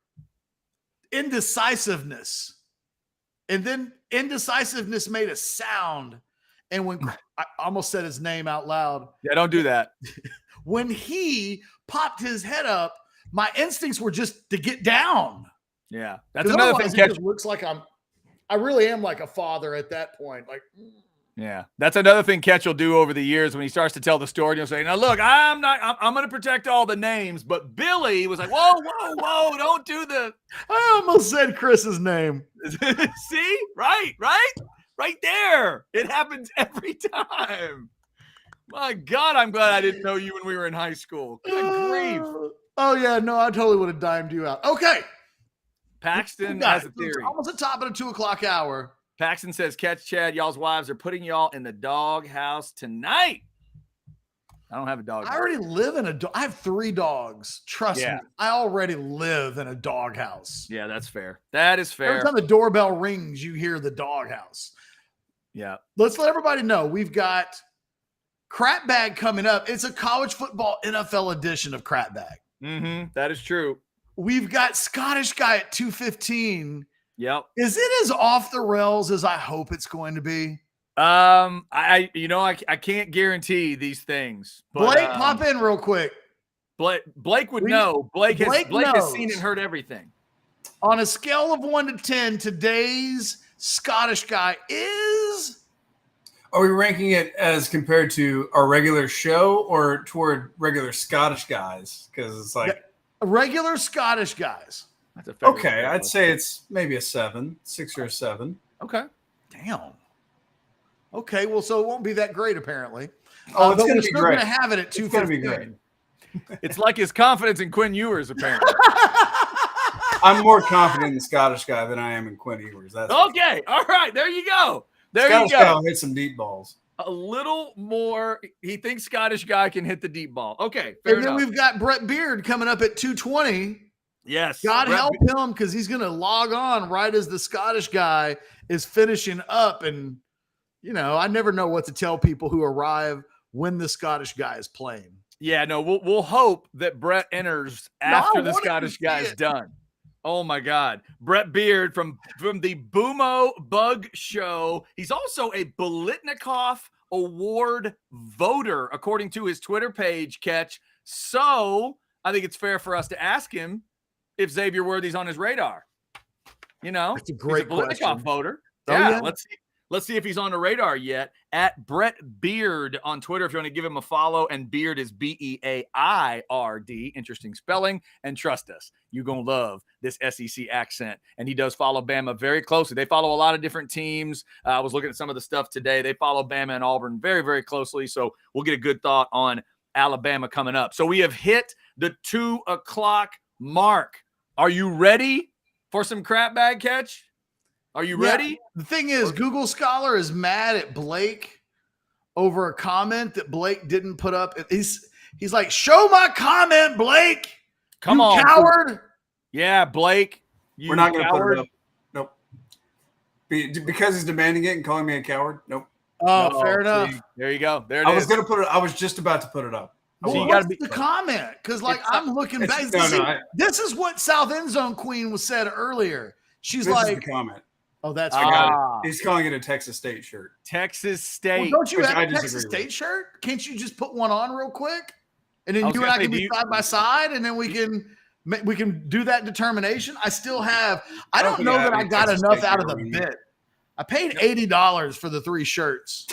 indecisiveness. And then indecisiveness made a sound. And when I almost said his name out loud. Yeah, don't do that. When he popped his head up, my instincts were just to get down. Yeah. That's another thing. Ketch looks like I really am like a father at that point. Like, yeah, that's another thing Ketch will do over the years when he starts to tell the story. He'll say, now look, I'm going to protect all the names, but Billy was like, whoa, don't do the. I almost said Chris's name. See? Right there. It happens every time. My God, I'm glad I didn't know you when we were in high school. Good grief. Oh yeah, no, I totally would have dimed you out. Okay. Paxton has a theory. It's almost the top of the 2 o'clock hour. Paxton says, Ketch, Chad, y'all's wives are putting y'all in the dog house tonight. I don't have a dog. I already live in I have 3 dogs. Trust me. I already live in a dog house. Yeah, that's fair. That is fair. Every time the doorbell rings, you hear the dog house. Yeah. Let's let everybody know. We've got Crap Bag coming up. It's a college football NFL edition of Crap Bag. Mm-hmm. That is true. We've got Scottish Guy at 2:15. Yep. Is it as off the rails as I hope it's going to be? I can't guarantee these things. But, Blake, pop in real quick. Blake would know. Blake has seen and heard everything. On a scale of 1 to 10, today's Scottish Guy is. Are we ranking it as compared to our regular show or toward regular Scottish guys? Because it's like regular Scottish guys. That's a fair okay. I'd say it's maybe a 7, 6 or a 7. Okay. Damn. Okay. Well, so it won't be that great apparently. Oh, it's going to be still great. Going to have it at 2:15. It's going to be great. It's like his confidence in Quinn Ewers, apparently. I'm more confident in the Scottish guy than I am in Quinn Ewers. That's okay. All right. There you go. Scottish guy will hit some deep balls. A little more. He thinks Scottish Guy can hit the deep ball. Okay. Fair and then enough. we've got Brett Beard coming up at 2:20. Yes. God help him, because he's going to log on right as the Scottish Guy is finishing up. And, you know, I never know what to tell people who arrive when the Scottish Guy is playing. Yeah, no, we'll hope that Brett enters after the Scottish guy's done. Oh my God. Brett Beard from the Boomo Bug Show. He's also a Bolitnikoff Award voter, according to his Twitter page, Ketch. So I think it's fair for us to ask him if Xavier Worthy's on his radar. You know, that's a great he's a Bolitnikoff question. voter. Oh, Yeah, let's see if he's on the radar yet. At Brett Beard on Twitter, if you want to give him a follow. And Beard is Beaird. Interesting spelling. And trust us, you're going to love this SEC accent. And he does follow Bama very closely. They follow a lot of different teams. I was looking at some of the stuff today. They follow Bama and Auburn very, very closely. So we'll get a good thought on Alabama coming up. So we have hit the 2 o'clock mark. Are you ready for some crap bag, Ketch? Are you ready? The thing is, Google Scholar is mad at Blake over a comment that Blake didn't put up. He's like, show my comment, Blake. Come you on, coward. Yeah, Blake. We're not going to put it up. Nope. Because he's demanding it and calling me a coward. Nope. Oh, no, fair enough. See, there you go. There it is. I was going to put it. I was just about to put it up. Well, So you what's gotta the comment? Because I'm looking back. This is what South End Zone Queen was said earlier. She's this like, is the comment. Oh, that's I got it. He's calling it a Texas State shirt. Texas State. Well, don't you Which have I a Texas disagree State with. shirt? Can't you just put one on real quick? And then I was you and gonna I say, can be do you- side by side, and then we can do that determination. I still have. I don't know that I got Texas enough State out of the gear, bit. I paid $80 for the 3 shirts.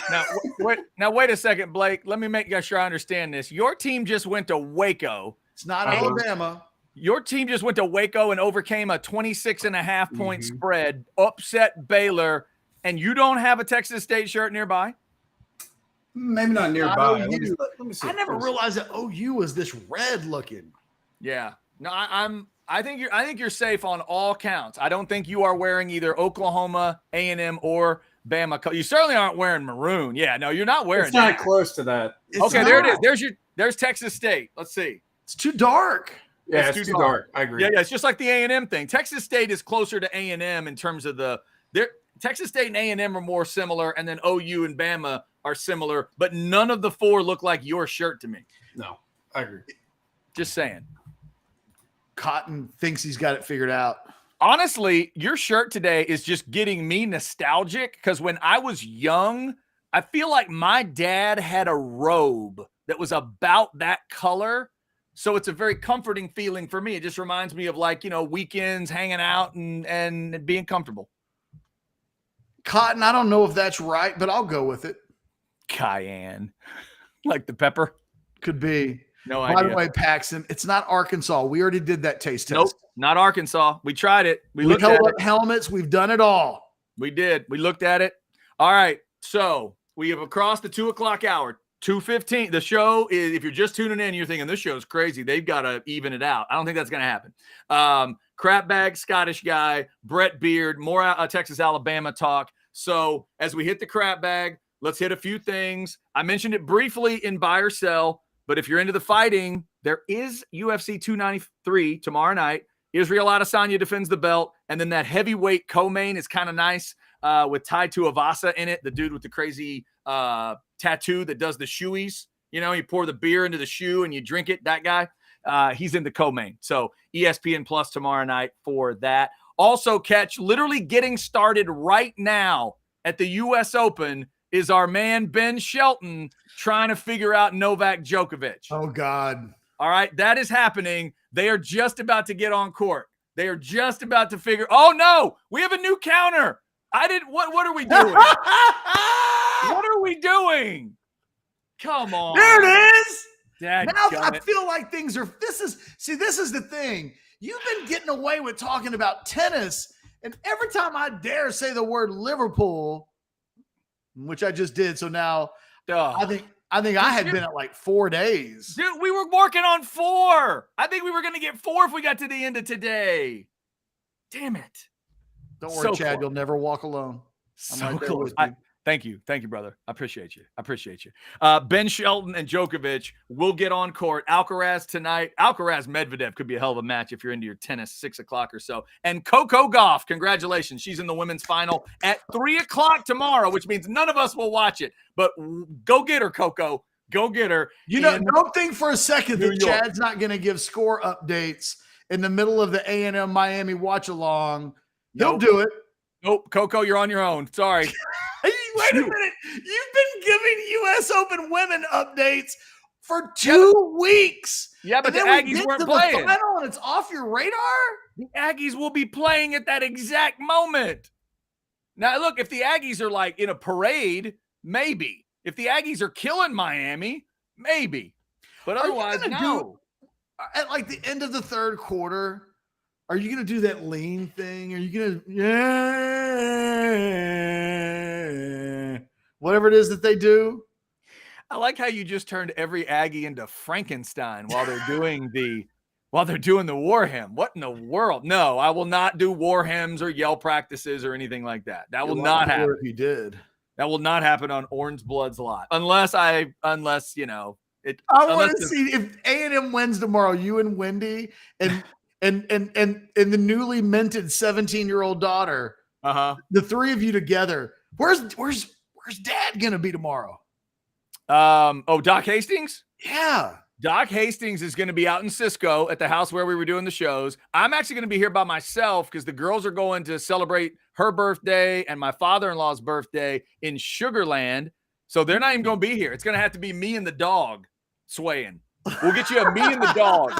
Now, wait a second, Blake. Let me make sure I understand this. Your team just went to Waco. It's not Alabama. Your team just went to Waco and overcame a 26.5 point spread, upset Baylor, and you don't have a Texas State shirt nearby? Maybe not nearby. Let me see. I never realized that OU was this red looking. Yeah. No, I think you're safe on all counts. I don't think you are wearing either Oklahoma, A&M, or Bama. You certainly aren't wearing maroon. Yeah, no, you're not wearing It's not that. close to that. Okay, there it is. There's Texas State. Let's see. It's too dark. Yeah, it's too dark. I agree. Yeah, it's just like the A&M thing. Texas State is closer to A&M in terms of Texas State and A&M are more similar, and then OU and Bama are similar, but none of the 4 look like your shirt to me. No, I agree. Just saying. Cotton thinks he's got it figured out. Honestly, your shirt today is just getting me nostalgic because when I was young, I feel like my dad had a robe that was about that color. So it's a very comforting feeling for me. It just reminds me of weekends hanging out and being comfortable. Cotton, I don't know if that's right, but I'll go with it. Cayenne. Like the pepper? Could be. No By idea. the way, Paxton, it's not Arkansas. We already did that taste test. Nope, not Arkansas. We tried it. We We looked held at up it. helmets. We've done it all. We did. We looked at it. All right. So we have crossed the 2 o'clock hour. 2:15. The show is, if you're just tuning in, you're thinking this show's crazy. They've got to even it out. I don't think that's going to happen. Crap bag, Scottish guy, Brett Beard, more Texas, Alabama talk. So as we hit the crap bag, let's hit a few things. I mentioned it briefly in buy or sell, but if you're into the fighting, there is UFC 293 tomorrow night. Israel Adesanya defends the belt, and then that heavyweight co-main is kind of nice with Tai Tuivasa in it, the dude with the crazy tattoo that does the shoeies. You know, you pour the beer into the shoe and you drink it. That guy, he's in the co-main. So ESPN Plus tomorrow night for that. Also, Ketch, literally getting started right now at the U.S. Open is our man Ben Shelton trying to figure out Novak Djokovic. Oh, God. All right, that is happening. They are just about to get on court. They are just about to figure. Oh no, we have a new counter. What are we doing? What are we doing? Come on. There it is. Dad, Now I feel like things are. This is the thing. You've been getting away with talking about tennis, and every time I dare say the word Liverpool, which I just did, so now I think I had been at like 4 days. Dude, we were working on 4. I think we were going to get 4 if we got to the end of today. Damn it. Don't worry, So Chad. close. You'll never walk alone. I'm So right there close. with you. Thank you, brother. I appreciate you. Ben Shelton and Djokovic will get on court. Alcaraz tonight. Alcaraz Medvedev could be a hell of a match if you're into your tennis, 6 o'clock or so. And Coco Gauff, congratulations. She's in the women's final at 3 o'clock tomorrow, which means none of us will watch it. But go get her, Coco. Go get her. You know, in don't think for a second New that York. Chad's not going to give score updates in the middle of the A&M Miami watch along. He'll Nope. do it. Nope, Coco, you're on your own. Sorry. Wait a minute. You've been giving U.S. Open women updates for 2 weeks. Yeah, but And the then we Aggies get weren't to playing. the final and it's off your radar? The Aggies will be playing at that exact moment. Now, look, if the Aggies are like in a parade, maybe. If the Aggies are killing Miami, maybe. But Are you otherwise, gonna no. At like the end of the third quarter, are you going to do that lean thing? Are you going to, yeah, whatever it is that they do? I like how you just turned every Aggie into Frankenstein while they're doing the war hymn. What in the world? No, I will not do war hymns or yell practices or anything like that. That will not happen. If you did. That will not happen on Orangebloods Live. Unless you know, it. I want to see if A&M wins tomorrow, you and Wendy and the newly minted 17-year-old daughter. The three of you together. Where's Dad gonna be tomorrow? Doc Hastings? Yeah. Doc Hastings is going to be out in Cisco at the house where we were doing the shows. I'm actually going to be here by myself because the girls are going to celebrate her birthday and my father-in-law's birthday in Sugarland. So they're not even going to be here. It's going to have to be me and the dog swaying. We'll get you a me and the dog.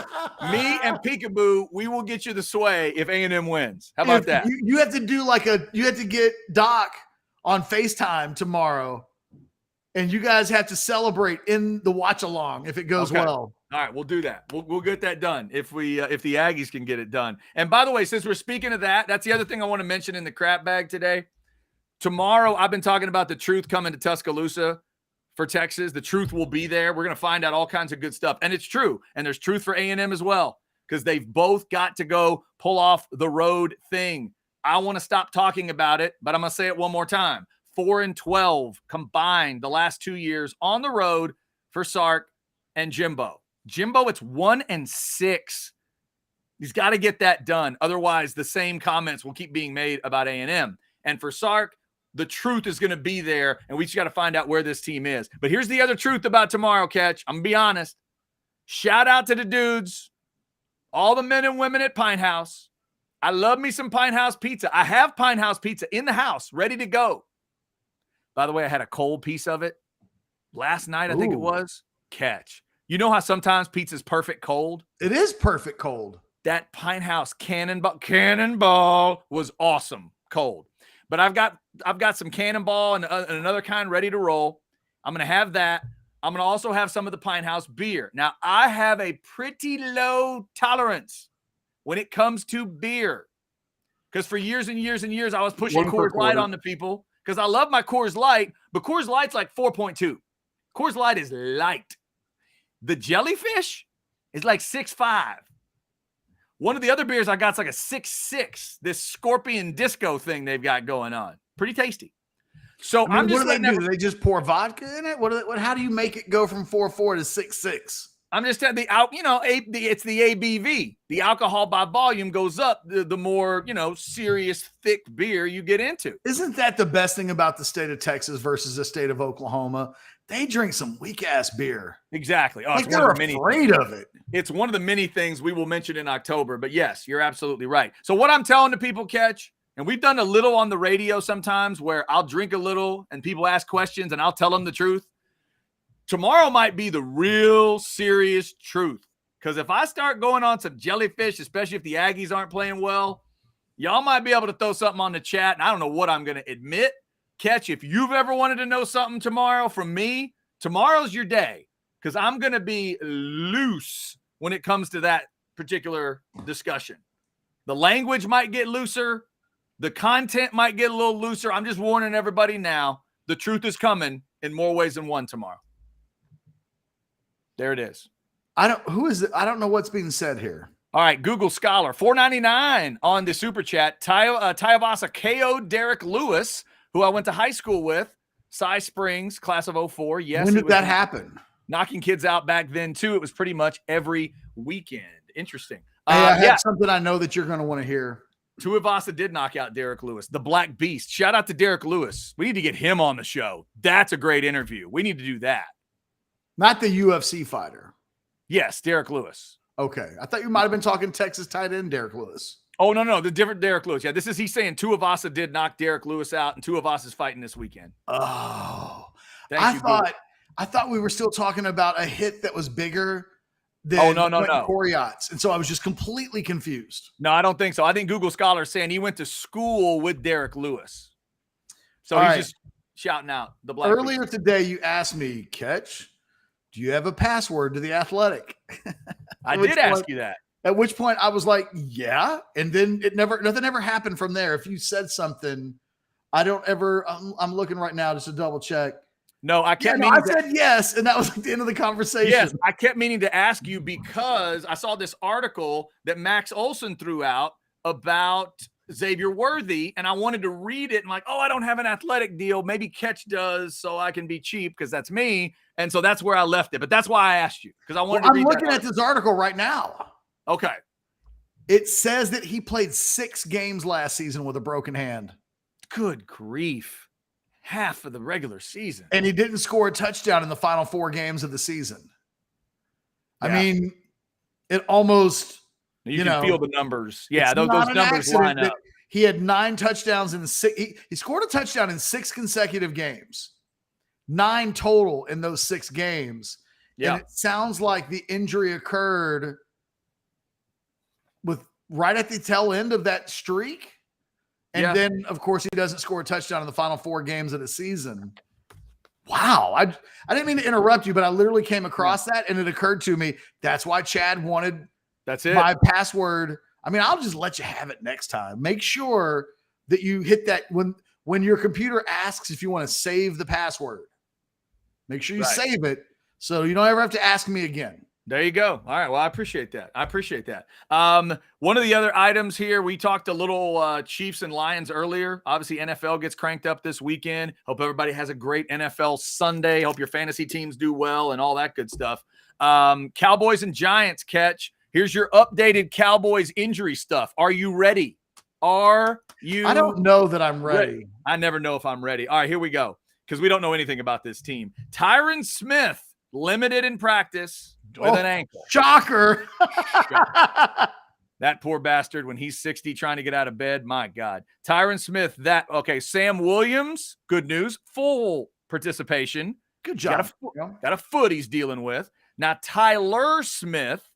Me and Peekaboo, we will get you the sway if A&M wins. How about that? You have to do you have to get Doc on FaceTime tomorrow. And you guys have to celebrate in the watch along if it goes well. All right, we'll do that. We'll get that done if the Aggies can get it done. And by the way, since we're speaking of that, that's the other thing I want to mention in the crap bag today. Tomorrow, I've been talking about the truth coming to Tuscaloosa for Texas. The truth will be there. We're going to find out all kinds of good stuff, and it's true. And there's truth for A&M as well because they've both got to go pull off the road thing. I want to stop talking about it, but I'm going to say it one more time. 4-12 combined the last 2 years on the road for Sark and Jimbo. Jimbo, it's 1-6. He's got to get that done. Otherwise, the same comments will keep being made about A&M. And for Sark, the truth is going to be there, and we just got to find out where this team is. But here's the other truth about tomorrow, Ketch. I'm going to be honest. Shout out to the dudes, all the men and women at Pine House. I love me some Pine House pizza. I have Pine House pizza in the house, ready to go. By the way, I had a cold piece of it last night, I think it was. Ketch. You know how sometimes pizza's perfect cold? It is perfect cold. That Pine House Cannonball was awesome cold. But I've got some Cannonball and another kind ready to roll. I'm going to have that. I'm going to also have some of the Pine House beer. Now, I have a pretty low tolerance when it comes to beer. Because for years and years and years, I was pushing Coors Light on the people. Because I love my Coors Light, but Coors Light's like 4.2. Coors Light is light. The Jellyfish is like 6.5. One of the other beers I got is like a 6.6. This Scorpion Disco thing they've got going on. Pretty tasty. So I'm just what do? They just pour vodka in it? How do you make it go from 4.4 to 6.6? I'm just telling it's the ABV. The alcohol by volume goes up the more, serious, thick beer you get into. Isn't that the best thing about the state of Texas versus the state of Oklahoma? They drink some weak-ass beer. Exactly. Oh, like they're afraid of it. It's one of the many things we will mention in October. But yes, you're absolutely right. So what I'm telling the people, Ketch, and we've done a little on the radio sometimes where I'll drink a little and people ask questions and I'll tell them the truth. Tomorrow might be the real serious truth. Because if I start going on some Jellyfish, especially if the Aggies aren't playing well, y'all might be able to throw something on the chat. And I don't know what I'm going to admit. Ketch, if you've ever wanted to know something tomorrow from me, tomorrow's your day. Because I'm going to be loose when it comes to that particular discussion. The language might get looser. The content might get a little looser. I'm just warning everybody now. The truth is coming in more ways than one tomorrow. There it is. Who is it? I don't know what's being said here. All right, Google Scholar, $4.99 on the super chat. Tayavasa KO Derek Lewis, who I went to high school with, Cy Springs, class of 04. Yes. When did that happen? Knocking kids out back then, too. It was pretty much every weekend. Interesting. Hey, I have something I know that you're going to want to hear. Tuivasa did knock out Derek Lewis, the Black Beast. Shout out to Derek Lewis. We need to get him on the show. That's a great interview. We need to do that. Not the UFC fighter. Yes, Derek Lewis. Okay. I thought you might have been talking Texas tight end Derek Lewis. Oh, no, the different Derek Lewis. Yeah, he's saying Tuivasa did knock Derek Lewis out, and Tuivasa is fighting this weekend. Oh. Thank you, I thought we were still talking about a hit that was bigger than no. Coriat's. And so I was just completely confused. No, I don't think so. I think Google Scholar is saying he went to school with Derek Lewis. So All he's right. just shouting out the black Earlier people. today, you asked me, Ketch, do you have a password to The Athletic? I did ask you that. At which point I was like, yeah. And then nothing ever happened from there. If you said something, I'm looking right now just to double check. No, I kept I said yes. And that was the end of the conversation. Yes, I kept meaning to ask you because I saw this article that Max Olson threw out about Xavier Worthy, and I wanted to read it. And like, I don't have an Athletic deal. Maybe Ketch does, so I can be cheap because that's me. And so that's where I left it. But that's why I asked you, because I wanted to read I'm looking at this article right now. Okay. It says that he played 6 games last season with a broken hand. Good grief. Half of the regular season. And he didn't score a touchdown in the final 4 games of the season. Yeah. I mean, it almost, you can feel the numbers. Yeah, those not an numbers line up. He had 9 touchdowns in 6. He scored a touchdown in 6 consecutive games. 9 total in those 6 games. Yeah. And it sounds like the injury occurred with right at the tail end of that streak. And then, of course, he doesn't score a touchdown in the final 4 games of the season. Wow. I didn't mean to interrupt you, but I literally came across that, and it occurred to me, that's why Chad wanted my password. I mean, I'll just let you have it next time. Make sure that you hit that when your computer asks if you want to save the password. Make sure you save it so you don't ever have to ask me again. There you go. All right. Well, I appreciate that. One of the other items here, we talked a little Chiefs and Lions earlier. Obviously, NFL gets cranked up this weekend. Hope everybody has a great NFL Sunday. Hope your fantasy teams do well and all that good stuff. Cowboys and Giants, Ketch. Here's your updated Cowboys injury stuff. Are you ready? I don't know that I'm ready. I never know if I'm ready. All right, here we go, because we don't know anything about this team. Tyron Smith, limited in practice with an ankle. Shocker. That poor bastard, when he's 60 trying to get out of bed, my God. Tyron Smith, Sam Williams, good news, full participation. Good job. Got a foot he's dealing with. Now, Tyler Smith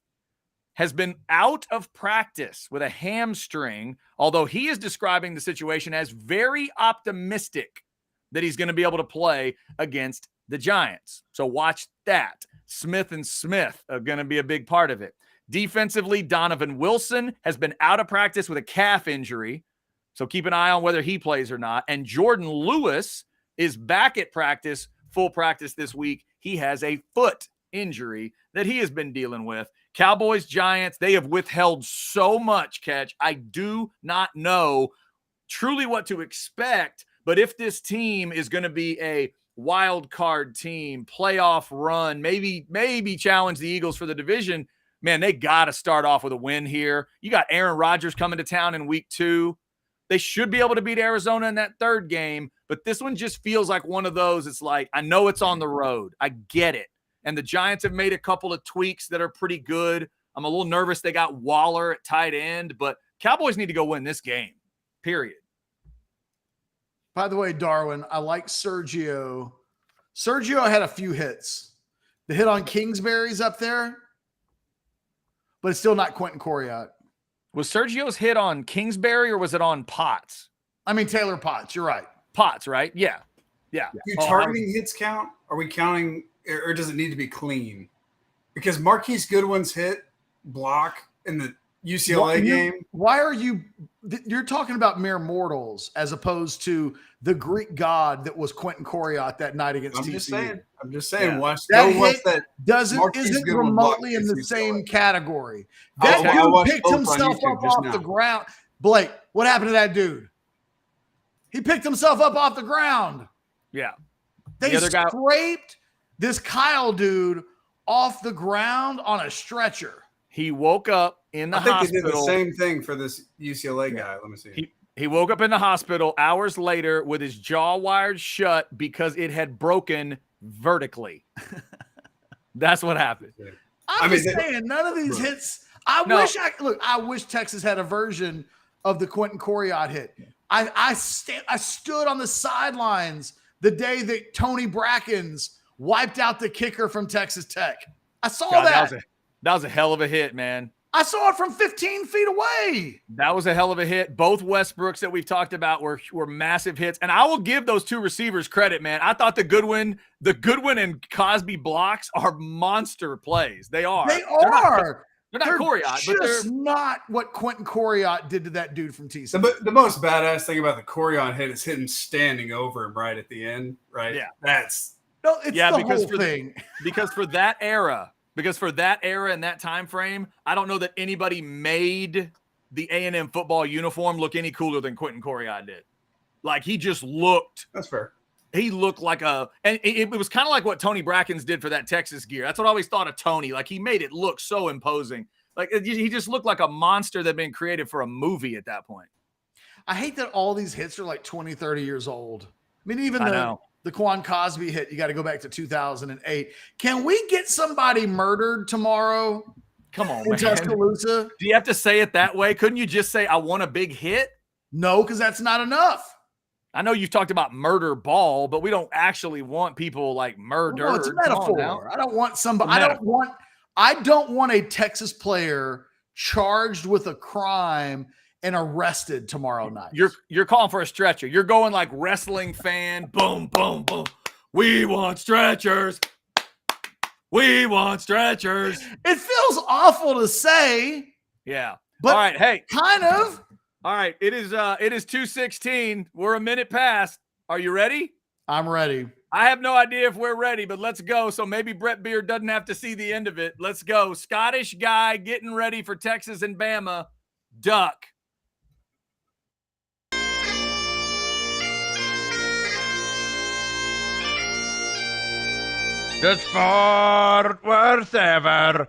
has been out of practice with a hamstring, although he is describing the situation as very optimistic that he's going to be able to play against the Giants. So watch that. Smith and Smith are going to be a big part of it. Defensively, Donovan Wilson has been out of practice with a calf injury, so keep an eye on whether he plays or not. And Jordan Lewis is back at practice, full practice this week. He has a foot injury that he has been dealing with. Cowboys, Giants, they have withheld so much, Ketch. I do not know truly what to expect, but if this team is going to be a wild card team, playoff run, maybe challenge the Eagles for the division, man, they got to start off with a win here. You got Aaron Rodgers coming to town in week 2. They should be able to beat Arizona in that 3rd game, but this one just feels like one of those. It's like, I know it's on the road. I get it. And the Giants have made a couple of tweaks that are pretty good. I'm a little nervous they got Waller at tight end, but Cowboys need to go win this game, period. By the way, Darwin, I like Sergio. Sergio had a few hits. The hit on Kingsbury's up there, but it's still not Quentin Coriat. Was Sergio's hit on Kingsbury or was it on Potts? I mean, Taylor Potts. You're right. Potts, right? Yeah. Do targeting hits count? Are we counting, or does it need to be clean? Because Marquise Goodwin's hit block in the UCLA game. Why are you're talking about mere mortals as opposed to the Greek god that was Quentin Coriat that night against TCU. I'm just saying. Yeah. Watch that isn't remotely in the same category. That dude picked himself up off the ground. Blake, what happened to that dude? He picked himself up off the ground. Yeah. They scraped this Kyle dude off the ground on a stretcher. He woke up in the hospital. I think they did the same thing for this UCLA guy. Let me see. He woke up in the hospital hours later with his jaw wired shut because it had broken vertically. That's what happened. I'm just saying, none of these hits. I wish Texas had a version of the Quentin Coriat hit. I stood on the sidelines the day that Tony Brackens wiped out the kicker from Texas Tech. I saw that. That was a hell of a hit, man. I saw it from 15 feet away. That was a hell of a hit. Both Westbrooks that we've talked about were massive hits. And I will give those two receivers credit, man. I thought the Goodwin and Cosby blocks are monster plays. They are. They are. They're not Coriat, but they're not what Quentin Coriat did to that dude from TCU. The most badass thing about the Coriat hit is him standing over him right at the end, right? Yeah. It's the whole thing. Because for that era and that time frame, I don't know that anybody made the A&M football uniform look any cooler than Quentin Coriat did. Like, he just looked. That's fair. He looked like and it was kind of like what Tony Brackens did for that Texas gear. That's what I always thought of Tony. Like, he made it look so imposing. Like, he just looked like a monster that had been created for a movie at that point. I hate that all these hits are like 20, 30 years old. I mean, even the Quan Cosby hit, you got to go back to 2008. Can we get somebody murdered tomorrow? Come on, in man. Tuscaloosa? Do you have to say it that way? Couldn't you just say, I want a big hit? No, because that's not enough. I know you've talked about murder ball, but we don't actually want people like murdered. No, it's a metaphor. I don't want somebody. I don't want a Texas player charged with a crime and arrested tomorrow night. You're calling for a stretcher. You're going like wrestling fan. Boom, boom, boom. We want stretchers. We want stretchers. It feels awful to say. Yeah. But all right. Hey, kind of. All right. It is 2:16. We're a minute past. Are you ready? I'm ready. I have no idea if we're ready, but let's go. So maybe Brett Beard doesn't have to see the end of it. Let's go. Scottish guy getting ready for Texas and Bama. Duck. Does Fort Worth ever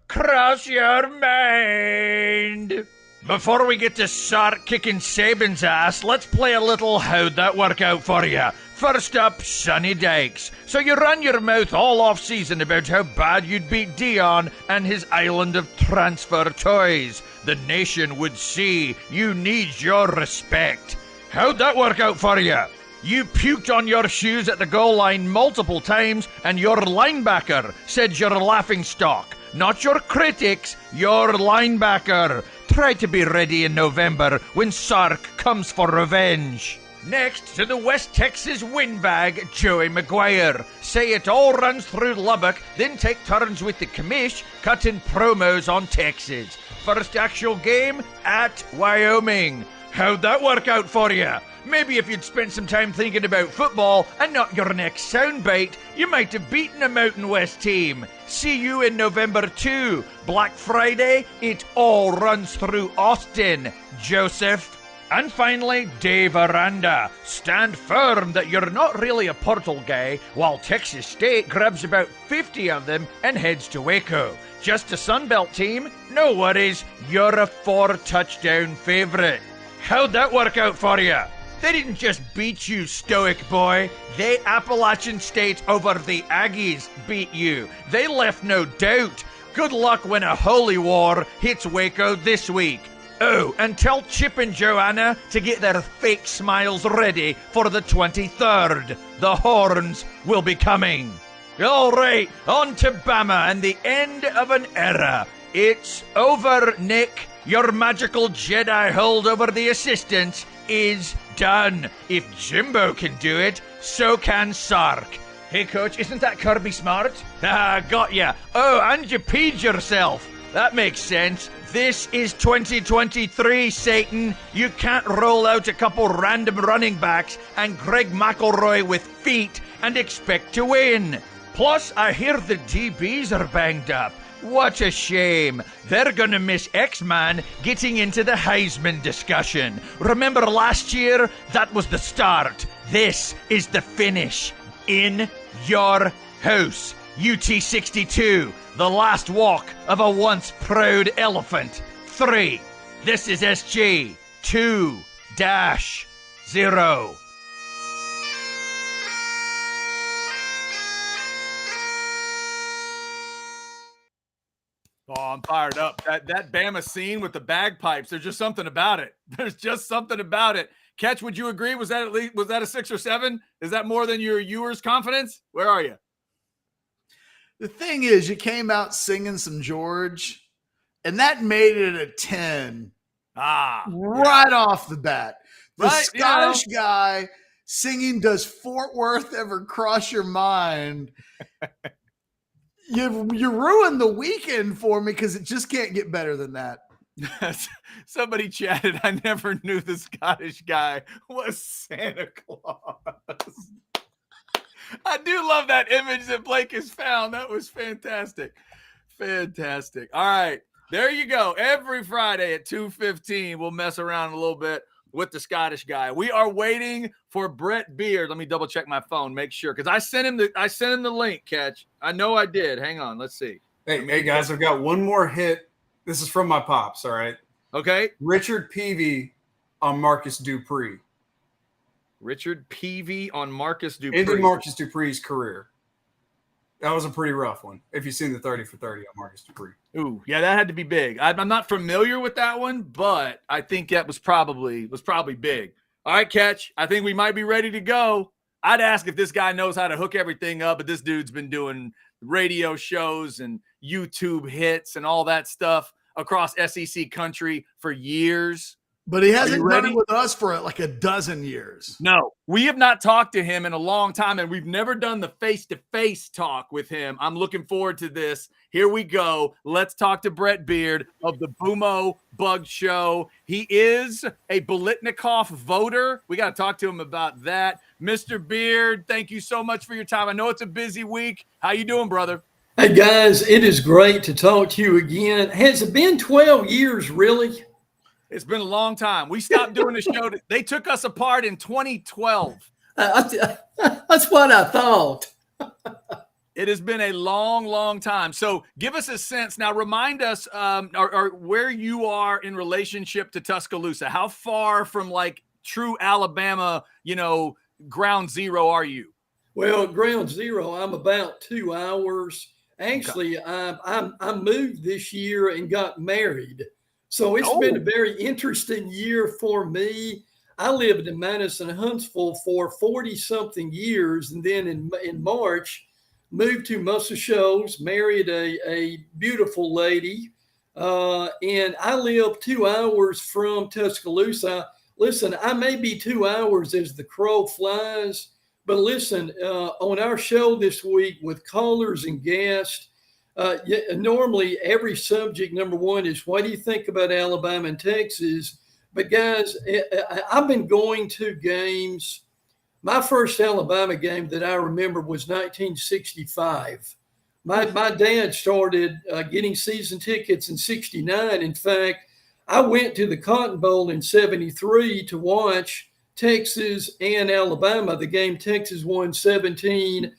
cross your mind? Before we get to Sark kicking Saban's ass, let's play a little How'd That Work Out for you. First up, Sonny Dykes. So you run your mouth all off-season about how bad you'd beat Dion and his island of transfer toys. The nation would see you need your respect. How'd that work out for you? You puked on your shoes at the goal line multiple times, and your linebacker said you're a laughingstock. Not your critics, your linebacker. Try to be ready in November when Sark comes for revenge. Next to the West Texas windbag, Joey McGuire. Say it all runs through Lubbock, then take turns with the commish, cutting promos on Texas. First actual game at Wyoming. How'd that work out for you? Maybe if you'd spent some time thinking about football and not your next soundbite, you might have beaten a Mountain West team. See you in November 2. Black Friday, it all runs through Austin. Joseph. And finally, Dave Aranda. Stand firm that you're not really a portal guy, while Texas State grabs about 50 of them and heads to Waco. Just a Sunbelt team? No worries, you're a 4-touchdown favorite. How'd that work out for you? They didn't just beat you, stoic boy. They Appalachian State over the Aggies beat you. They left no doubt. Good luck when a holy war hits Waco this week. Oh, and tell Chip and Joanna to get their fake smiles ready for the 23rd. The horns will be coming. All right, on to Bama and the end of an era. It's over, Nick. Your magical Jedi hold over the assistants is done. If Jimbo can do it, so can Sark. Hey, Coach, isn't that Kirby Smart? Ah, got ya. Oh, and you peed yourself. That makes sense. This is 2023, Satan. You can't roll out a couple random running backs and Greg McElroy with feet and expect to win. Plus, I hear the DBs are banged up. What a shame. They're gonna miss X-Man getting into the Heisman discussion. Remember last year? That was the start. This is the finish. In your house. UT62, the last walk of a once proud elephant. 3. This is SG 2-0. I'm fired up. That Bama scene with the bagpipes, there's just something about it. There's just something about it. Ketch, would you agree? Was that a 6 or 7? Is that more than your viewers' confidence? Where are you? The thing is, you came out singing some George, and that made it a 10 right off the bat. The Scottish guy singing "Does Fort Worth Ever Cross Your Mind?" You ruined the weekend for me because it just can't get better than that. Somebody chatted, I never knew the Scottish guy was Santa Claus. I do love that image that Blake has found. That was fantastic. Fantastic. All right. There you go. Every Friday at 2:15, we'll mess around a little bit with the Scottish guy. We are waiting for Brett Beard. Let me double check my phone, make sure, because I sent him the link, Ketch. I know I did. Hang on, let's see. Hey guys, I've got one more hit. This is from my pops. All right. Okay. Richard Peavy on Marcus Dupree. Richard Peavy on Marcus Dupree. Ended Marcus Dupree's career. That was a pretty rough one. If you've seen the 30 for 30 on Marcus Dupree. Ooh, yeah, that had to be big. I'm not familiar with that one, but I think that was probably big. All right, Ketch, I think we might be ready to go. I'd ask if this guy knows how to hook everything up, but this dude's been doing radio shows and YouTube hits and all that stuff across SEC country for years. But he hasn't done it with us for like a dozen years. No, we have not talked to him in a long time, and we've never done the face-to-face talk with him. I'm looking forward to this. Here we go. Let's talk to Brett Beard of the Boomo Bug Show. He is a Bolitnikoff voter. We got to talk to him about that. Mr. Beard, thank you so much for your time. I know it's a busy week. How you doing, brother? Hey, guys, it is great to talk to you again. Has it been 12 years, really? It's been a long time. We stopped doing the show. They took us apart in 2012. That's what I thought. It has been a long, long time. So give us a sense. Now, remind us or where you are in relationship to Tuscaloosa. How far from like true Alabama, ground zero are you? Well, ground zero, I'm about 2 hours. Actually, okay. I moved this year and got married. So it's been a very interesting year for me. I lived in Madison, Huntsville for 40-something years, and then in March, moved to Muscle Shoals, married a beautiful lady, and I live 2 hours from Tuscaloosa. Listen, I may be 2 hours as the crow flies, but listen, on our show this week with callers and guests, normally every subject, number one, is what do you think about Alabama and Texas? But guys, I've been going to games. My first Alabama game that I remember was 1965. My dad started getting season tickets in 69. In fact, I went to the Cotton Bowl in 73 to watch Texas and Alabama. The game Texas won 17-13,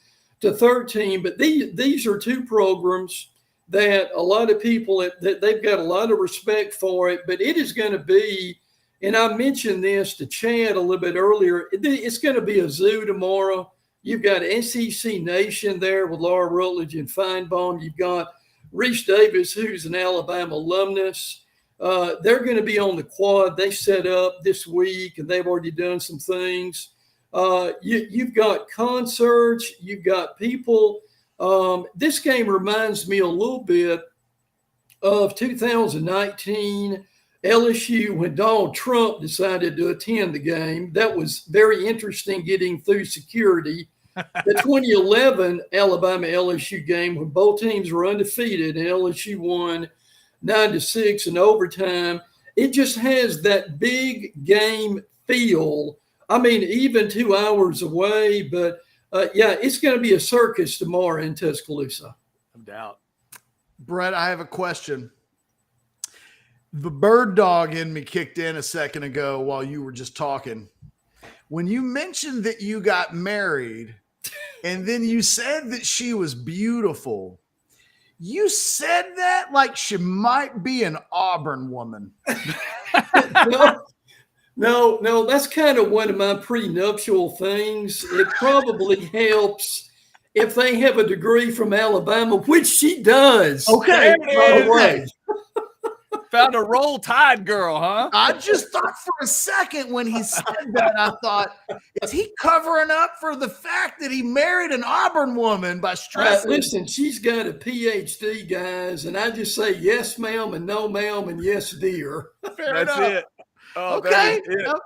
but these are two programs that a lot of people that they've got a lot of respect for it. But it is going to be, and I mentioned this to Chad a little bit earlier, it's going to be a zoo tomorrow. You've got SEC Nation there with Laura Rutledge and Feinbaum. You've got Reese Davis, who's an Alabama alumnus. They're going to be on the quad. They set up this week, and they've already done some things. You've got concerts. You've got people. This game reminds me a little bit of 2019 LSU when Donald Trump decided to attend the game. That was very interesting getting through security. The 2011 Alabama LSU game when both teams were undefeated and LSU won 9-6 in overtime. It just has that big game feel. I mean, even 2 hours away, but it's going to be a circus tomorrow in Tuscaloosa. No doubt. Brett, I have a question. The bird dog in me kicked in a second ago while you were just talking. When you mentioned that you got married and then you said that she was beautiful, you said that like she might be an Auburn woman. No, that's kind of one of my prenuptial things. It probably helps if they have a degree from Alabama, which she does. Okay. There it is. Way. Found a Roll Tide girl, huh? I just thought for a second when he said that, I thought, is he covering up for the fact that he married an Auburn woman by stressing? Listen, she's got a PhD, guys, and I just say yes, ma'am, and no, ma'am, and yes, dear. That's it. Oh, Okay. that is it. No,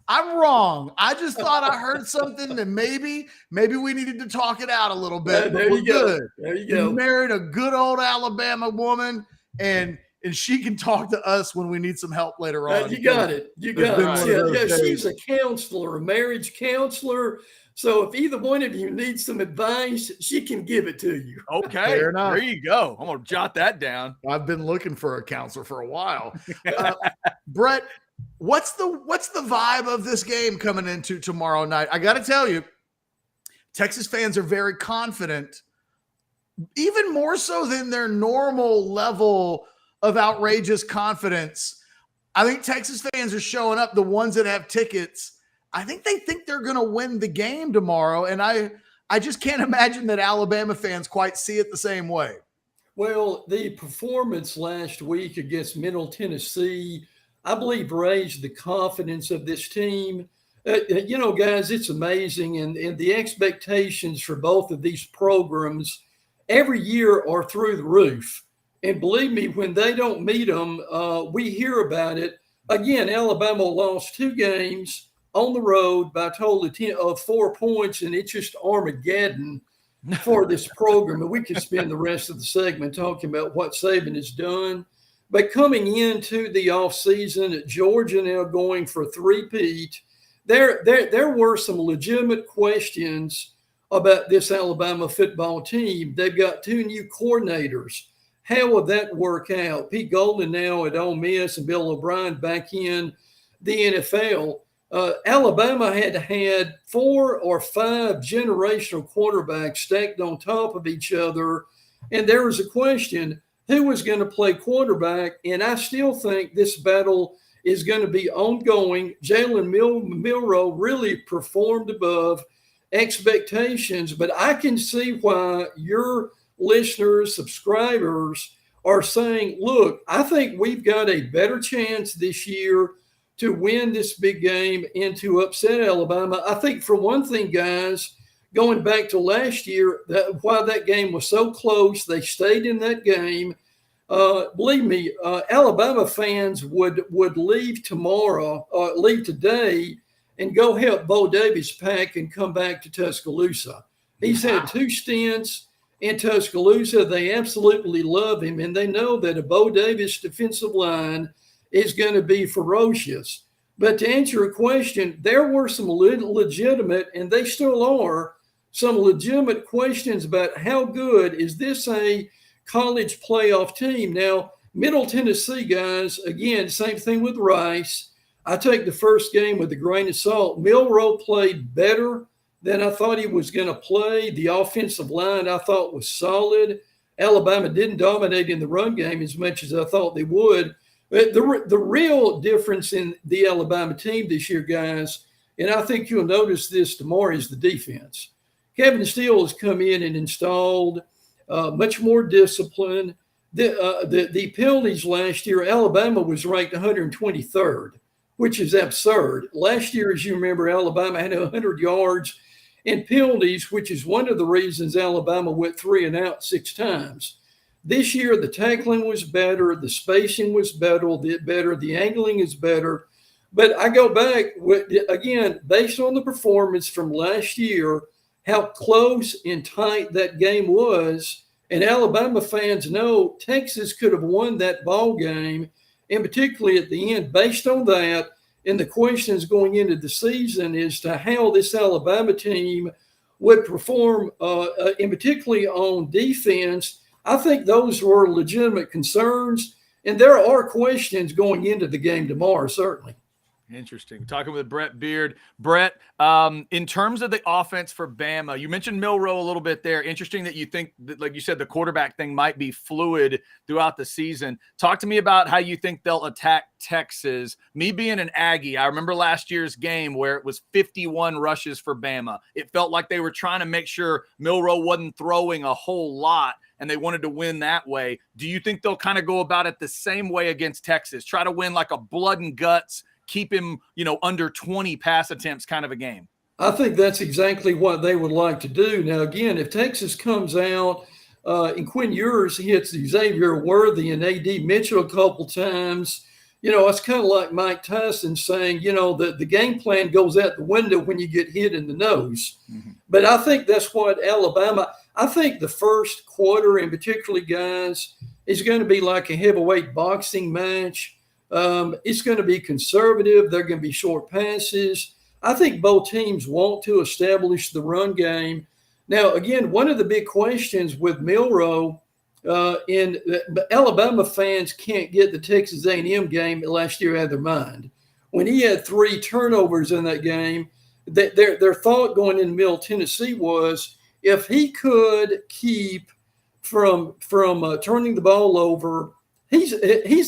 I'm wrong. I just thought I heard something that maybe we needed to talk it out a little bit. There But you go. good. There you You go. married a good old Alabama woman, and she can talk to us when we need some help later on. You got it. You There's got been it. one of Yeah, those days. she's a counselor, a marriage counselor. So if either one of you needs some advice, she can give it to you. Okay. Fair enough. There you go. I'm going to jot that down. I've been looking for a counselor for a while. Brett, what's the vibe of this game coming into tomorrow night? I got to tell you, Texas fans are very confident, even more so than their normal level of outrageous confidence. I think Texas fans are showing up, the ones that have tickets. I think they think they're going to win the game tomorrow, and I just can't imagine that Alabama fans quite see it the same way. Well, the performance last week against Middle Tennessee, I believe, raised the confidence of this team. Guys, it's amazing. And the expectations for both of these programs every year are through the roof. And believe me, when they don't meet them, we hear about it. Again, Alabama lost 2 games on the road by a total of 4 points, and it's just Armageddon for this program. And we could spend the rest of the segment talking about what Saban has done. But coming into the offseason, Georgia now going for a 3-peat, there were some legitimate questions about this Alabama football team. They've got 2 new coordinators. How will that work out? Pete Golden now at Ole Miss and Bill O'Brien back in the NFL. Alabama had 4 or 5 generational quarterbacks stacked on top of each other. And there was a question, who was going to play quarterback? And I still think this battle is going to be ongoing. Jalen Milroe really performed above expectations, but I can see why your listeners, subscribers are saying, look, I think we've got a better chance this year to win this big game and to upset Alabama. I think for one thing, guys, going back to last year, why that game was so close, they stayed in that game. Believe me, Alabama fans would leave today and go help Bo Davis pack and come back to Tuscaloosa. He's had 2 stints in Tuscaloosa. They absolutely love him, and they know that a Bo Davis defensive line is going to be ferocious. But to answer your question, there were some legitimate, and they still are, some legitimate questions about how good is this a college playoff team. Now, Middle Tennessee, guys, again, same thing with Rice. I take the first game with a grain of salt. Milroe played better than I thought he was going to play. The offensive line I thought was solid. Alabama didn't dominate in the run game as much as I thought they would. But the real difference in the Alabama team this year, guys, and I think you'll notice this tomorrow, is the defense. Kevin Steele has come in and installed much more discipline. The penalties last year, Alabama was ranked 123rd, which is absurd. Last year, as you remember, Alabama had 100 yards in penalties, which is one of the reasons Alabama went 3 and out 6 times. This year, the tackling was better, the spacing was better, the angling is better. But I go back, again, based on the performance from last year, how close and tight that game was. And Alabama fans know Texas could have won that ball game, and particularly at the end, based on that. And the questions going into the season as to how this Alabama team would perform, and particularly on defense. I think those were legitimate concerns, and there are questions going into the game tomorrow, certainly. Interesting. Talking with Brett Beard. Brett, in terms of the offense for Bama, you mentioned Milroe a little bit there. Interesting that you think that, like you said, the quarterback thing might be fluid throughout the season. Talk to me about how you think they'll attack Texas. Me being an Aggie, I remember last year's game where it was 51 rushes for Bama. It felt like they were trying to make sure Milroe wasn't throwing a whole lot, and they wanted to win that way. Do you think they'll kind of go about it the same way against Texas? Try to win like a blood and guts, keep him, under 20 pass attempts kind of a game? I think that's exactly what they would like to do. Now, again, if Texas comes out and Quinn Ewers hits Xavier Worthy and A.D. Mitchell a couple times, it's kind of like Mike Tyson saying, that the game plan goes out the window when you get hit in the nose. Mm-hmm. But I think that's what Alabama – I think the first quarter, and particularly, guys, is going to be like a heavyweight boxing match. It's going to be conservative. They're going to be short passes. I think both teams want to establish the run game. Now, again, one of the big questions with Milroe, Alabama fans can't get the Texas A&M game last year out of their mind. When he had 3 turnovers in that game, their thought going into Middle Tennessee was if he could keep from turning the ball over. He's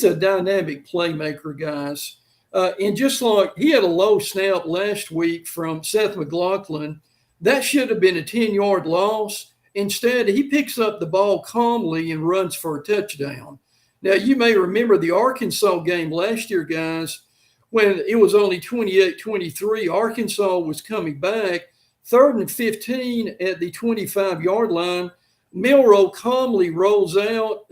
a dynamic playmaker, guys. And just like he had a low snap last week from Seth McLaughlin, that should have been a 10-yard loss. Instead, he picks up the ball calmly and runs for a touchdown. Now, you may remember the Arkansas game last year, guys, when it was only 28-23. Arkansas was coming back, 3rd and 15 at the 25-yard line. Milroe calmly rolls out.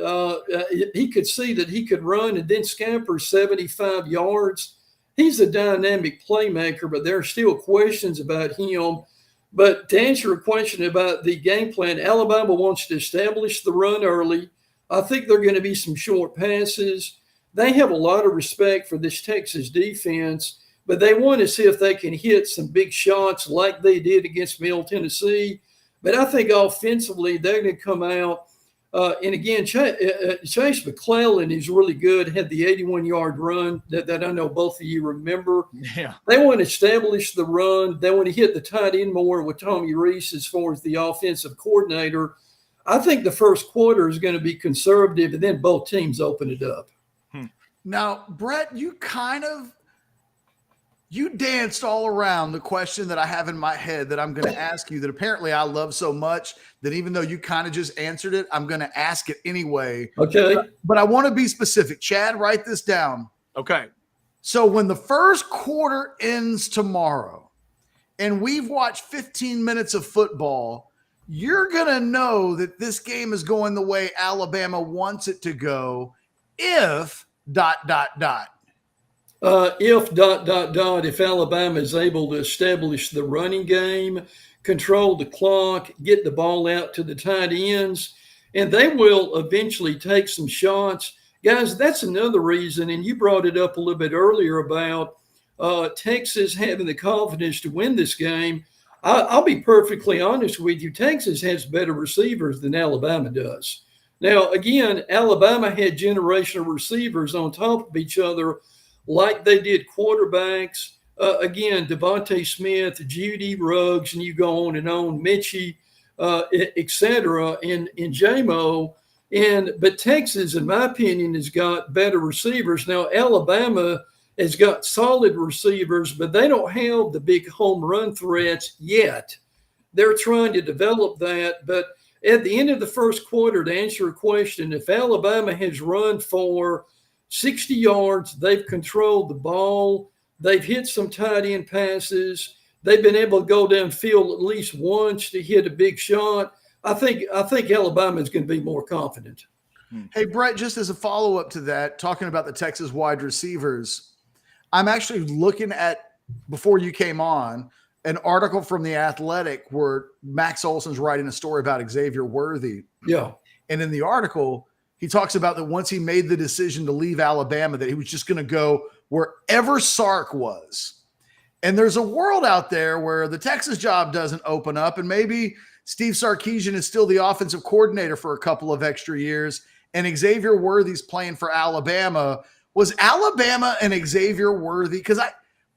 He could see that he could run and then scamper 75 yards. He's a dynamic playmaker, but there are still questions about him. But to answer a question about the game plan, Alabama wants to establish the run early. I think there are going to be some short passes. They have a lot of respect for this Texas defense, but they want to see if they can hit some big shots like they did against Middle Tennessee. But I think offensively, they're going to come out. And again, Chase McClellan is really good, had the 81-yard run that I know both of you remember. Yeah. They want to establish the run. They want to hit the tight end more with Tommy Reese as far as the offensive coordinator. I think the first quarter is going to be conservative, and then both teams open it up. Now, Brett, you danced all around the question that I have in my head that I'm going to ask you that apparently I love so much that even though you kind of just answered it, I'm going to ask it anyway. Okay. But I want to be specific. Chad, write this down. Okay. So when the first quarter ends tomorrow and we've watched 15 minutes of football, you're going to know that this game is going the way Alabama wants it to go if ... If Alabama is able to establish the running game, control the clock, get the ball out to the tight ends, and they will eventually take some shots. Guys, that's another reason, and you brought it up a little bit earlier about Texas having the confidence to win this game. I'll be perfectly honest with you. Texas has better receivers than Alabama does. Now, again, Alabama had generational receivers on top of each other like they did quarterbacks. Again, Devontae Smith, Judy Ruggs, and you go on, Mitchie, et cetera, and J-Mo. But Texas, in my opinion, has got better receivers. Now, Alabama has got solid receivers, but they don't have the big home run threats yet. They're trying to develop that. But at the end of the first quarter, to answer your question, if Alabama has run for 60 yards, they've controlled the ball, they've hit some tight end passes, they've been able to go downfield at least once to hit a big shot, I think Alabama is going to be more confident. Hey, Brett, just as a follow-up to that, talking about the Texas wide receivers, I'm actually looking at, before you came on, an article from The Athletic where Max Olson's writing a story about Xavier Worthy. Yeah. And in the article, he talks about that once he made the decision to leave Alabama, that he was just going to go wherever Sark was. And there's a world out there where the Texas job doesn't open up, and maybe Steve Sarkisian is still the offensive coordinator for a couple of extra years, and Xavier Worthy's playing for Alabama. Was Alabama and Xavier Worthy? Because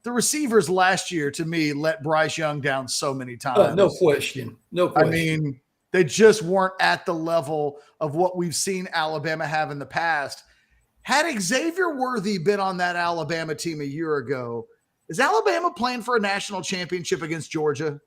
the receivers last year, to me, let Bryce Young down so many times. No question. No I question. mean, they just weren't at the level of what we've seen Alabama have in the past. Had Xavier Worthy been on that Alabama team a year ago, is Alabama playing for a national championship against Georgia?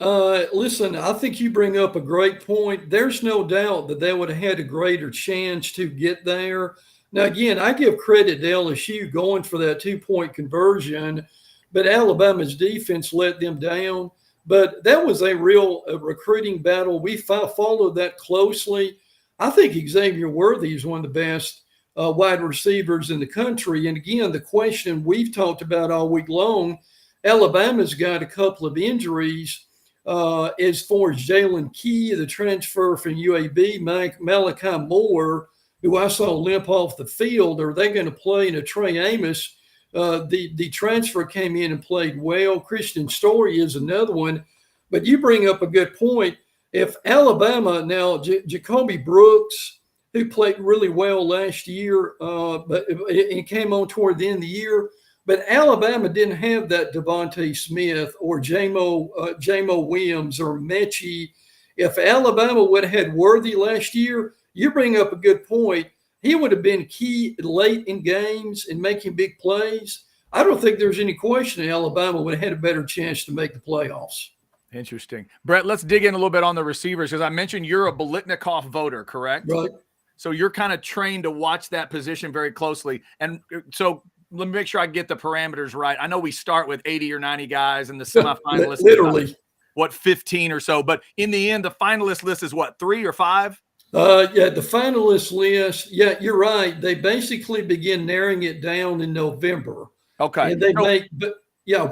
Listen, I think you bring up a great point. There's no doubt that they would have had a greater chance to get there. Now, again, I give credit to LSU going for that 2-point conversion, but Alabama's defense let them down. But that was a real recruiting battle. We followed that closely. I think Xavier Worthy is one of the best wide receivers in the country. And again, the question we've talked about all week long, Alabama's got a couple of injuries as far as Jalen Key, the transfer from UAB, Malachi Moore, who I saw limp off the field. Are they going to play? And Trey Amos, the transfer, came in and played well. Christian Story is another one. But you bring up a good point. If Alabama now, Jacoby Brooks, who played really well last year, but it came on toward the end of the year. But Alabama didn't have that Devontae Smith or Jamo Williams or Mechie. If Alabama would have had Worthy last year, you bring up a good point. He would have been key late in games and making big plays. I don't think there's any question that Alabama would have had a better chance to make the playoffs. Interesting. Brett, let's dig in a little bit on the receivers, because I mentioned you're a Biletnikoff voter, correct? Right. So you're kind of trained to watch that position very closely. And so let me make sure I get the parameters right. I know we start with 80 or 90 guys and the semifinalists. Literally. 15 or so. But in the end, the finalist list is what, 3 or 5? Yeah, the finalist list. Yeah, you're right. They basically begin narrowing it down in November. Okay. And they make,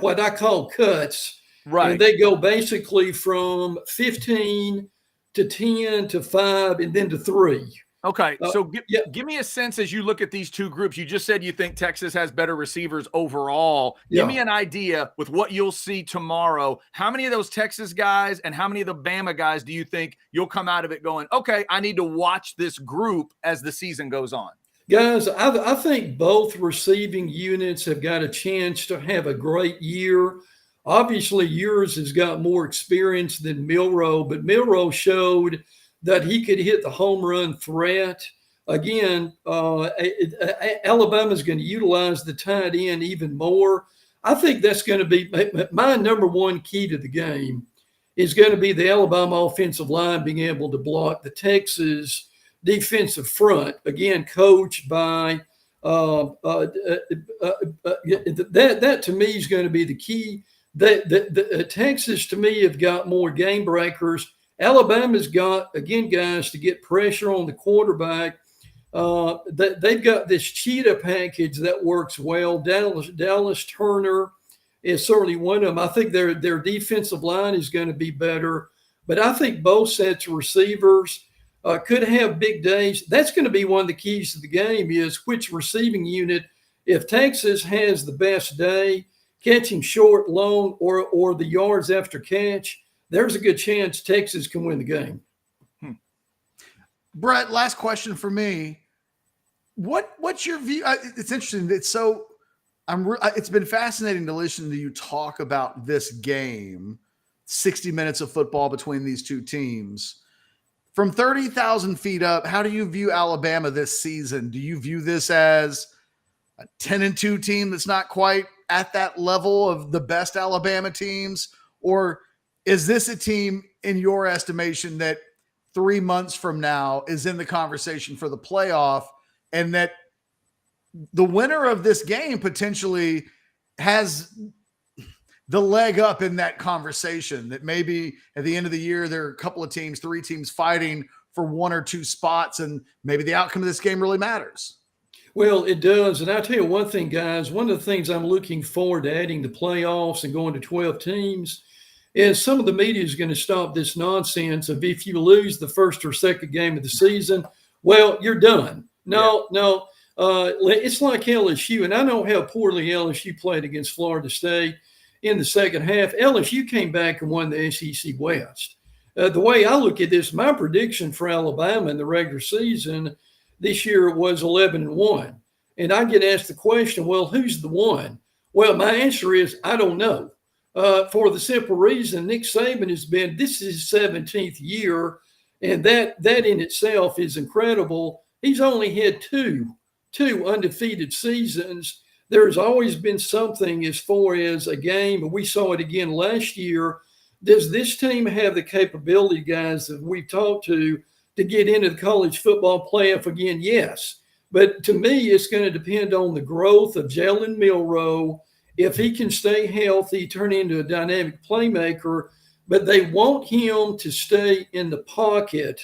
what I call cuts. Right. And they go basically from 15 to 10 to 5 and then to 3. Okay. So give me a sense as you look at these two groups. You just said you think Texas has better receivers overall. Give me an idea with what you'll see tomorrow. How many of those Texas guys and how many of the Bama guys do you think you'll come out of it going, okay, I need to watch this group as the season goes on? Guys, I think both receiving units have got a chance to have a great year. Obviously, yours has got more experience than Milroe, but Milroe showed that he could hit the home run threat. Again, Alabama's going to utilize the tight end even more. I think that's going to be my number one key to the game is going to be the Alabama offensive line being able to block the Texas defensive front, again, coached by that to me is going to be the key. Texas, to me, have got more game breakers. Alabama's got, again, guys, to get pressure on the quarterback. They've got this cheetah package that works well. Dallas Turner is certainly one of them. I think their defensive line is going to be better. But I think both sets of receivers could have big days. That's going to be one of the keys to the game is which receiving unit. If Texas has the best day, catching short, long, or the yards after catch, there's a good chance Texas can win the game. Brett, last question for me. What's your view? It's interesting. It's been fascinating to listen to you talk about this game, 60 minutes of football between these two teams. From 30,000 feet up, how do you view Alabama this season? Do you view this as a 10-2 team that's not quite at that level of the best Alabama teams? Or is this a team, in your estimation, that 3 months from now is in the conversation for the playoff, and that the winner of this game potentially has the leg up in that conversation, that maybe at the end of the year, there are a couple of teams, 3 teams fighting for 1 or 2 spots, and maybe the outcome of this game really matters? Well, it does. And I'll tell you one thing, guys, one of the things I'm looking forward to adding to playoffs and going to 12 teams is some of the media is going to stop this nonsense of if you lose the first or second game of the season, well, you're done. No. It's like LSU, and I know how poorly LSU played against Florida State in the second half. LSU came back and won the SEC West. The way I look at this, my prediction for Alabama in the regular season this year was 11-1. And I get asked the question, well, who's the one? Well, my answer is I don't know. For the simple reason Nick Saban this is his 17th year, and that in itself is incredible. He's only had two undefeated seasons. There's always been something as far as a game, and we saw it again last year. Does this team have the capability, guys, that we've talked to get into the college football playoff again? Yes. But to me, it's going to depend on the growth of Jalen Milroe. If he can stay healthy, turn into a dynamic playmaker, but they want him to stay in the pocket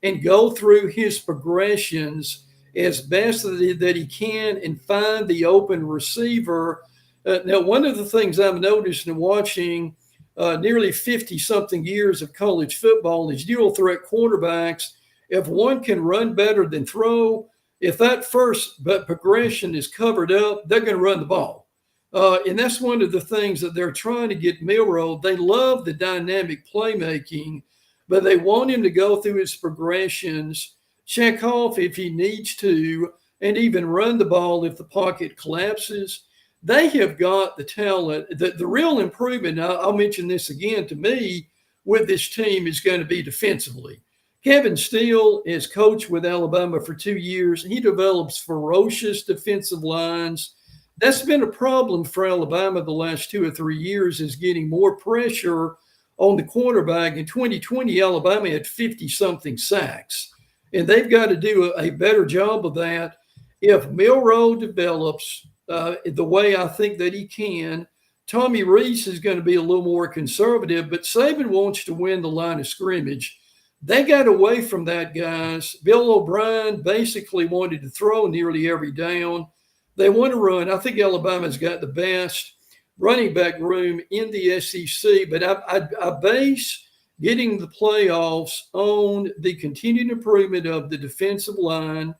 and go through his progressions as best that he can and find the open receiver. Now, one of the things I've noticed in watching nearly 50-something years of college football is dual threat quarterbacks. If one can run better than throw, if that first progression is covered up, they're going to run the ball. And that's one of the things that they're trying to get Milroe. They love the dynamic playmaking, but they want him to go through his progressions, check off if he needs to, and even run the ball if the pocket collapses. They have got the talent. The real improvement, I'll mention this again, to me, with this team is going to be defensively. Kevin Steele is coached with Alabama for 2 years. He develops ferocious defensive lines. That's been a problem for Alabama the last 2 or 3 years, is getting more pressure on the quarterback. In 2020, Alabama had 50-something sacks, and they've got to do a better job of that. If Milroe develops the way I think that he can, Tommy Rees is going to be a little more conservative, but Saban wants to win the line of scrimmage. They got away from that, guys. Bill O'Brien basically wanted to throw nearly every down. They want to run. I think Alabama's got the best running back room in the SEC, but I base getting the playoffs on the continued improvement of the defensive line.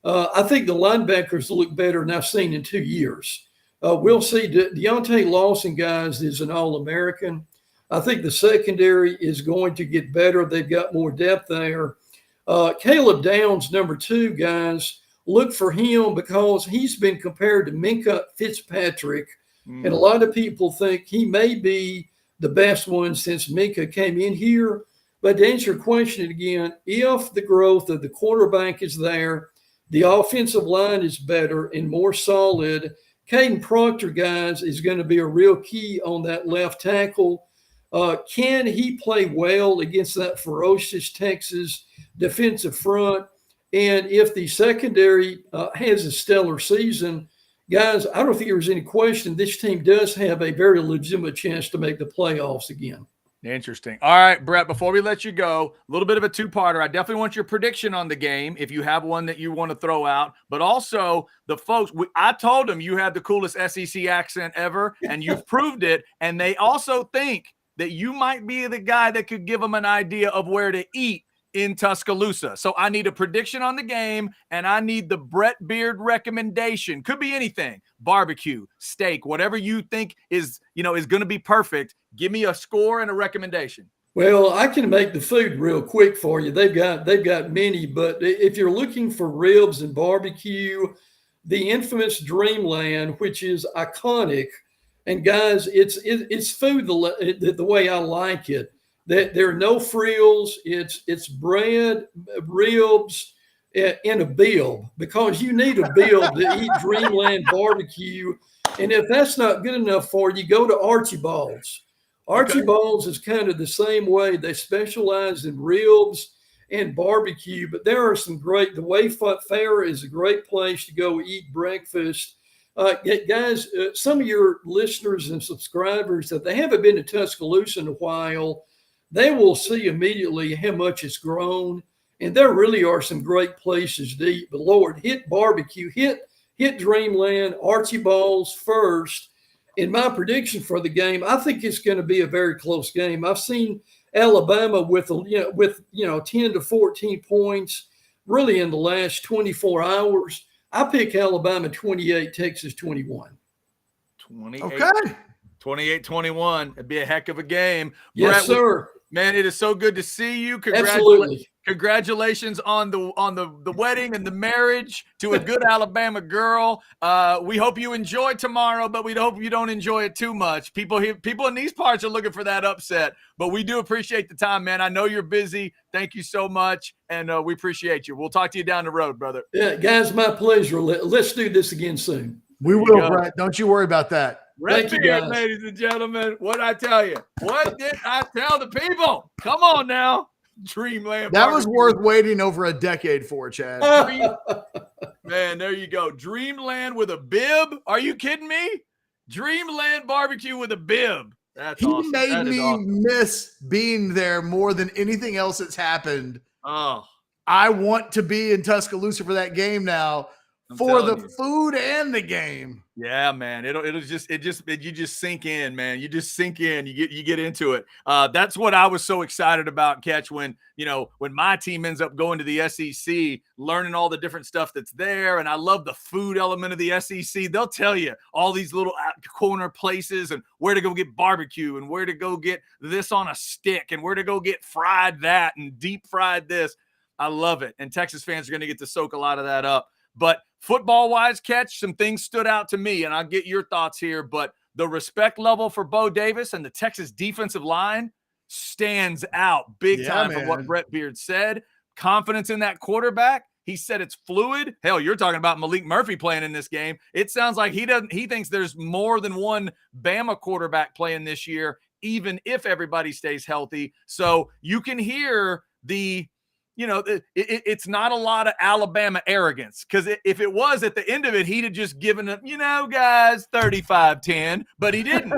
I think the linebackers look better than I've seen in 2 years. We'll see. Deontay Lawson, guys, is an All-American. I think the secondary is going to get better. They've got more depth there. Caleb Downs, number 2, guys, look for him because he's been compared to Minkah Fitzpatrick. And a lot of people think he may be the best one since Minkah came in here. But to answer your question again, if the growth of the quarterback is there, the offensive line is better and more solid, Caden Proctor, guys, is going to be a real key on that left tackle. Can he play well against that ferocious Texas defensive front? And if the secondary has a stellar season, guys, I don't think there's any question this team does have a very legitimate chance to make the playoffs again. Interesting. All right, Brett, before we let you go, a little bit of a two-parter. I definitely want your prediction on the game if you have one that you want to throw out. But also, the folks, I told them you had the coolest SEC accent ever, and you've proved it. And they also think that you might be the guy that could give them an idea of where to eat in Tuscaloosa. So I need a prediction on the game, and I need the Brett Beard recommendation. Could be anything. Barbecue, steak, whatever you think is going to be perfect. Give me a score and a recommendation. Well, I can make the food real quick for you. They've got many, but if you're looking for ribs and barbecue, the infamous Dreamland, which is iconic, and guys, it's food the way I like it. There are no frills. It's bread, ribs, and a bilb, because you need a bilb to eat Dreamland barbecue. And if that's not good enough for you, go to Archibald's. Archibald's is kind of the same way. They specialize in ribs and barbecue, but there are some great, the Wayfoot Fair is a great place to go eat breakfast. Guys, some of your listeners and subscribers that they haven't been to Tuscaloosa in a while, they will see immediately how much it's grown. And there really are some great places to eat. But Lord, hit barbecue, hit Dreamland, Archibald's first. In my prediction for the game, I think it's going to be a very close game. I've seen Alabama with 10 to 14 points really in the last 24 hours. I pick Alabama 28, Texas 21. 28. Okay. 28-21. It'd be a heck of a game. Yes, Brett, sir. Man, it is so good to see you. Absolutely. Congratulations on the wedding and the marriage to a good Alabama girl. We hope you enjoy tomorrow, but we hope you don't enjoy it too much. People in these parts are looking for that upset, but we do appreciate the time, man. I know you're busy. Thank you so much, and we appreciate you. We'll talk to you down the road, brother. Yeah, guys, my pleasure. Let's do this again soon. We will, Brett. Don't you worry about that. Red Beard, ladies and gentlemen. What did I tell you? What did I tell the people? Come on now. Dreamland. That was worth waiting over a decade for, Chad. Man, there you go. Dreamland with a bib. Are you kidding me? Dreamland barbecue with a bib. That's awesome. He made me miss being there more than anything else that's happened. Oh, I want to be in Tuscaloosa for that game now, for the food and the game. Yeah, man. You just sink in, man. You just sink in. You get into it. That's what I was so excited about, Ketch, when my team ends up going to the SEC, learning all the different stuff that's there. And I love the food element of the SEC. They'll tell you all these little corner places and where to go get barbecue and where to go get this on a stick and where to go get fried that and deep fried this. I love it. And Texas fans are going to get to soak a lot of that up. But football-wise, Ketch, some things stood out to me, and I'll get your thoughts here. But the respect level for Bo Davis and the Texas defensive line stands out big time from what Brett Beard said. Confidence in that quarterback. He said it's fluid. Hell, you're talking about Malik Murphy playing in this game. It sounds like he thinks there's more than one Bama quarterback playing this year, even if everybody stays healthy. So you can hear it's not a lot of Alabama arrogance, because if it was at the end of it, he'd have just given it, guys, 35-10, but he didn't.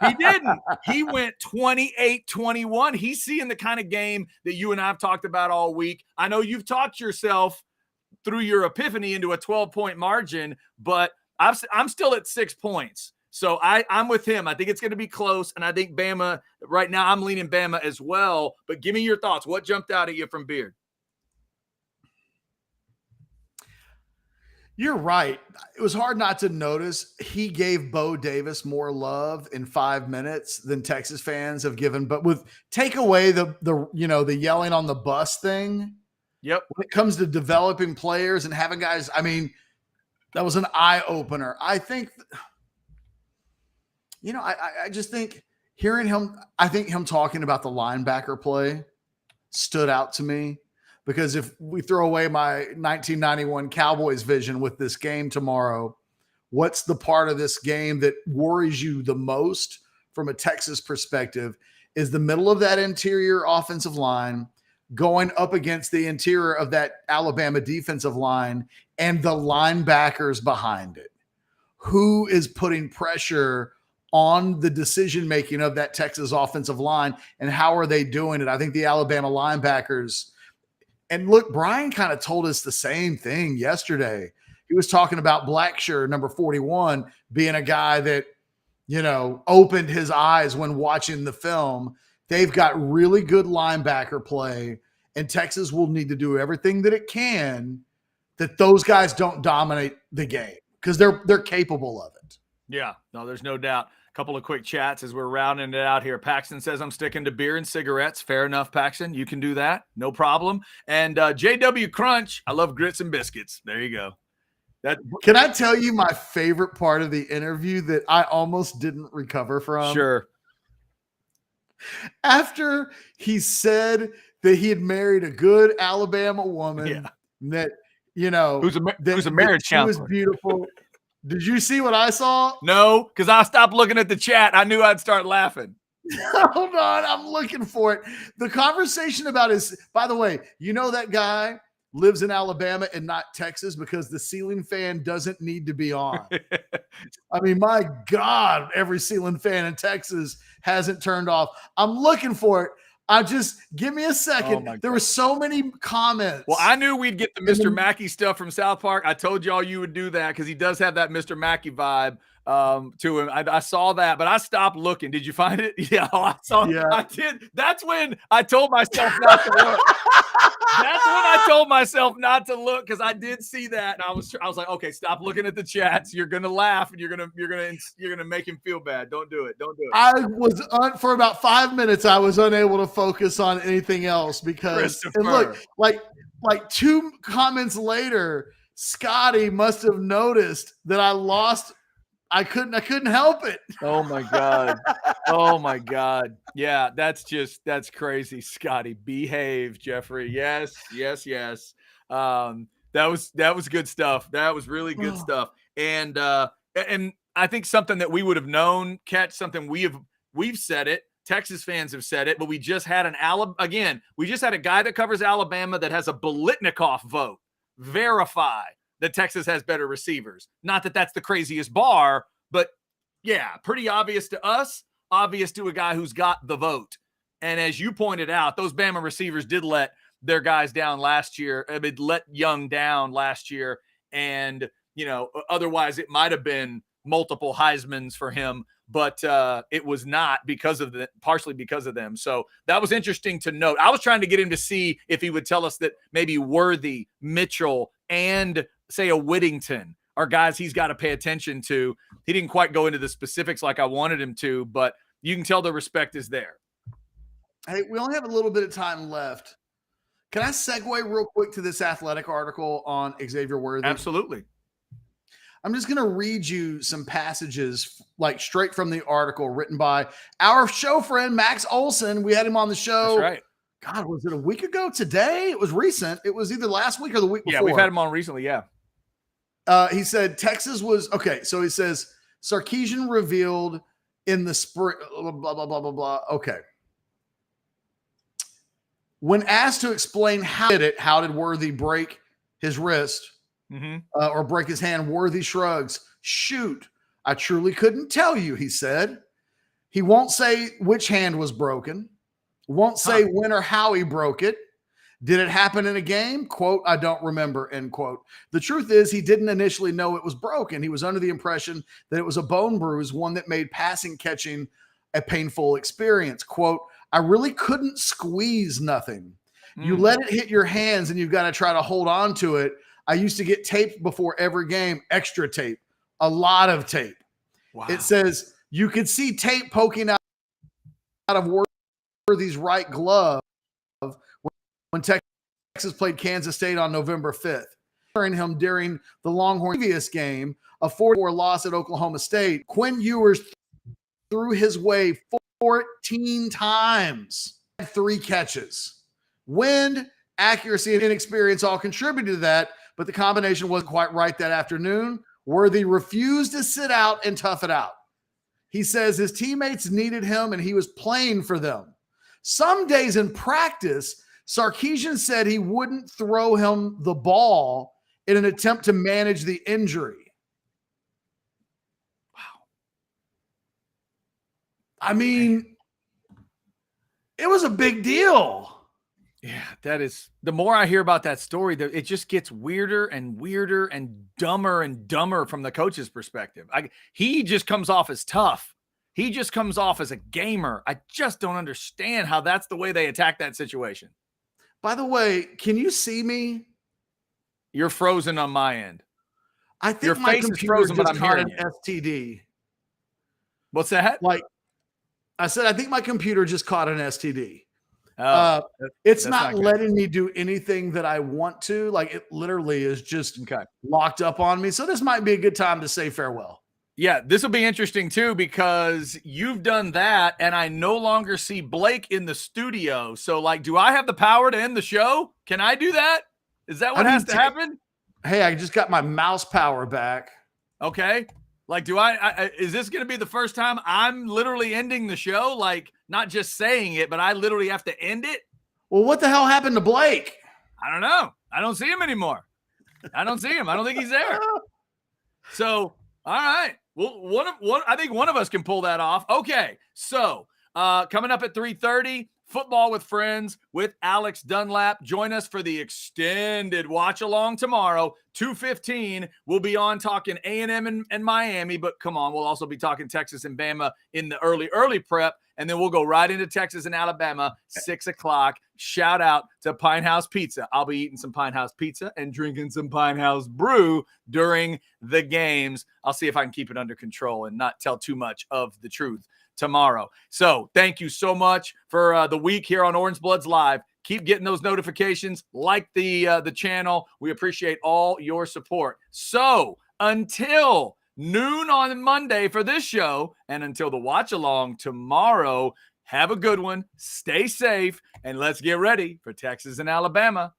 He didn't. He went 28-21. He's seeing the kind of game that you and I have talked about all week. I know you've talked yourself through your epiphany into a 12-point margin, but I'm still at 6 points. So I'm with him. I think it's going to be close, and I think Bama right now, I'm leaning Bama as well. But give me your thoughts. What jumped out at you from Beard? You're right. It was hard not to notice he gave Bo Davis more love in 5 minutes than Texas fans have given. But take away the yelling on the bus thing. Yep. When it comes to developing players and having guys, that was an eye opener. I think. I just think hearing him, him talking about the linebacker play stood out to me, because if we throw away my 1991 Cowboys vision with this game tomorrow, what's the part of this game that worries you the most from a Texas perspective is the middle of that interior offensive line going up against the interior of that Alabama defensive line and the linebackers behind it. Who is putting pressure on the decision-making of that Texas offensive line, and how are they doing it? I think the Alabama linebackers, and look, Brian kind of told us the same thing yesterday. He was talking about Blackshear, number 41, being a guy that, opened his eyes when watching the film. They've got really good linebacker play, and Texas will need to do everything that it can that those guys don't dominate the game, because they're capable of it. Yeah, no, there's no doubt. Couple of quick chats as we're rounding it out here. Paxton says, I'm sticking to beer and cigarettes. Fair enough, Paxton. You can do that. No problem. And JW Crunch, I love grits and biscuits. There you go. Can I tell you my favorite part of the interview that I almost didn't recover from? Sure. After he said that he had married a good Alabama woman, that, who's a marriage counselor. She was beautiful. Did you see what I saw? No, because I stopped looking at the chat. I knew I'd start laughing. Hold on. I'm looking for it. The conversation about by the way, that guy lives in Alabama and not Texas because the ceiling fan doesn't need to be on. My God, every ceiling fan in Texas hasn't turned off. I'm looking for it. Give me a second. There were so many comments. Well, I knew we'd get the Mr. Mackey stuff from South Park. I told y'all you would do that because he does have that Mr. Mackey vibe to him. I saw that, but I stopped looking. Did you find it? Yeah, I saw. Yeah. I did. That's when I told myself not to look. That's when I told myself not to look, because I did see that, and I was like, okay, stop looking at the chats. You're gonna laugh, and you're gonna make him feel bad. Don't do it. Don't do it. I was for about 5 minutes. I was unable to focus on anything else because, and look, like 2 comments later, Scotty must have noticed that I lost. I couldn't help it. Oh my God. Oh my God. Yeah, that's crazy. Scotty, behave, Jeffrey. Yes. That was good stuff. That was really good stuff. And I think something that we would have known, Ketch, something we've said it. Texas fans have said it, but we just had we just had a guy that covers Alabama that has a Biletnikoff vote verify that Texas has better receivers. Not that that's the craziest bar, but yeah, pretty obvious to us, obvious to a guy who's got the vote. And as you pointed out, those Bama receivers did let their guys down last year. I mean, let Young down last year. And, otherwise it might have been multiple Heismans for him, but it was not partially because of them. So that was interesting to note. I was trying to get him to see if he would tell us that maybe Worthy, Mitchell, and say a Whittington are guys he's got to pay attention to. He didn't quite go into the specifics like I wanted him to, but you can tell the respect is there. Hey, we only have a little bit of time left. Can I segue real quick to this Athletic article on Xavier Worthy? Absolutely. I'm just going to read you some passages like straight from the article written by our show friend, Max Olson. We had him on the show. That's right. God, was it a week ago today? It was recent. It was either last week or the week before. Yeah, we've had him on recently. Yeah. He said Texas was okay. So he says Sarkisian revealed in the spring, blah, blah, blah, blah, blah. Okay. When asked to explain how did Worthy break his wrist or break his hand, Worthy shrugs. Shoot, I truly couldn't tell you, he said. He won't say which hand was broken. Won't say when or how he broke it. Did it happen in a game? Quote, I don't remember, end quote. The truth is he didn't initially know it was broken. He was under the impression that it was a bone bruise, one that made catching a painful experience. Quote, I really couldn't squeeze nothing. You let it hit your hands and you've got to try to hold on to it. I used to get taped before every game, extra tape, a lot of tape. Wow. It says you could see tape poking out of Worthy's right glove when Texas played Kansas State on November 5th. During the Longhorn previous game, a 4-4 loss at Oklahoma State, Quinn Ewers threw his way 14 times, 3 catches. Wind, accuracy, and inexperience all contributed to that, but the combination wasn't quite right that afternoon. Worthy refused to sit out and tough it out. He says his teammates needed him and he was playing for them. Some days in practice, Sarkisian said he wouldn't throw him the ball in an attempt to manage the injury. Wow. I mean, it was a big deal. Yeah, that is. The more I hear about that story, it just gets weirder and weirder and dumber from the coach's perspective. He just comes off as tough. He just comes off as a gamer. I just don't understand how that's the way they attack that situation. By the way, can you see me? You're frozen on my end. I think your my face computer is frozen, just but I'm caught hearing an STD. What's that? Like I said, I think my computer just caught an STD. that's It's not good. letting me do anything that I want to. Like it literally is just locked up on me. So this might be a good time to say farewell. Yeah, this will be interesting too because you've done that and I no longer see Blake in the studio. So like, do I have the power to end the show? Can I do that? Is that what has to happen? Hey, I just got my mouse power back. Okay. Like, is this going to be the first time I'm literally ending the show? Like, not just saying it, but I literally have to end it? Well, what the hell happened to Blake? I don't know. I don't see him anymore. I don't see him. I don't think he's there. So, all right. Well, I think one of us can pull that off. Okay. So, coming up at 3:30, Football with Friends with Alex Dunlap. Join us for the extended watch along tomorrow, 2:15. We'll be on talking A&M and Miami, but come on, we'll also be talking Texas and Bama in the early prep, and then we'll go right into Texas and Alabama, 6 o'clock. Shout out to Pine House Pizza. I'll be eating some Pine House Pizza and drinking some Pine House Brew during the games. I'll see if I can keep it under control and not tell too much of the truth tomorrow. So thank you so much for the week here on Orangebloods Live. Keep getting those notifications, like the channel. We appreciate all your support. So until noon on Monday for this show, and until the watch along tomorrow, have a good one, stay safe, and let's get ready for Texas and Alabama.